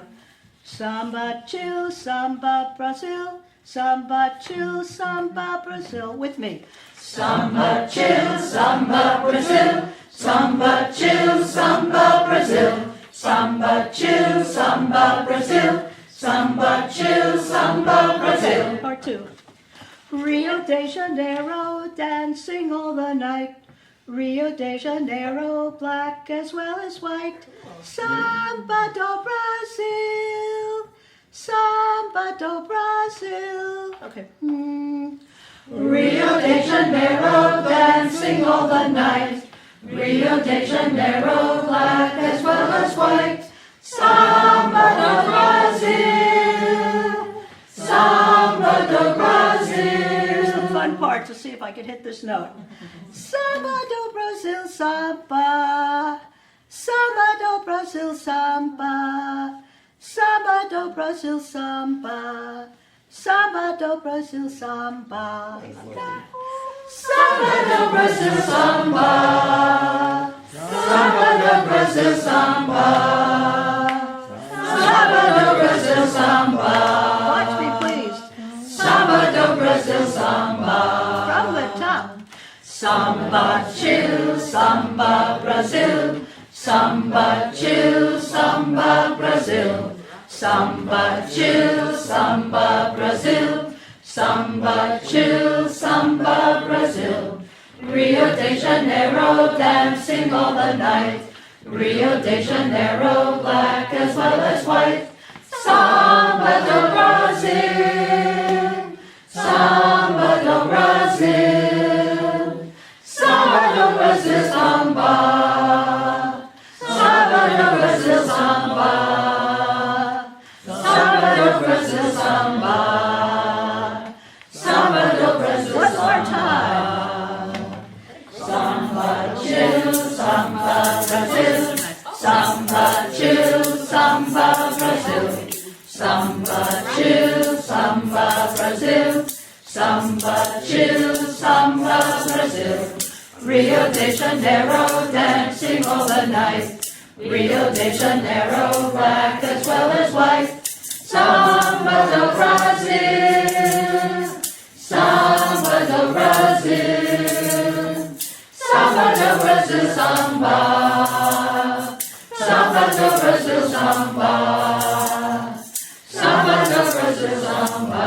Samba, chill, samba, Brazil. Samba, chill, samba, Brazil. With me. Samba, chill, samba, Brazil. Samba, chill, samba, Brazil. Samba, chill, samba, Brazil. Samba, chill, samba, Brazil. Part 2. Rio de Janeiro, dancing all the night. Rio de Janeiro, black as well as white. Samba do Brazil. Samba do Brazil. Okay. Rio de Janeiro, dancing all the night. Rio de Janeiro, black as well as white. Samba do Brazil. Samba do Brazil. Here's the fun part to see if I can hit this note. Samba do Brazil, samba. Samba do Brazil, samba. Samba do Brazil, samba. Samba do Brazil, samba. Samba do Brazil, samba. Samba do Brazil, samba. Samba do Brazil, samba. Watch me, please. Samba do Brazil, samba. From the top. Samba, chill, samba, Brazil. Samba, chill, samba, Brazil. Samba, chill, samba, Brazil. Samba, chill, samba, Brazil. Rio de Janeiro, dancing all the night. Rio de Janeiro, black as well as white. Samba do Brazil. Samba do Brazil. Samba do Brazil, samba. Samba do Brazil, samba. Samba do Brazil, samba. Samba do Brazil, one more time. Samba, chill, samba, Brazil. Samba, chill, samba, Brazil. Samba, chill, samba, Brazil. Samba, chill, samba, Brazil. Rio de Janeiro, dancing all the night. Rio de Janeiro, black as well as white. Samba do Brazil. Samba do Brazil. Samba do Brazil, samba. Samba do Brazil, samba. Samba do Brazil, samba.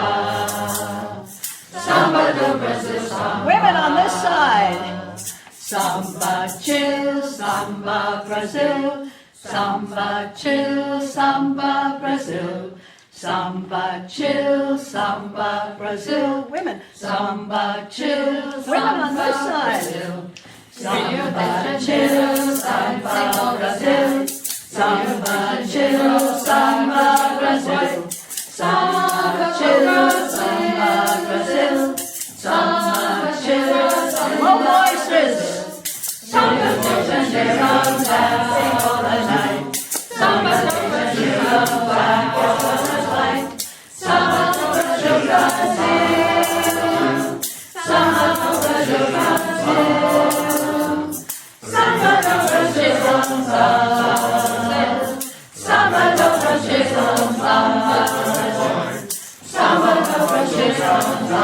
Samba do Brazil, samba. Women on this side. Samba, chill, samba, Brazil. Samba, chill, samba, Brazil. Samba, chill, samba, Brazil. Women. Samba, chill, Women on this samba, side. Brazil. Samba, chill, samba, Brazil. Samba, chill, samba, Brazil. Samba, chill, samba, Brazil. Samba, chill, Low voices. Samba do Janeiro, dancing all the night. Samba do Janeiro, black as well as white. Samba do Brazil, Brazil. Samba do Brazil, Brazil. Samba do Brazil, samba. Samba do Brazil, samba. Samba do Brazil, samba.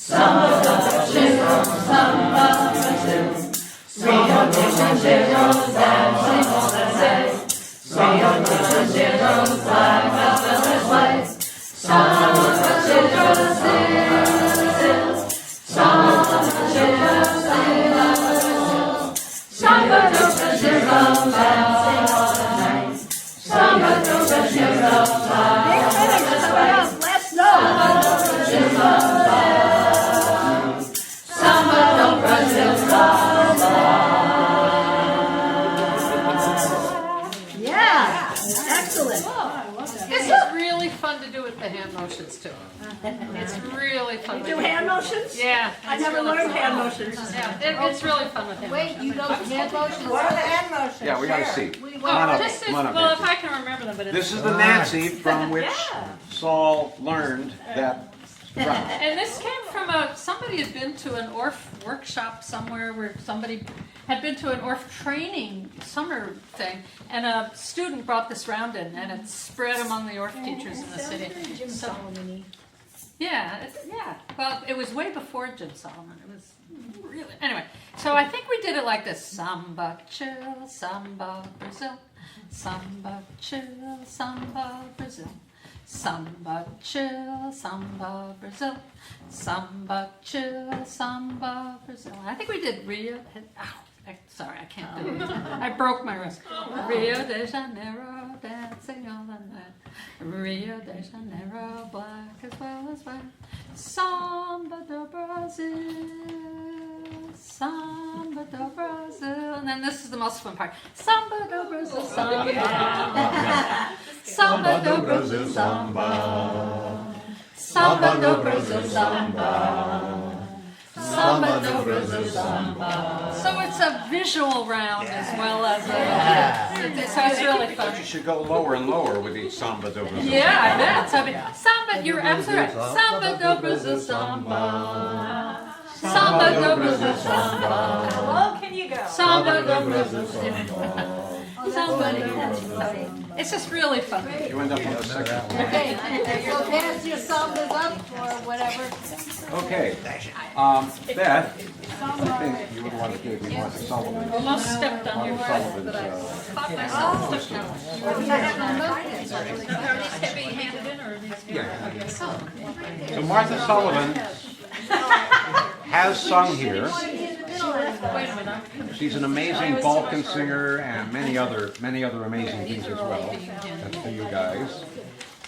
Samba do Brazil, samba. Rio de Janeiro, dancing all the night. Rio de Janeiro, black as well as white. Samba do Brazil, samba do Brazil, samba do Brazil, dancing all the night. Samba do Brazil, Big finish, coming up, last note. Samba do Brazil, Yeah, excellent. This is really fun to do motions too. It's really fun. You with do him. hand motions? Yeah. I it's never really learned fun. hand motions. Yeah, it's really fun with him. Wait, you know hand motions? What are the hand motions? Yeah, we gotta Share. see. We Come want- on up, Just come on up, well, if Nancy. I can remember them, but it's. This is the Nancy from which Saul learned that. And this came from somebody had been to an ORF workshop somewhere where somebody had been to an ORF training summer thing, and a student brought this round in, and it spread among the ORF teachers in the city. So, yeah. Well, it was way before Jim Solomon. It was really, anyway. So I think we did it like this: Samba, chill, Samba, Brazil. Samba, chill, Samba, Brazil. Samba, chill, Samba, Brazil. Samba, chill, Samba, Brazil. I think we did Rio. Sorry, I can't do it. I broke my wrist. Rio de Janeiro, dancing all the night. Rio de Janeiro, black as well as white. Samba do Brazil, Samba do Brazil. And then this is the most fun part. Samba do Brazil, Samba. Samba do Brazil, Samba. Samba do Brazil, Samba. Samba do Brazil, Samba. So it's a visual round as well as a. So it's really fun. You should go lower and lower with each Samba do Brazil. Yeah, I bet. So, Samba, you're absolutely right. Samba do Brazil, Samba. Samba do Brazil, Samba. How low can you go? Samba do Brazil, Samba. It's just really fun. You end up on the second one. Okay, so dance your sambas up or whatever. Okay, Beth, I think you would want to give me Martha Sullivan. Almost stepped on your Martha foot, Sullivan's, but I caught myself stepped on. Are these heavy handed in or are these? Yeah. So Martha Sullivan has sung here. Wait a minute. She's an amazing Balkan singer and many other amazing things as well. That's for you guys.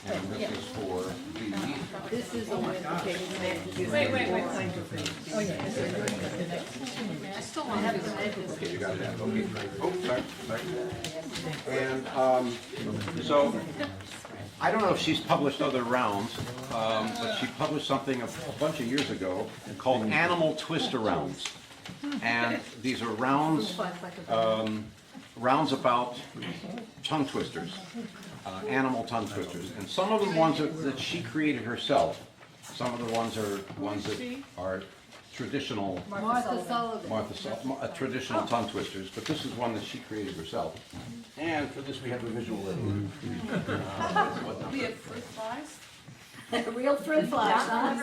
And this is for the. This is a win. Wait. Oh, yeah. I still want to do this. Okay, you got that. Okay. Oh, sorry. And so, I don't know if she's published other rounds, but she published something a bunch of years ago called Animal Twist-Arounds. And these are rounds, rounds about tongue twisters, animal tongue twisters. And some of the ones that she created herself, some of the ones that are traditional, Martha Sullivan. Traditional tongue twisters, but this is one that she created herself. And for this we have a visual aid. We have fruit flies. Real fruit flies, huh?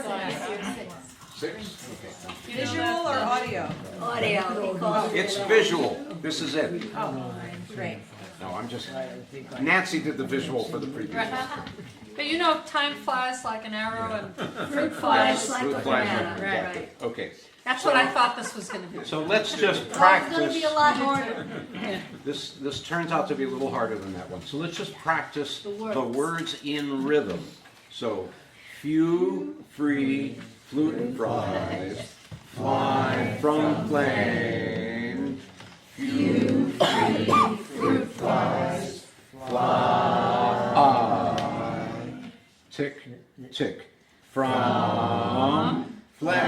6? Okay. Visual or audio? Audio, he calls it. It's visual. This is it. Oh, great. No, I'm just, Nancy did the visual for the previous one. But you know, time flies like an arrow and Fruit flies like Fruit a flies, banana. right. Okay. that's what I thought this was going to be. So let's just It's gonna practice. be a lot harder. This turns out to be a little harder than that one. So let's just practice The words. the words in rhythm. So, few, free, flute and fries, fly from plane. Few, free, fruit flies, fly. Tick, tick, from flame.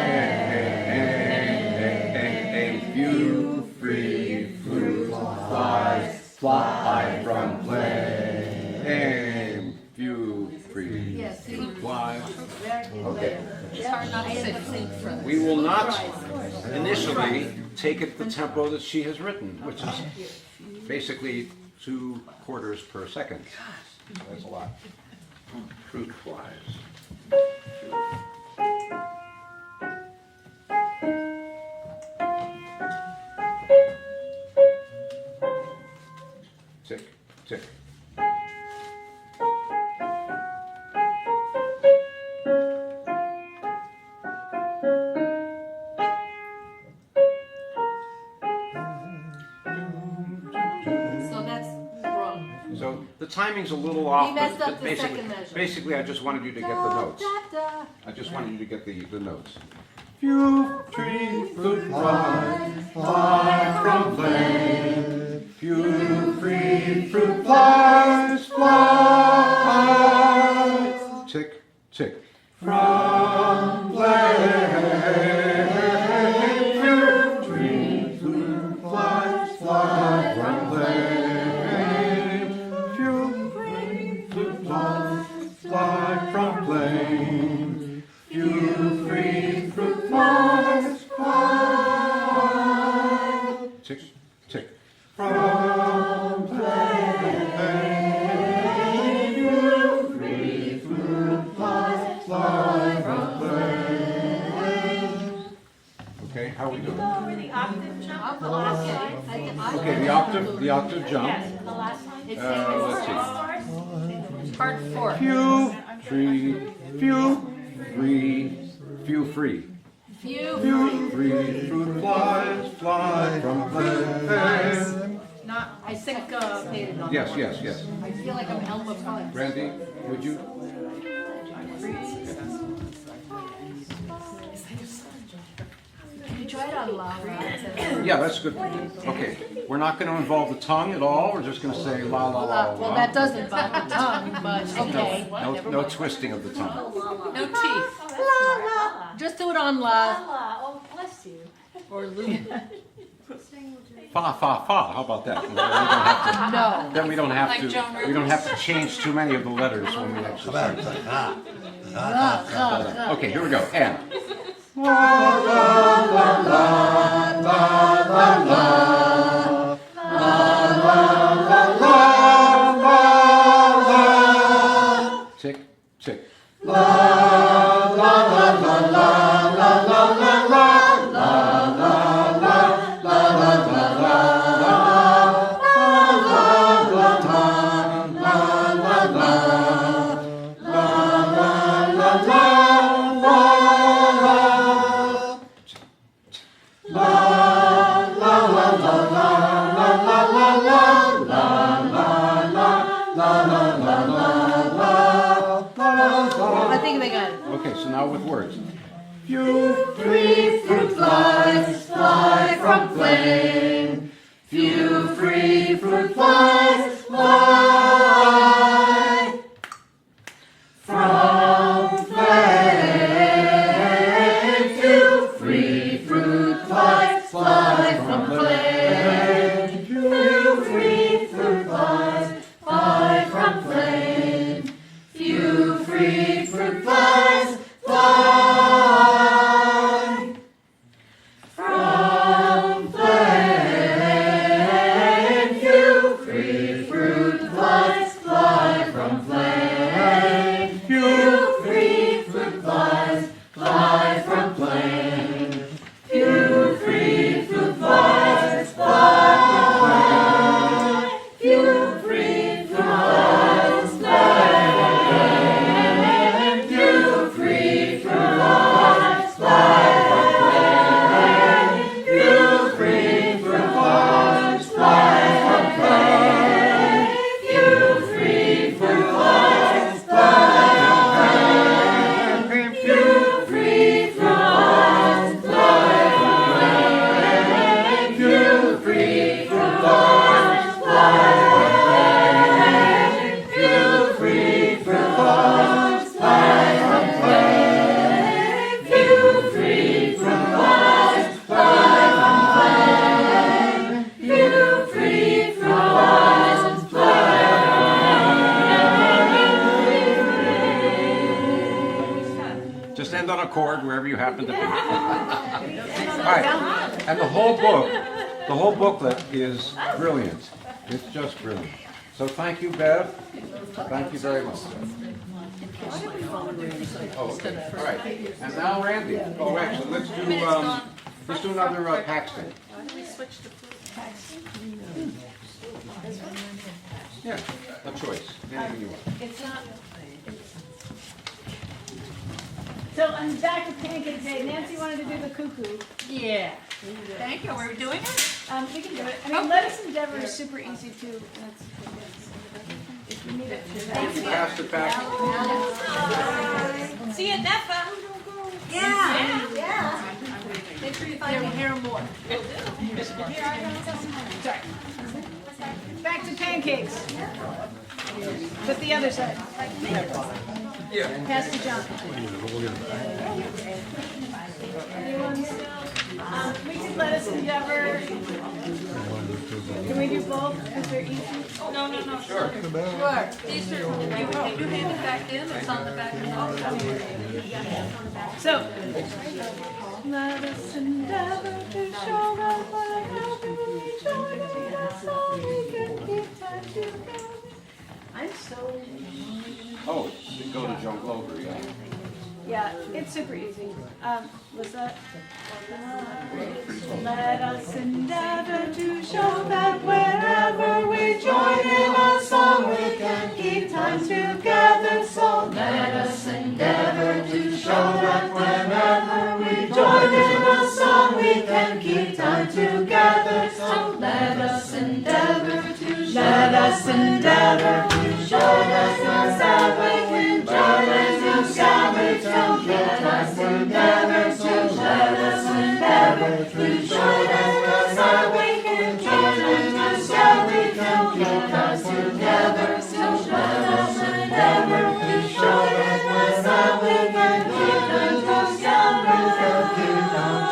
Few, free, fruit flies, fly from flame. Few, free, Yes, see? fruit flies. Okay. It's hard not to say. We will not initially take it the tempo that she has written, which is basically 2 quarters per second. So that's a lot. Fruit flies. Tick, tick. So that's wrong. So the timing's a little off. He messed but up the basically- second measure. Basically, I just wanted you to get the notes. Da. I just wanted you to get the notes. Few tree fruit flies fly from flame. Few free fruit flies fly. Tick, tick. From flame, few free flies fly from flame. Few free flies fly from flame. Few free fruit flies fly. Tick, tick. From flame, few free fruit flies fly from flame. Okay, how are we doing? The octave jump, the last line. Okay, the octave jump. Yes, the last line. Let's see. Part 4. Few free, few free. Few free fruit flies fly from flame. Not, I syncopated on Yes, that yes, one. yes. I feel like I'm Elma Fudd. Randy, would you? Can you try it on la la? Yeah, that's good. Okay, we're not going to involve the tongue at all. We're just going to say la la la. Well, that does involve the tongue, but okay. No twisting of the tongue. No teeth. La la. Just do it on la. Oh, bless you. Or Lou. Fa fa fa. How about that? No. Then we don't have Like to. Joan We don't have to change too many of the letters when we actually start. Okay, here we go. And. Tick, tick. I think they got it. Okay, so now with words. Few free fruit flies fly from flame. Few free fruit flies fly from flame. Few free fruit flies fly from flame. Few free fruit flies fly from flame. Few free fruit flies fly from flame. Few free fruit flies fly from flame. Few free fruit flies fly from flame. Few free fruit flies fly from flame. Few free fruit flies fly. Few free fruit flies fly from flame. Few free fruit flies fly from flame. Few free fruit flies fly from flame. Few free fruit flies fly from flame. Few free fruit flies fly from flame. Few free fruit flies fly from flame. Few free fruit flies fly from flame. Few free fruit flies fly. Just end on a chord wherever you happen to be. All right, and the whole booklet is brilliant. It's just brilliant. So thank you, Bev. Thank you very much. Oh, okay. All right. And now Randy. Oh, actually, let's do another Thaxton. Why do we switch to Thaxton? Yeah, a choice. Anything you want. It's not. So I'm back to Pancake Day. Nancy wanted to do the cuckoo. Yeah. Thank you. Are we doing it? We can do it. I mean, Lettuce Endeavor is super easy too. If you need it. Thank you. Pass it back. See you at NEFA. Yeah. Make sure you find me here more. Sorry. Back to pancakes. But the other side. Pass to John. Anyone still? We can let us endeavor. Can we do both? Because they're easy. No. Sure. Sure. These are, you hand it back in, it's on the back of the So, let us endeavor to show that wherever we join us, all we can keep time together. I'm so. Oh, go to Joan Glover, yeah. Yeah, it's super easy. Was that? Let us endeavor to show that wherever we join in a song, we can keep time together. So let us endeavor to show that whenever we join in a song, we can keep time together. So let us endeavor to show that we can join in a song, we can keep time together. So let us endeavor to show that we can join in a song, we can keep time together. So let us endeavor to show that we can keep time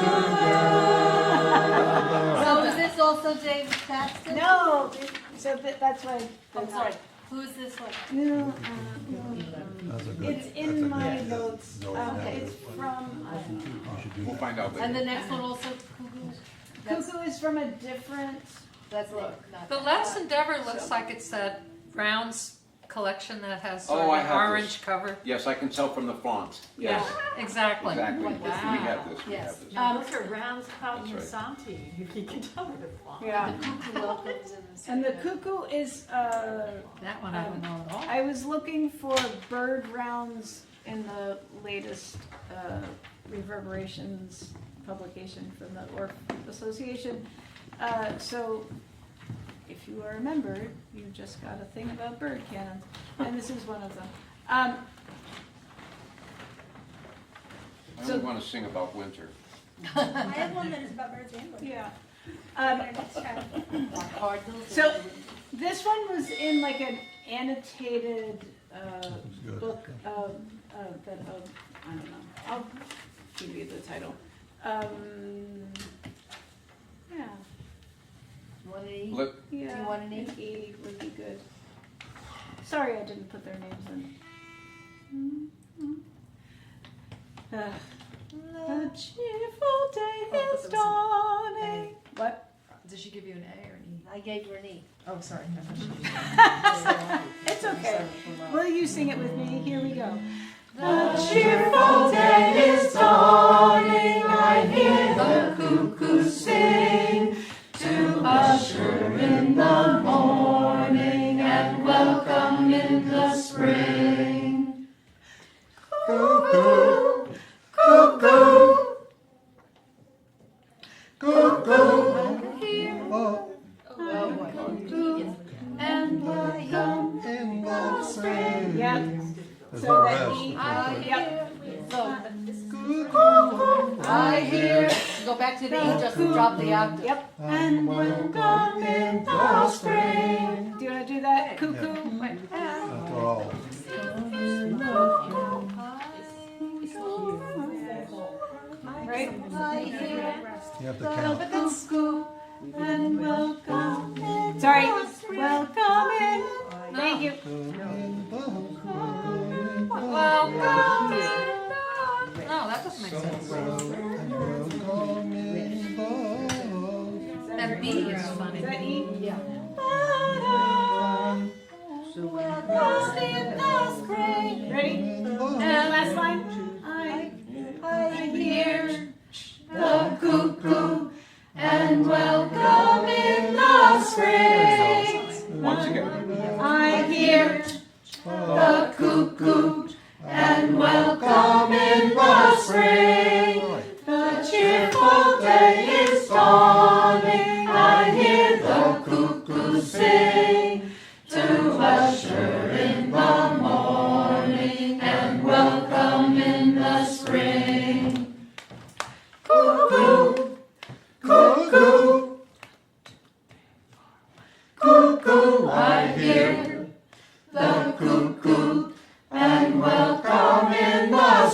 together. So is this also David Thaxton? No, so that's why. I'm sorry. Who is this one? No, it's in my notes. It's from. We'll find out And later. the next one also Cuckoo? Cuckoo is from a different. That's book. not. The Let's Endeavor looks like it's that Brown's collection that has sort Oh, of I an have orange this. cover. Yes, I can tell from the font. Yeah, Yes, exactly. exactly. Wow. We have this, we Yes. have this. Those are rounds caught in That's right. Santi. You can tell with the font. Yeah. The Cuckoo welcomes in this. And the cuckoo is. That one I don't know at all. I was looking for bird rounds in the latest Reverberations publication from the Orff Association. So, if you are a member, you just got a thing about bird cannons, and this is one of them. I only want to sing about winter. I have one that is about birds and birds. Yeah. Cardinals. So this one was in like an annotated book that I don't know. I'll give you the title. Yeah. Want an E? Let, Yeah. Do you want an E? An E would be good. Sorry, I didn't put their names in. A cheerful day is dawning. What? Did she give you an A or an E? I gave her an E. Oh, sorry. It's okay. Will you sing it with me? Here we go. The cheerful day is dawning, I hear the cuckoo sing, to usher in the morning and welcome in the spring. Cuckoo, cuckoo, cuckoo, and welcome in the spring. Yep. There's So no that rest. E. Yep. So, I hear. go back to the E, just drop the octave. Yep. And welcome in the spring. Do you want to do that? Cuckoo. Wait. After all. Right? You have to The count. cuckoo and welcome in. Sorry. Welcome in. Thank you. Welcome in. No, that doesn't make sense. That B is funny. Is that E? Yeah. Lost in the spring. Ready? And last line. I hear the cuckoo and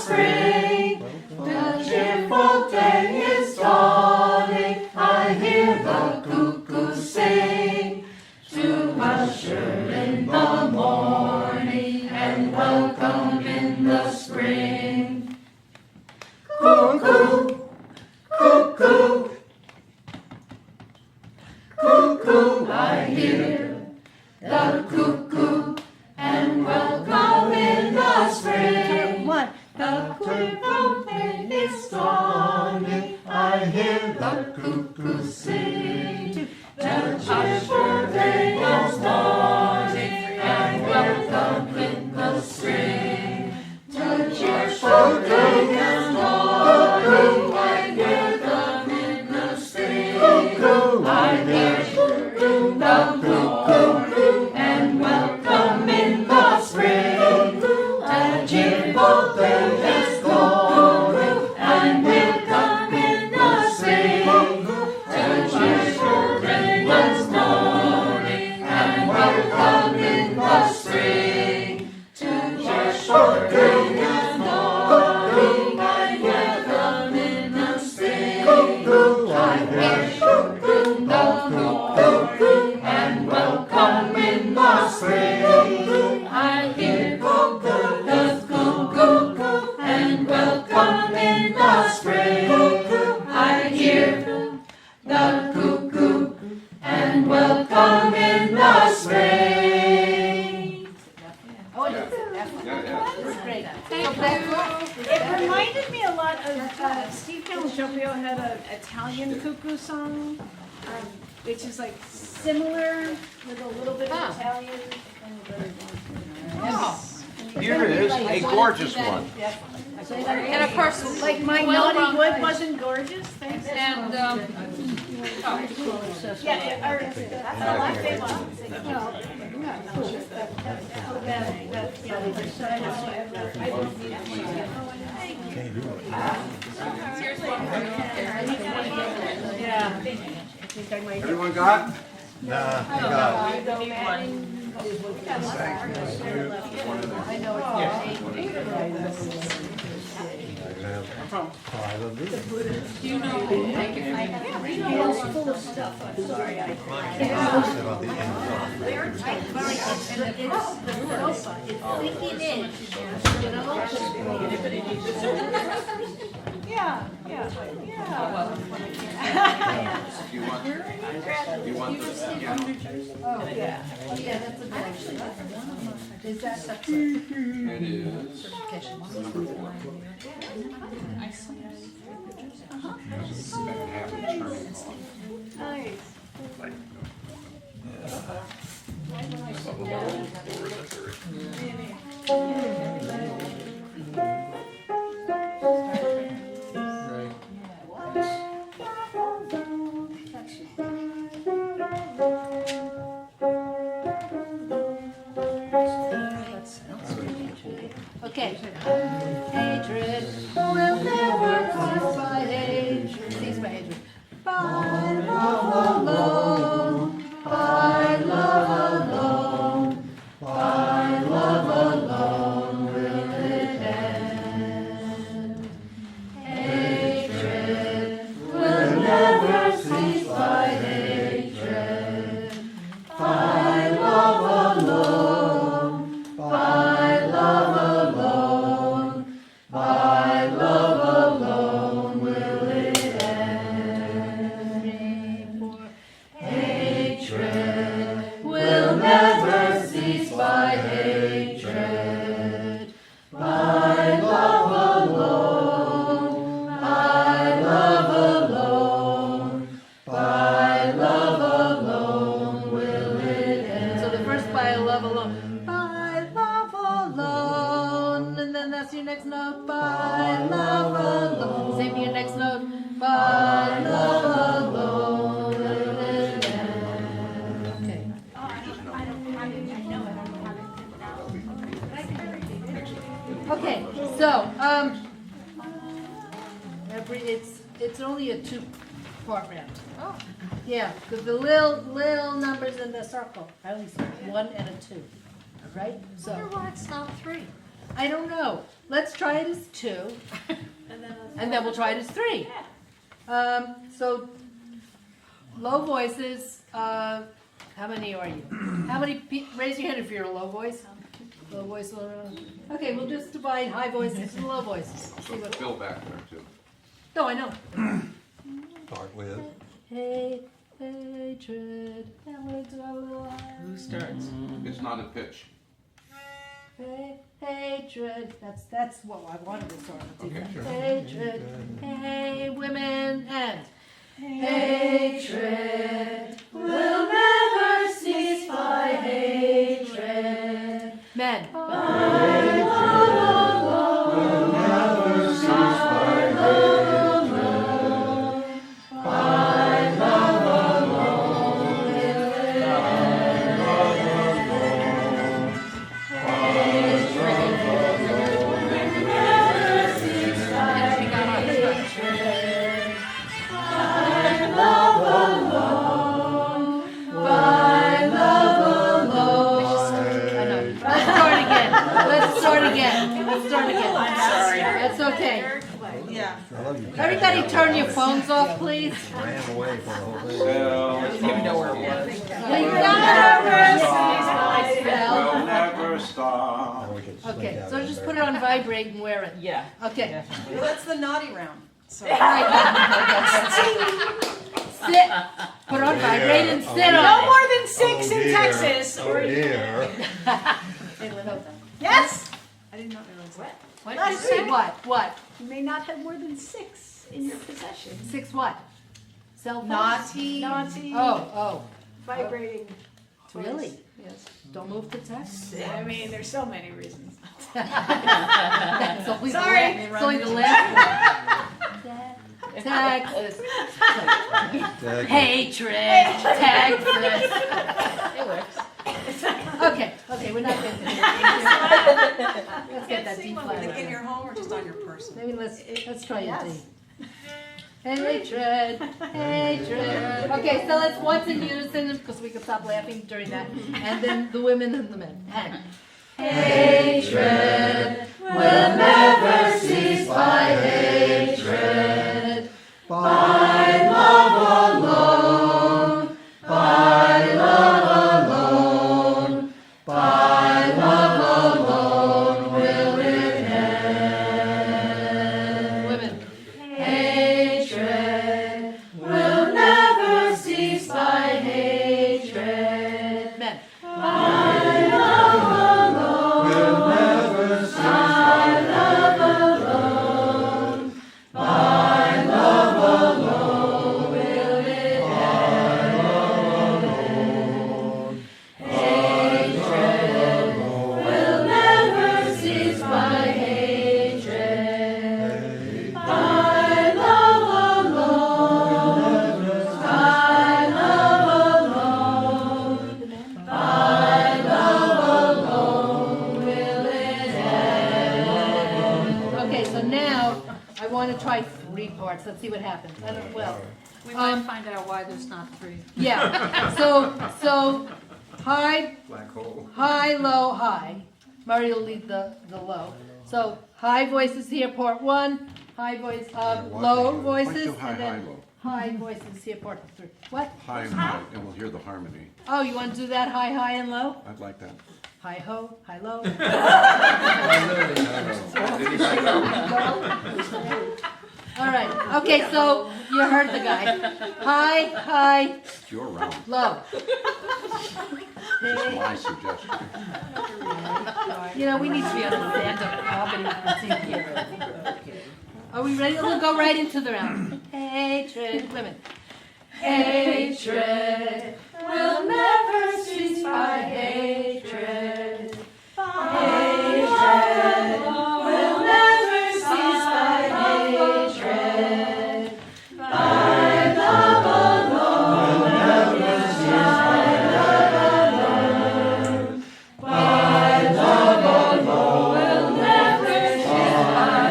spring. The cheerful day is dawning. I hear the cuckoo sing. To usher in the morning and welcome in the spring. Cuckoo, cuckoo, cuckoo, I hear the cuckoo and welcome in the spring. One. The cheerful day is dawning. I hear the cuckoo sing. The cheerful day is dawning and welcome in the spring. The cheerful day is dawning. I hear them in the spring. I hear the cuckoo and welcome in the spring. The cheerful day is dawning and welcome in the spring. The cheerful day is dawning and welcome in the spring. The cheerful day is dawning and welcome in the spring. I hear the cuckoo and welcome in the spring. I hear the cuckoo and welcome in the spring. I hear the cuckoo and welcome in the spring. Oh, that's great. It reminded me a lot of Steve Calogero had an Italian cuckoo song, which is like similar with a little bit of Italian. Here it is, a gorgeous one. And of course, Like my well, naughty wood wasn't gorgeous. Thanks. and, Yeah, or that's all I say. Everyone got? Nah, I got it. Five of these. do you know, It's full of stuff, I'm sorry. Especially about the end. It's sinking in, you know? Yeah. You want the piano? Oh, yeah, that's a good one. Is that such a? It is. Nice. Okay. Hatred will never cause by hatred. Cease by hatred. By love alone. By love alone. By love alone will it end. Hatred will never cease by hatred. By love alone. By love alone. By love alone will it end. Hatred will never cease by hatred. By love alone. By love alone. By love alone will it end. So the first by love alone. By love alone. And then that's your next note. By love alone. Same your next note. By love alone will it end. Okay. Okay, so, it's only a two-part round. oh, Yeah, because the little numbers in the circle, I only see 1 and a 2, right? I wonder why it's not 3. I don't know. Let's try it as 2, and then we'll try it as 3. So, low voices, how many are you? How many, raise your hand if you're a low voice. Low voice, okay, we'll just divide high voices and low voices. So Bill back there too. No, I know. Start with. Hey, hatred. Who starts? It's not a pitch. Hey, hatred. That's what I wanted to start with. Okay, sure. Hatred. Hey, women and hatred will never cease by hatred. Men. Will never cease by hatred. By love alone. Let's start again. I'm sorry. That's okay. Yeah. Everybody turn your phones off, please. Ran away for the whole thing. Didn't even know where it was. We'll never stop. Okay, so just put it on vibrate and wear it. Yeah. Okay. Well, that's the naughty round. So. Sit. Put on vibrate and sit on No it. more than 6 in Texas. Oh dear. Yes? I did not realize that. What? You say what? What? You may not have more than 6 in your possession. 6 what? Cell phones? Naughty. Oh. Vibrating. toys. Really? Yes. Don't move the text? I mean, there's so many reasons. That's only Sorry. It's only the last one. Texas. Hatred. Texas. It works. Okay, we're not getting to this. Let's get that D flat. Like in your home or just on your person? Maybe let's try a D. Hatred. Okay, so let's once in unison because we can stop laughing during that. And then the women and the men. Hatred will never cease by hatred. By love alone. By love alone. By love alone will it end. Women. Hatred will never cease by hatred. Men. By love alone. Will never cease by love alone. By love alone will it end. Hatred will never cease by hatred. By love alone. By love alone. By love alone will it end. Okay, so now I want to try 3 parts. Let's see what happens. I don't, well, We might find out why there's not 3. yeah. So high, Black hole. high, low, high. Murray will lead the low. So high voices here, part 1. High voice, low voices, Like and then low. high voices here, part 3. What? High and high, and we'll hear the harmony. Oh, you want to do that high, high, and low? I'd like that. High ho, high low. All right. Okay, so you heard the guy. High, high, It's your round. low. Just my suggestion. You know, we need to be on a stand-up comedy routine here. Are we ready? We'll go right into the round. Hatred, women. Hatred will never cease by hatred. Hatred will never cease by hatred. By love alone will never cease by love alone. By love alone will never cease by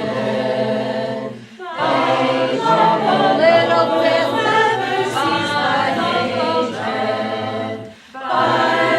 hatred. By love alone little bit will never cease by hatred. By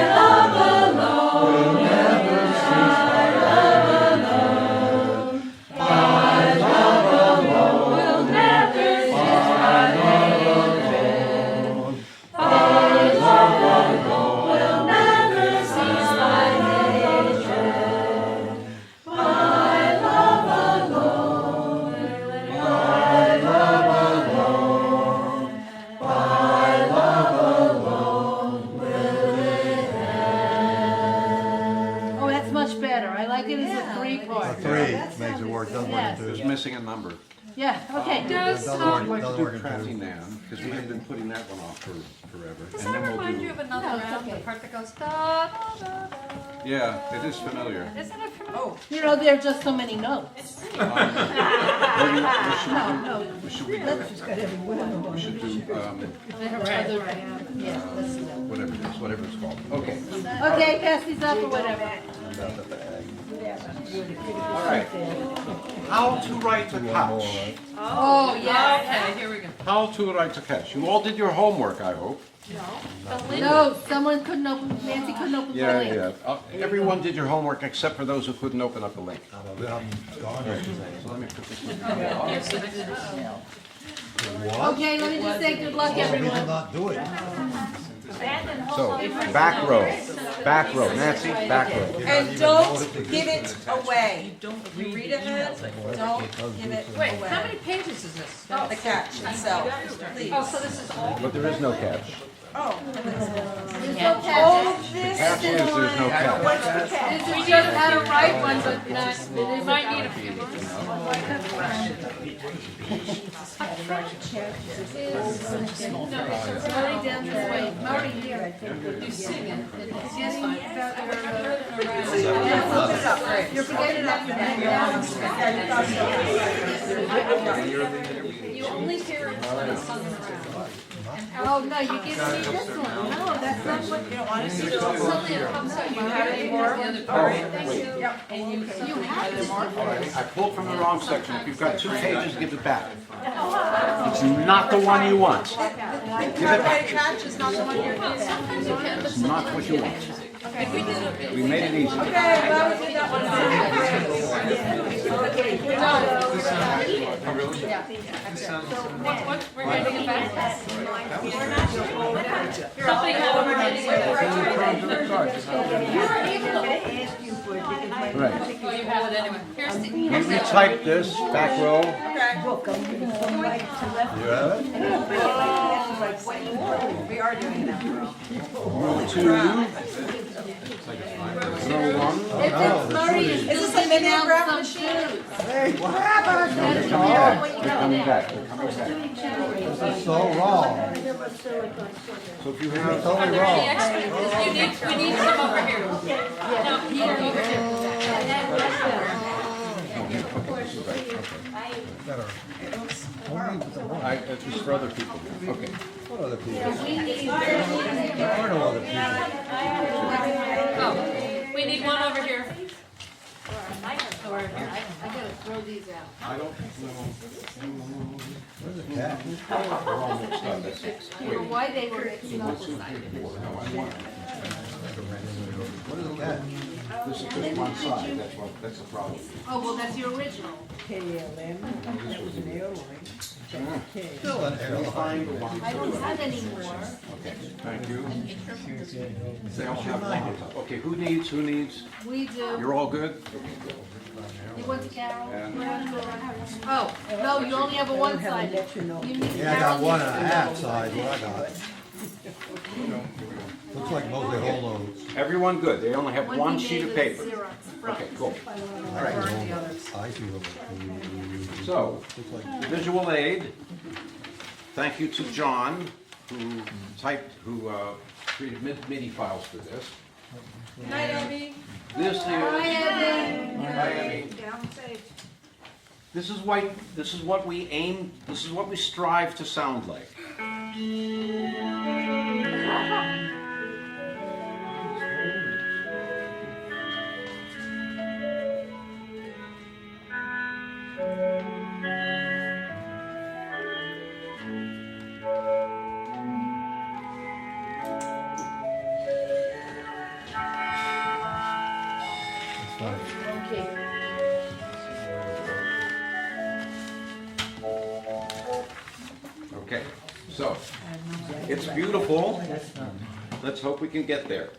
There's missing a number. Yeah, okay. Does, I'd like to do Crafty Man, because we have been putting that one off for forever. Does And that then we'll remind do- you of another No, it's round, okay. the part that goes da da da da? Yeah, it is familiar. Isn't it familiar? Oh, You know, there are just so many notes. Maybe what should we do? No, What should we do? We should do, whatever it's called. Okay. Okay, pass these up or whatever. All right. How to write a catch. Oh, yeah. Okay, here we go. How to write a catch. You all did your homework, I hope. No, someone couldn't open, Nancy couldn't open the Yeah, link. yeah. Everyone did your homework except for those who couldn't open up the link. I'm So let me put this in. Okay, let me just say good luck, We did everyone. not do it. So, back row, Nancy, back row. And don't give it away. You read ahead, don't give it Wait, how away. many pages is this? The catch itself, please. Oh, so this is all? But there is no catch. Oh. There's no Oh, catch. this Catch is there's no catch. What's the catch? We just had to write one, but not, We might need a few words. Marty down this way, Marty here. You sing it, it's Getting fine. You're forgetting that. You only hear it when it's sung around. Oh, no, you're giving me this one. No, that's not what. You don't want to see this one. Suddenly it comes out, you have any more? The other part. And you have this one. I pulled from the wrong section. If you've got 2 pages, give it back. It's not the one you want. Give it back. Catch is not the one you're getting. Sometimes you can, but It's not what you want. if we did it. We made it easy. Okay, well, we did that one. What, we're getting it back? Something happened, we're getting it back. Right. Oh, you have it anyway. Here's the. We retyped this, back row. You have it? We are doing that. Row 2. Row 1. If it's Murray, it's Is this still a giving mimeograph out some machine? shoes. Hey, what happened? They're coming back. They're coming back. This is so wrong. So if you have... Totally Are there any wrong. extras? We need some over here. No, here, over here. Better. It's just for other people. Okay. What other people? We need, There are no other people. Oh, we need one over here. Over here. I gotta throw these out. I don't know. Where's the cat? Why they were mixing up with that. What is the cat? This is just one side, that's the problem. Oh, well, that's your original. Still an airline. Find the one. I don't have any more. Okay, thank you. They all have lines. Okay, who needs? We do. You're all good? You want the Carol? And- Oh, no, you only have a one-sided. You need the Yeah, I got Carol. 1 and a half size, what I got. Looks like mostly whole notes. Everyone good? They only have One one he sheet made of with paper? Xerox. Okay, cool. All right. I see what. So, visual aid. Thank you to John, who created MIDI files for this. Night, Abby. This is. Hi, Evan. Hi, Amy. Down safe. This is what we aim, this is what we strive to sound like. Okay. Okay, so, it's beautiful. Let's hope we can get there.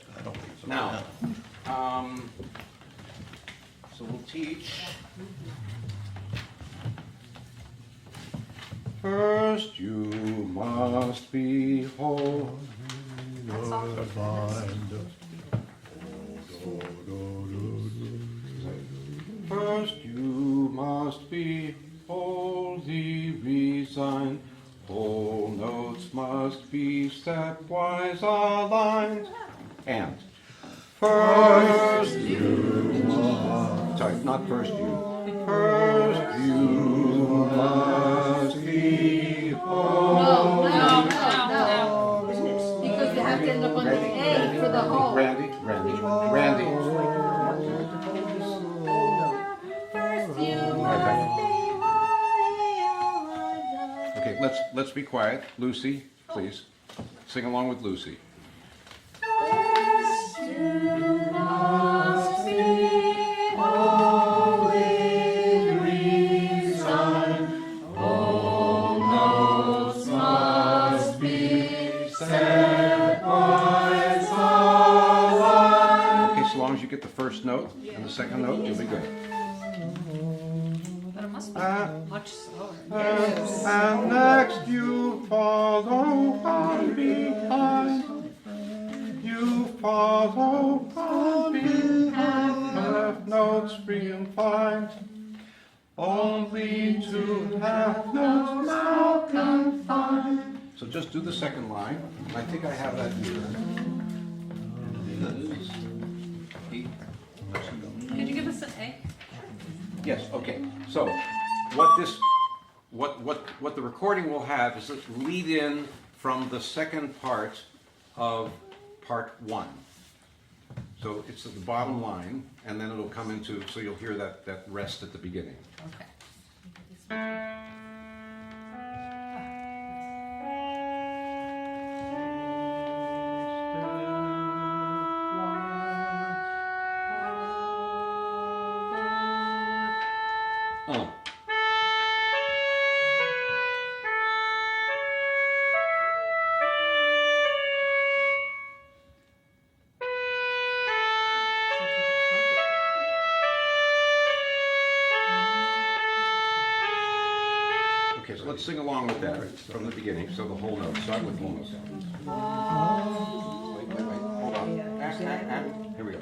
Now, so we'll teach. First you must be whole. First you must be be wholly resigned. Whole notes must be stepwise aligned. And first you must, sorry, not first you. First you must be wholly. No. Because you have to end up on the A for the whole. Randy. Okay, let's be quiet. Lucy, please. Sing along with Lucy. You get the first note and the second note, you'll be good. But it must be much slower. And next you follow on behind. You follow on behind. Left notes free and find. Only to half notes now confined. So just do the second line. I think I have that here. Could you give us an A? Yes, okay. So what the recording will have is a lead in from the second part of part 1. So it's at the bottom line, and then it'll come into, so you'll hear that rest at the beginning. Okay. Okay, so let's sing along with that from the beginning. So the whole note. Start with whole note. Wait. Hold on. Here we go.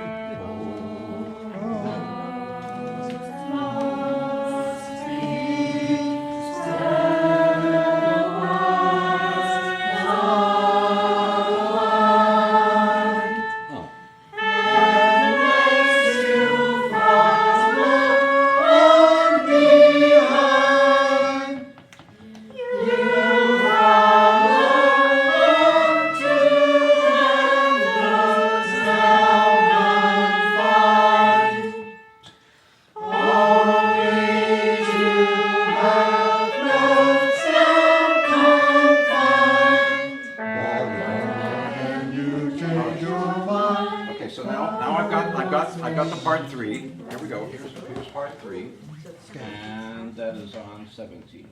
I've got the part 3. Here we go. Here's part 3. And that is on 17.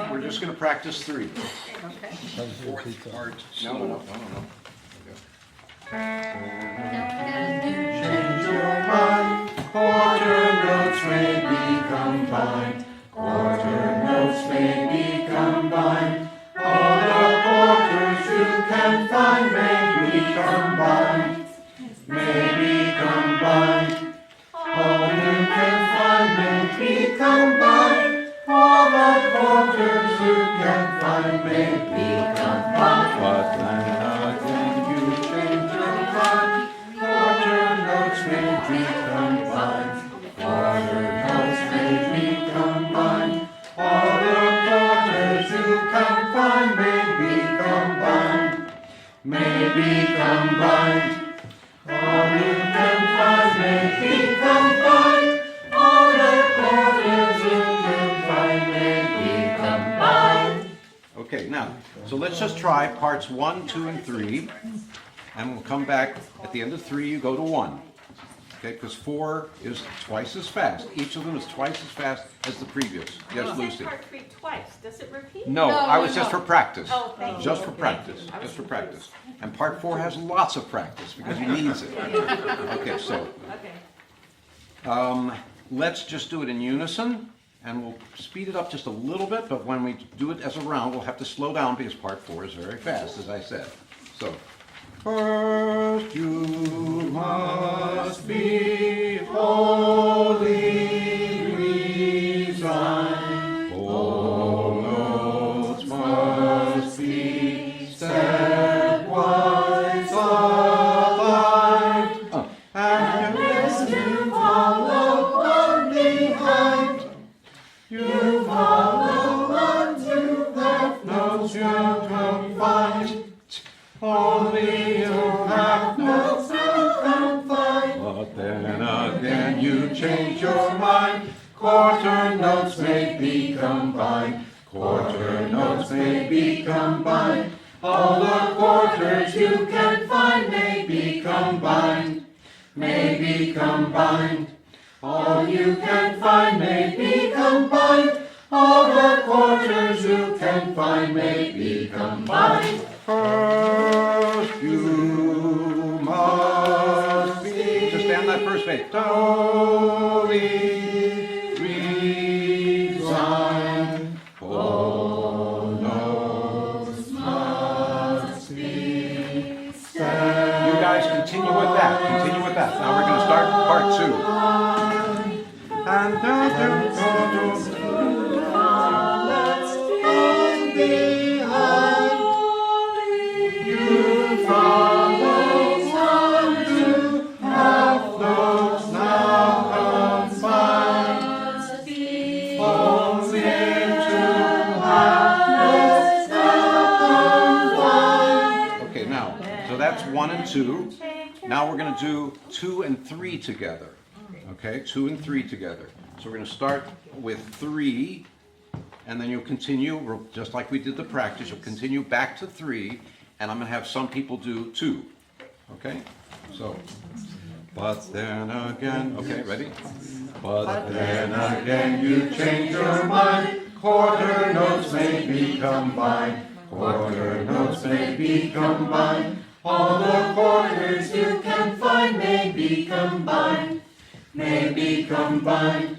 We're just going to practice 3. Okay. Fourth part. No. Change your mind. Quarter notes may be combined. Quarter notes may be combined. All the quarters you can find may be combined. May be combined. All you can find may be combined. All the quarters you can find may be combined. But then again you change your mind. Quarter notes may be combined. Quarter notes may be combined. All the quarters you can find may be combined. May be combined. All you can find may be combined. All the quarters you can find may be combined. Okay, now, so let's just try parts 1, 2, and 3, and we'll come back at the end of 3. You go to 1. okay? Because 4 is twice as fast. Each of them is twice as fast as the previous. Yes, Lucy? part 3 twice, does it repeat? No, I was just for practice. Oh, thank you. Just for practice, just for practice. And part 4 has lots of practice because he needs it. Okay, so. Let's just do it in unison, and we'll speed it up just a little bit, but when we do it as a round, we'll have to slow down because part 4 is very fast, as I said. So. First you must be wholly resigned. All notes must be stepwise aligned. And as you follow on behind, you follow on to that notes you can find. Only you have notes you can find. But then again you change your mind. Quarter notes may be combined. Quarter notes may be combined. All the quarters you can find may be combined. May be combined. All you can find may be combined. All the quarters you can find may be combined. First you must be. Just stay on that first page. Wholly resigned. All notes must be steady. You guys continue with that. Continue with that. Now we're going to start part 2. And okay, now, so that's 1 and 2. Now we're going to do 2 and 3 together. Okay, 2 and 3 together. So we're going to start with 3, and then you'll continue, just like we did the practice, you'll continue back to 3, and I'm going to have some people do 2. Okay? So, but then again, okay, ready? But then again you change your mind. Quarter notes may be combined. Quarter notes may be combined. All the quarters you can find may be combined. May be combined.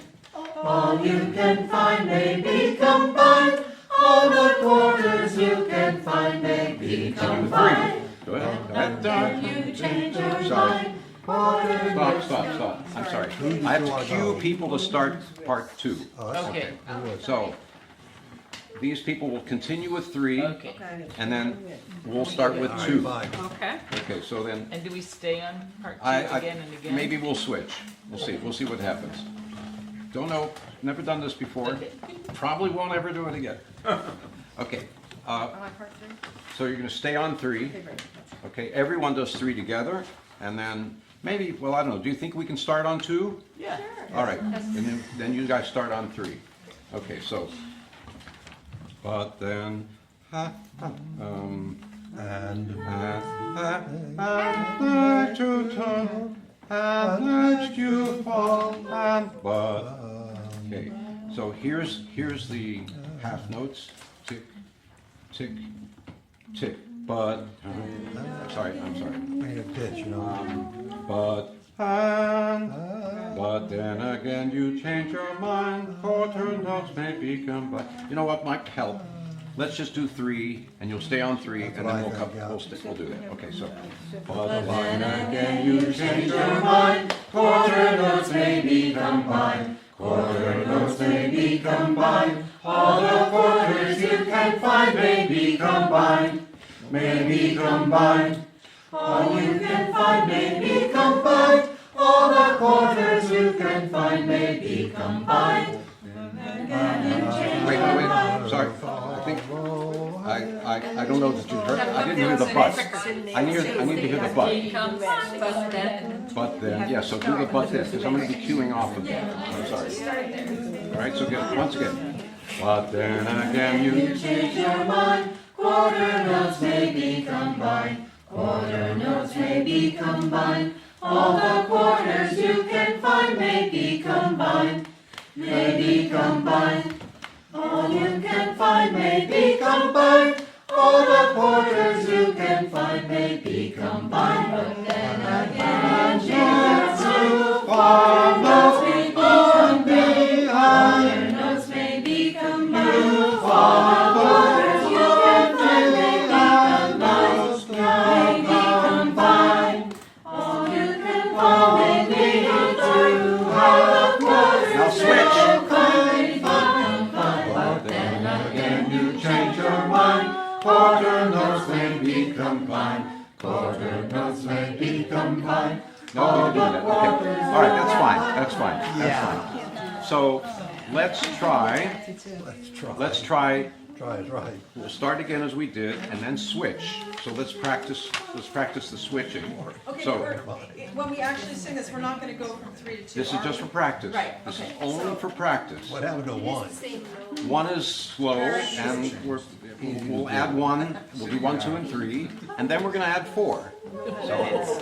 All you can find may be combined. All the quarters you can find may be combined. Go ahead. You change your mind. Stop. I'm sorry. I have to cue people to start part 2. Okay. So, these people will continue with 3, and then we'll start with 2. Okay. Okay, so then. And do we stay on part 2 again and again? Maybe we'll switch. We'll see. We'll see what happens. Don't know. Never done this before. Probably won't ever do it again. Okay. So you're going to stay on 3. Okay. Everyone does 3 together, and then maybe. Well, I don't know. Do you think we can start on 2? Yeah. All right. And then you guys start on 3. Okay. So. But then. And to turn. And let you fall and but. Okay, so here's the half notes. Tick, tick, tick. But I'm sorry. I need a pitch, you know. But then again you change your mind. Quarter notes may be combined. You know what might help? Let's just do 3, and you'll stay on 3, and then we'll do that. Okay, so. But then again you change your mind. Quarter notes may be combined. Quarter notes may be combined. All the quarters you can find may be combined. May be combined. All you can find may be combined. All the quarters you can find may be combined. Wait, sorry. I don't know that you heard. I didn't hear the but. I need to hear the but. But then, yeah, so do the but then, because I'm going to be queuing off of that. I'm sorry. All right, so good. Once again. But then again you change your mind. Quarter notes may be combined. Quarter notes may be combined. All the quarters you may be combined. All you can find may be combined. All the quarters you can find may be combined. But then again, you're too far. Notes may be combined. Notes may be combined. Too far. Quarters you can find may be combined. May be combined. All you can find may be combined. All the quarters Now switch. Quarter notes may be combined. Quarter notes may be combined. No, we do that. Okay. All right, that's fine. That's fine. That's fine. So let's try. Let's try. Try it right. We'll start again as we did, and then switch. So let's practice. Let's practice the switching. Okay, So when we actually sing this, we're not gonna go from 3 to 2. this is just for practice. Right, This is okay. only for practice. What happened to one? One is slow, and we'll add one. We'll do 1, 2, and 3, and then we're going to add 4. So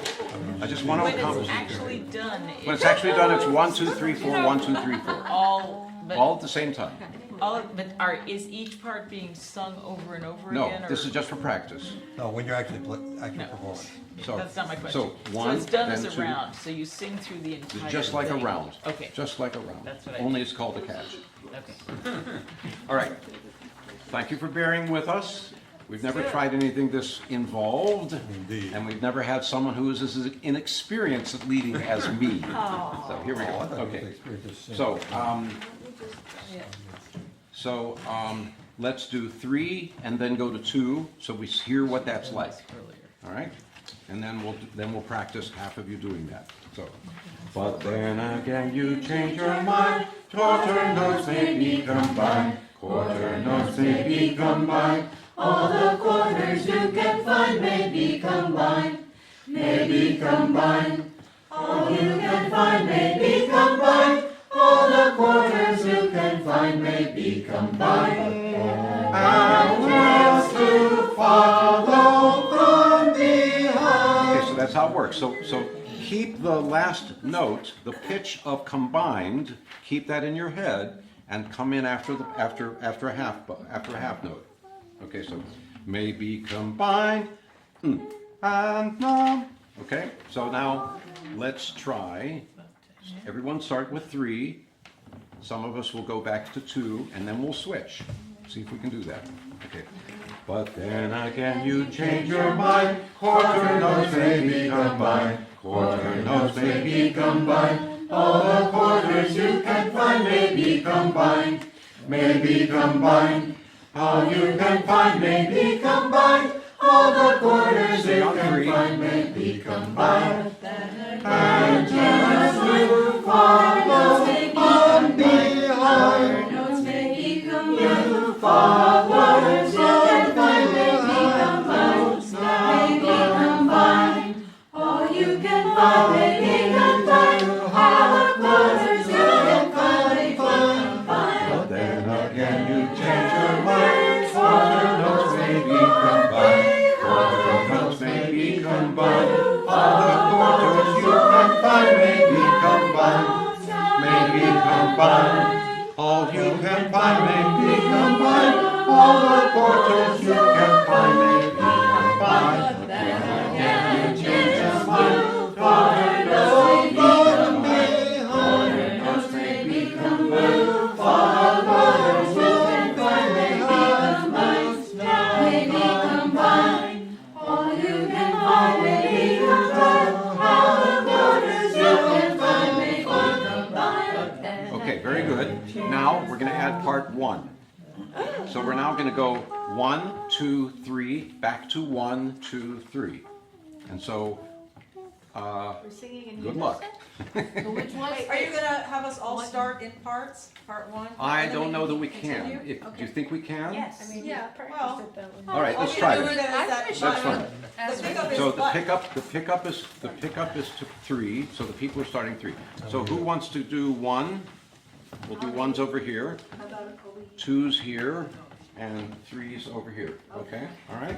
I just want to When it's accomplish actually done. When it's actually done, it's 1, 2, 3, 4, 1, 2, 3, 4. All, but. All at the same time. But is each part being sung over and over No, again? this is just for practice. No, when you're actually performing. So That's not my question. So 1, it's done as then a 2. round, so you sing through the entire It's just like a thing. round. Okay. Just like a round. That's what I Only did. it's called a catch. Okay. All right. Thank you for bearing with us. We've never tried anything this involved. Indeed. And we've never had someone who is as inexperienced at leading as me. Oh. So here we go. Okay. So, let's do 3 and then go to 2, so we hear what that's like. All right? And then we'll practice half of you doing that. So, but then again you change your mind. Quarter notes may be combined. Quarter notes may be combined. All the quarters you can find may be combined. May be combined. All you can find may be combined. All the quarters you can find may be combined. And just to follow from behind. Okay, so that's how it works. So keep the last note, the pitch of combined, keep that in your head, and come in after a half note. Okay, so may be combined. And okay, so now let's try. Everyone start with 3. Some of us will go back to 2, and then we'll switch. See if we can do that. Okay. But then again you change your mind. Quarter notes may be combined. Quarter notes may be combined. All the quarters you can find may be combined. May be combined. All you can find may be combined. All the quarters you can find may be combined. And just to follow on behind. Notes may be combined. You follow, you can find may be combined. May be combined. All you can find may be combined. All the quarters you can find may be combined. But then again you change your mind. Quarter notes may be combined. Quarter notes may be combined. All the quarters you can find may be combined. May be combined. All you can find may be combined. All the quarters you can find may be combined. But then again you change your mind. Quarter notes may be combined. Quarter notes may be combined. All the quarters you can find may be combined. May be combined. All you can find may be combined. All the quarters you can find may be combined. Okay, very good. Now we're going to add part 1. So we're now going to go 1, 2, 3, back to 1, 2, 3. And so, good luck. Are you gonna have us all start in parts, part 1? I don't know that we can. Do you think we can? Yes. I mean, Yeah, well. All right, let's try it. it. That's That's fine. The pickup is So the what? pickup is to 3. So the people are starting 3. So who wants to do 1? We'll do 1's over here. 2's here. and 3's over here, okay? All right?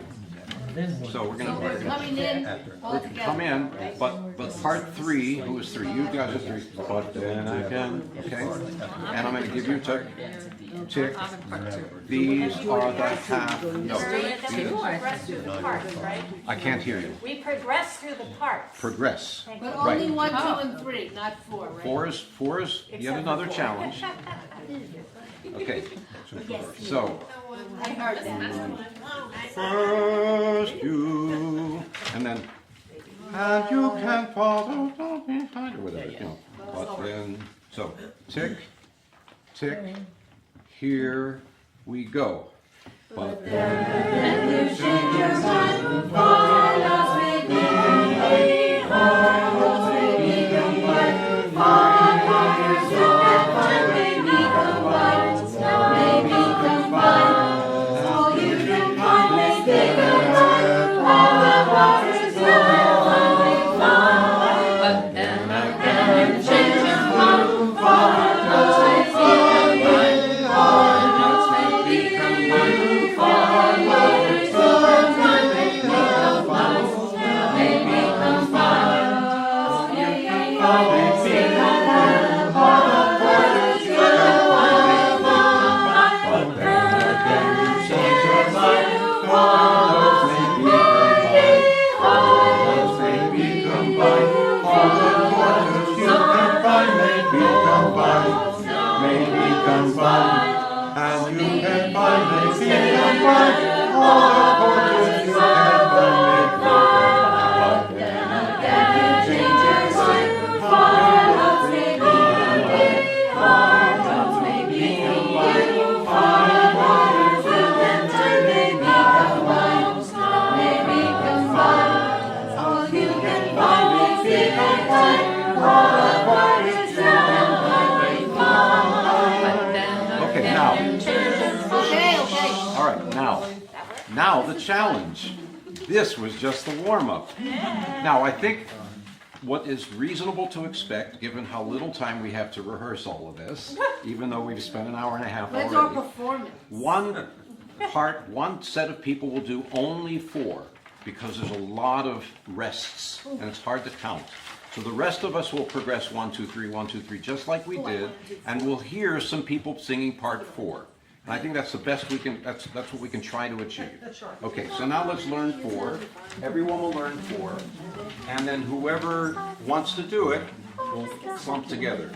So we're gonna Coming in all together. come in, but part 3, who is 3? You guys are 3. But then again, okay? And I'm gonna give you tick. These are the half notes. We progress through the parts, right? I can't hear you. We progress through the parts. Progress. But Right. only 1, 2, and 3, not 4, right? 4 is yet another challenge. Okay. So. I heard that. First you, and then, and you can follow behind, or whatever, you know. But then, so, tick, tick, here we go. But then you change your mind, follows me, follows me, combine, waters together, maybe combine, maybe combine. Now the challenge. This was just the warm-up. Now I think what is reasonable to expect, given how little time we have to rehearse all of this, even though we've spent an hour and a half That's already. our performance. One set of people will do only 4 because there's a lot of rests and it's hard to count. So the rest of us will progress 1, 2, 3, 1, 2, 3, just like we did, and we'll hear some people singing part 4. And I think that's the best we can, that's what we can try to achieve. Okay, so now let's learn 4. Everyone will learn 4. And then whoever wants to do it will clump together.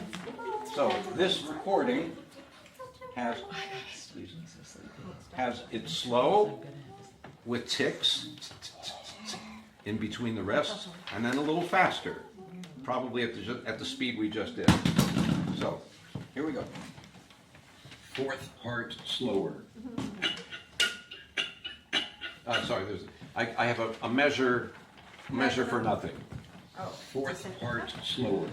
So this recording has it's slow with ticks in between the rests, and then a little faster, probably at the speed we just did. So here we go. 4th part slower. Sorry, I have a measure for nothing. 4th part slower.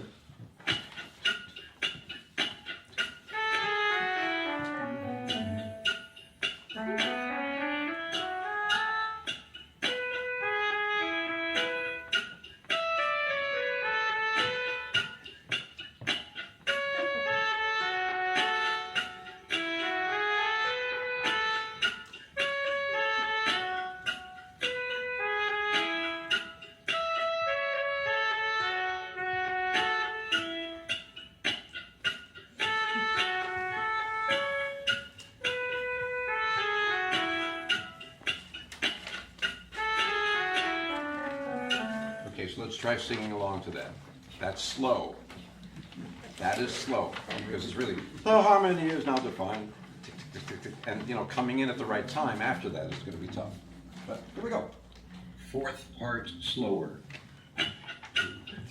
So let's try singing along to that. That's slow. That is slow, because it's really, the harmony is now defined. And, you know, coming in at the right time after that is going to be tough. But here we go. 4th part slower. 2,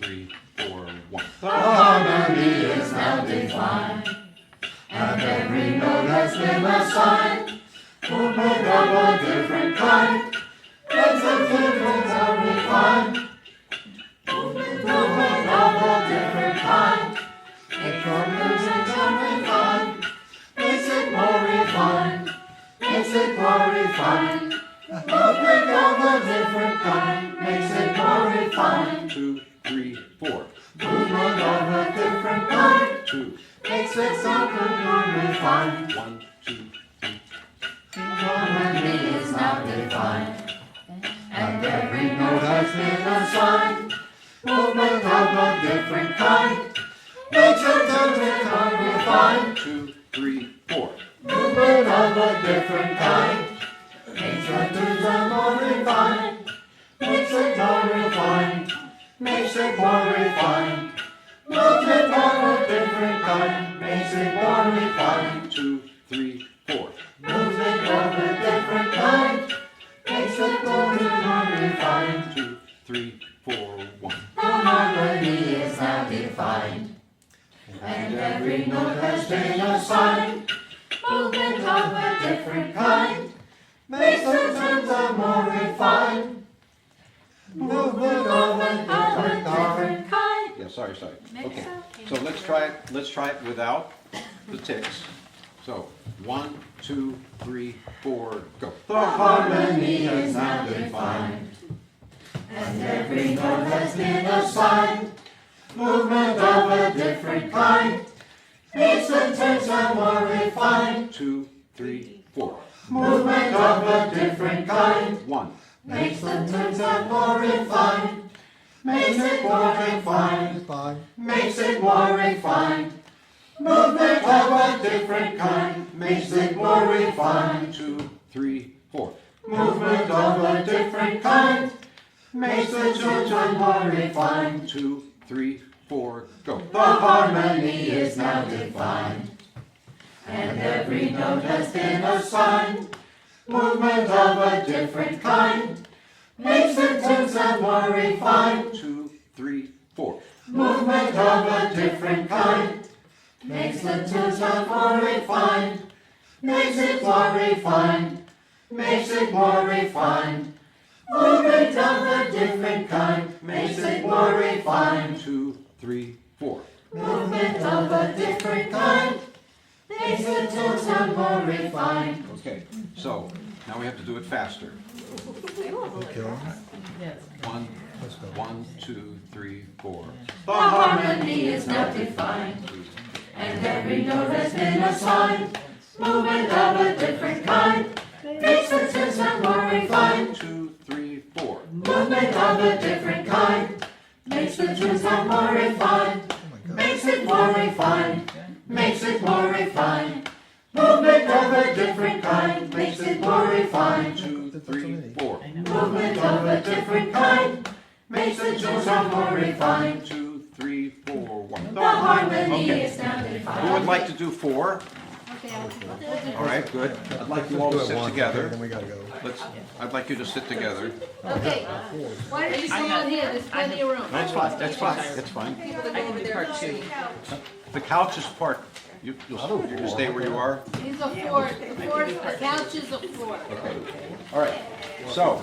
3, 4, 1. The harmony is now defined, and every note has been assigned. Movement of a different kind, makes a difference unrefined. Movement of a different kind, makes your music unrefined. Makes it more refined, makes it more refined. Movement of a different kind, makes it more refined. 2, 3, 4. Movement of a different kind, 2. makes it so good and refined. 1, 2, 3. defined. And every note has been assigned. Movement of a different kind makes a different kind refined. 2, 3, 4. Movement of a different kind makes the tunes more refined. Makes it more refined. Makes it more refined. Movement of a different kind makes it more refined. 2, 3, 4. Movement of a different kind makes it more refined. 2, 3, 4, 1. The harmony is now defined, and every note has been assigned. Movement of a different kind makes the tunes more refined. Movement of a different kind. Yeah, sorry. Okay, so let's try it without the ticks. So 1, 2, 3, 4, go. The harmony is now defined, and every note has been assigned. Movement of a different kind makes the tunes more refined. 2, 3, 4. Movement of a different kind 1. makes the tunes more refined. Makes it more refined. Makes it more refined. Movement of a different kind makes it more refined. 2, 3, 4. Movement of a different kind makes the tunes more refined. 2, 3, 4, go. The harmony is now defined, and every note has been assigned. Movement of a different kind makes the tunes more refined. 2, 3, 4. Movement of a different kind makes the tunes more refined. Makes it more refined. Makes it more refined. Movement of a different kind makes it more refined. 2, 3, 4. Movement of a different kind makes the tunes more refined. Okay, so now we have to do it faster. Yes. 1, 2, 3, 4. The harmony is now defined, and every note has been assigned. Movement of a different kind makes the tunes more refined. 2, 3, 4. Movement of a different kind makes the tunes more refined. Makes it more refined. Makes it more refined. Movement of a different kind makes it more refined. 2, 3, 4. Movement of a different kind makes the tunes more refined. 2, 3, 4, 1. The harmony Okay. is now defined. Who would like to do 4? All right, good. I'd like you all to sit together. Then we gotta go. I'd like you to sit together. Okay, why don't you stay on here, there's plenty of room. That's fine, that's fine, that's fine. Part 2. The couch is part, you're gonna stay where you are? These are four couches of floor. Okay, all right. So,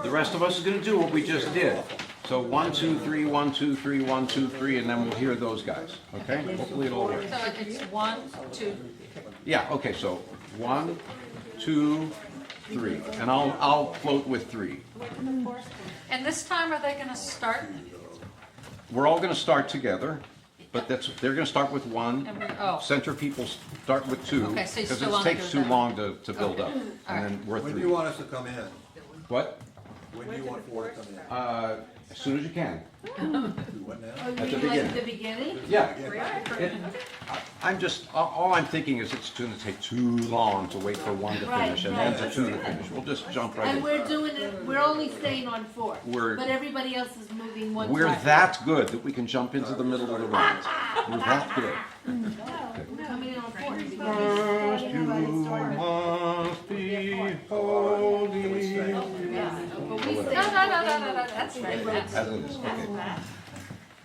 the rest of us is gonna do what we just did. So 1, 2, 3, 1, 2, 3, 1, 2, 3, and then we'll hear those guys, okay? Hopefully it'll work. So it's 1, 2. Yeah, okay, so 1, 2, 3, and I'll float with 3. And this time, are they gonna start? We're all gonna start together, but they're gonna start with 1. And oh. Center people start with 2. Okay, so you because still it wanna takes do too that. long to build up, All and right. then we're 3. When do you want us to come in? What? When do you want 4 to come in? As soon as you can. What now? Oh, you At the mean like beginning. at the beginning? Yeah. I'm just, all I'm thinking is it's gonna take too long to wait for 1 to Right, finish and then right. for 2 to finish. We'll just jump right in. And we're doing it, we're only staying on 4. We're- But everybody else is moving one We're time. that good that we can jump into the middle of the round. We're that good. Coming in on 4. First you must be holy. But we stay. No, that's right. As it is, okay.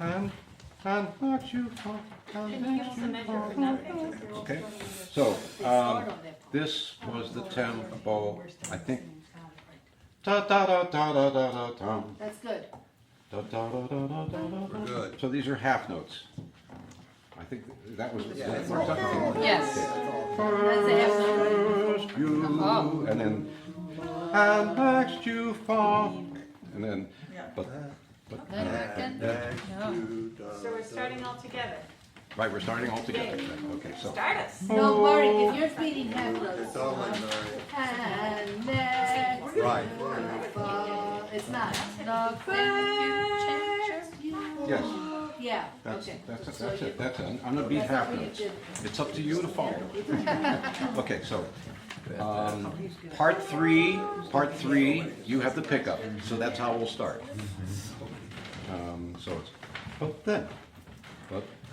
And what you fall, Okay, so, this was the tempo, I think. Da da da da da da da dum. That's good. Da da da da da da da. Good. So these are half notes. I think that was. Yes. First you, and then, and next you fall, and then, but. Then back in. No. So we're starting all together. Right, we're starting all together. Okay, so. Start us. Don't worry, if you're feeding Hetland. It's all in there. And next. Right. It's not. Yes. Yeah, That's, okay. that's it, that's it. I'm gonna beat half notes. It's up to you to follow. Okay, so, part three, you have the pickup, so that's how we'll start. So it's,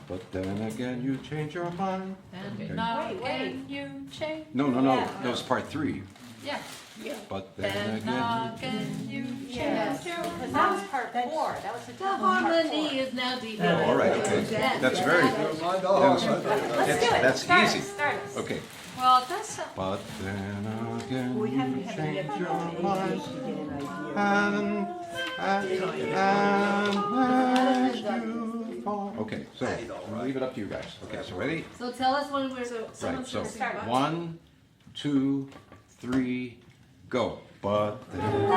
but then again you change your mind. And now can you change? No, that was part three. Yeah. But then And again. now can you change? Because that was part 4. That was the The harmony is now deep. Oh, all right, okay. That's very good. That's easy. Okay. Well, that's. But then again We you haven't had change a your mind. to get an idea. And as you fall. Okay, so I'll leave it up to you guys. Okay, so ready? So tell us when we're, Right, someone's so gonna start. 1, 2, 3, go. But then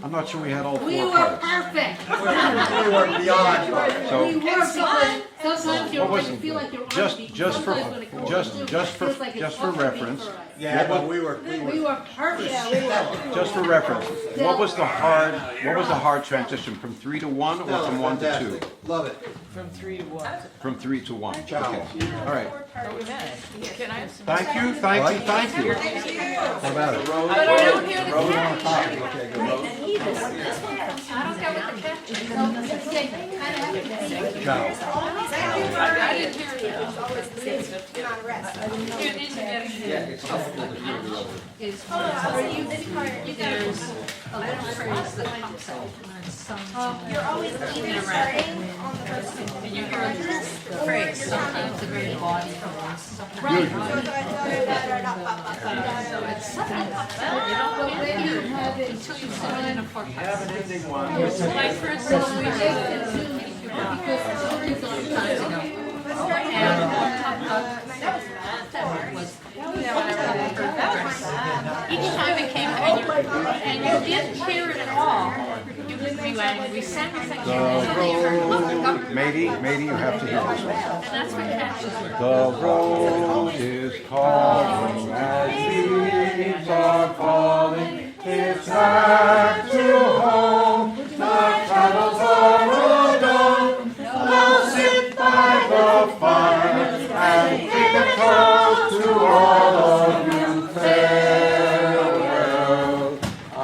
I'm not sure we had all 4 We were parts. perfect. We were beyond. So- We were because sometimes you're, What was you it? feel like you're on Just- beat. just for- Sometimes when it comes just- to it, just it for- feels like it's just for off beat reference. for us. Yeah, but we were We were perfect. Just for reference, what was the hard transition from 3 to 1 or from 1 to 2? Love it. From 3 to 1. From 3 to 1. Ciao. Okay. All right. Oh, we met. Can I have some? Thank you, thank you, thank you. How about it? But I don't hear the Rosen on cat. top. Okay, good. I don't get what the cat. Ciao. I didn't hear you. You need to get it. Is, There's a little phrase that comes out. You're always either starting on the first one. And you hear the phrase, sometimes the very body comes. right. So it's something. Well, you don't know where you have it until you sit in a forecast. Have an ending one. Like for instance, we did because stories on time ago. Each time it came and you didn't hear it at all. We sang the section and you heard, look, the government. Matey, you have to hear this one. And that's what catches me. The road is calling as leaves are falling. It's back to home. My travels are done. I'll sit by the fire and take a toast to all of you. Farewell. I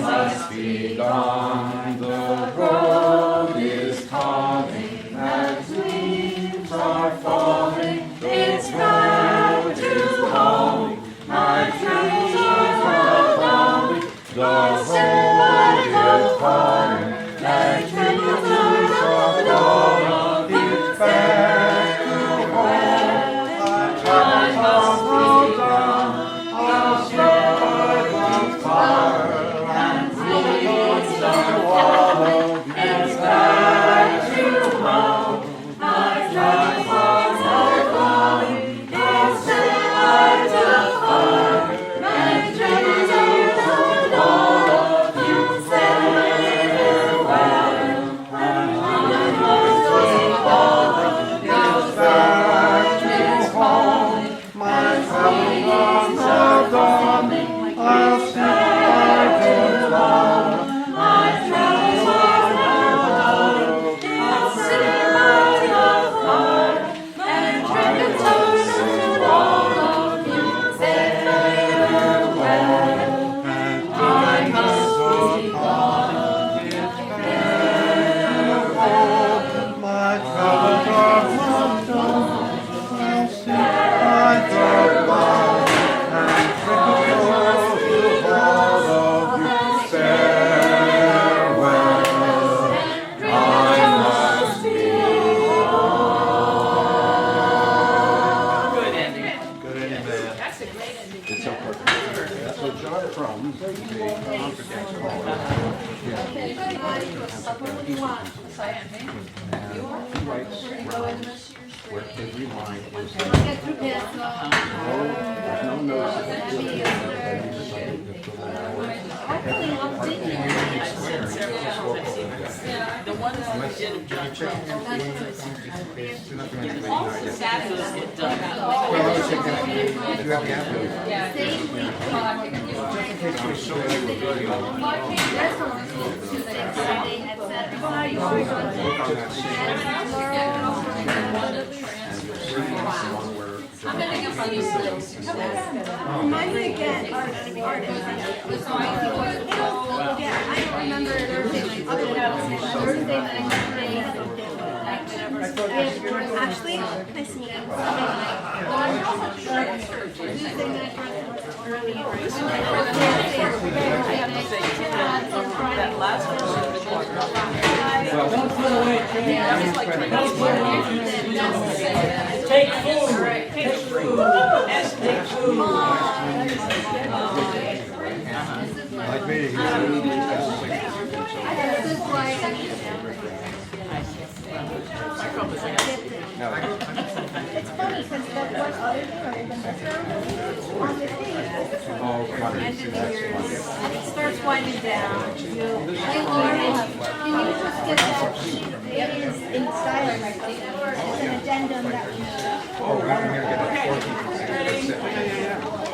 must be gone. The road is calling as leaves are falling. It's back to home. My dreams are falling. The road is calling as leaves are falling. It's back to home. My troubles are gone. I'll sit by the fire and breathe the water. It's back to home. My troubles are gone. It's back to home. My troubles are gone. You farewell. And my troubles are gone. It's back to home. My troubles are gone. I'll sit by the fire. My troubles are gone. I'll sit by the fire and drink a toast to all of you. Farewell. I must be gone. Farewell. My troubles are gone. I'll sit by the fire and drink a toast to all of you. Farewell. I must be gone. Good ending. Good ending, man. That's a great ending. It's so perfect. So John Krumm, the confidential he writes where every line is there's no notes. The ones that did of John Krumm. All the sagas get done. I'm gonna go find these things. Remind me again. Yeah, I don't remember Thursday night. Actually, nice to meet you. That last one. Take food. Take food. Yes, take food. Like me, It's funny because the one other thing or even this one on the thing is this one. End of the year, and it starts winding down. Hey Lauren, can you just get that sheet? It is inside right there. It's an addendum that we.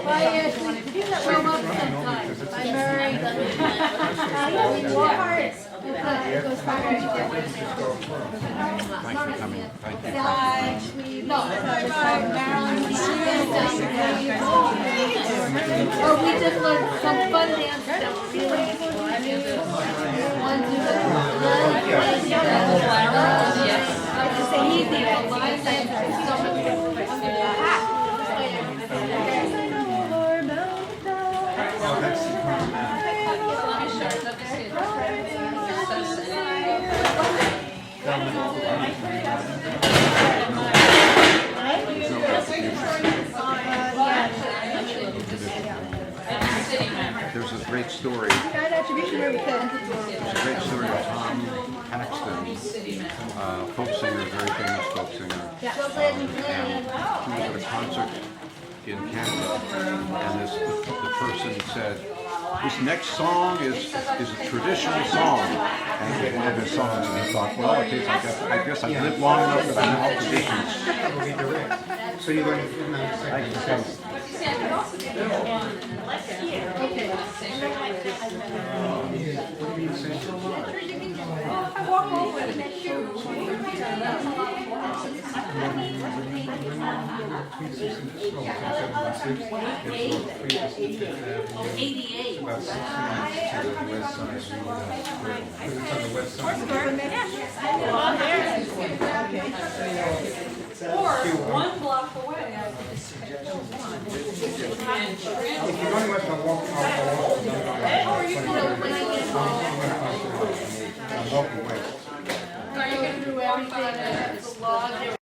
Bye Ashley. You can show up sometimes. Bye Murray. What part? It goes back to Thanks for coming. Thank you. Bye. Oh, we just learned some fun dance stuff. One, two, I just say easy, but line dance is so much There's a great story. Kind attribution where we could. There's a great story of Tom Thaxton, folk singer, very famous folk singer. And he was at a concert in Canada, and the person said, "This next song is a traditional song," and it was one of his songs, and he thought, well, okay, I guess I've lived long enough that I know all traditions. So you're going to... I walk over and make shoes. 88. About 6 miles to the west side of the because it's on the west side. Or 1 block away. If you're going west, I'll walk. I'm walking west. Are you gonna do everything that's law there?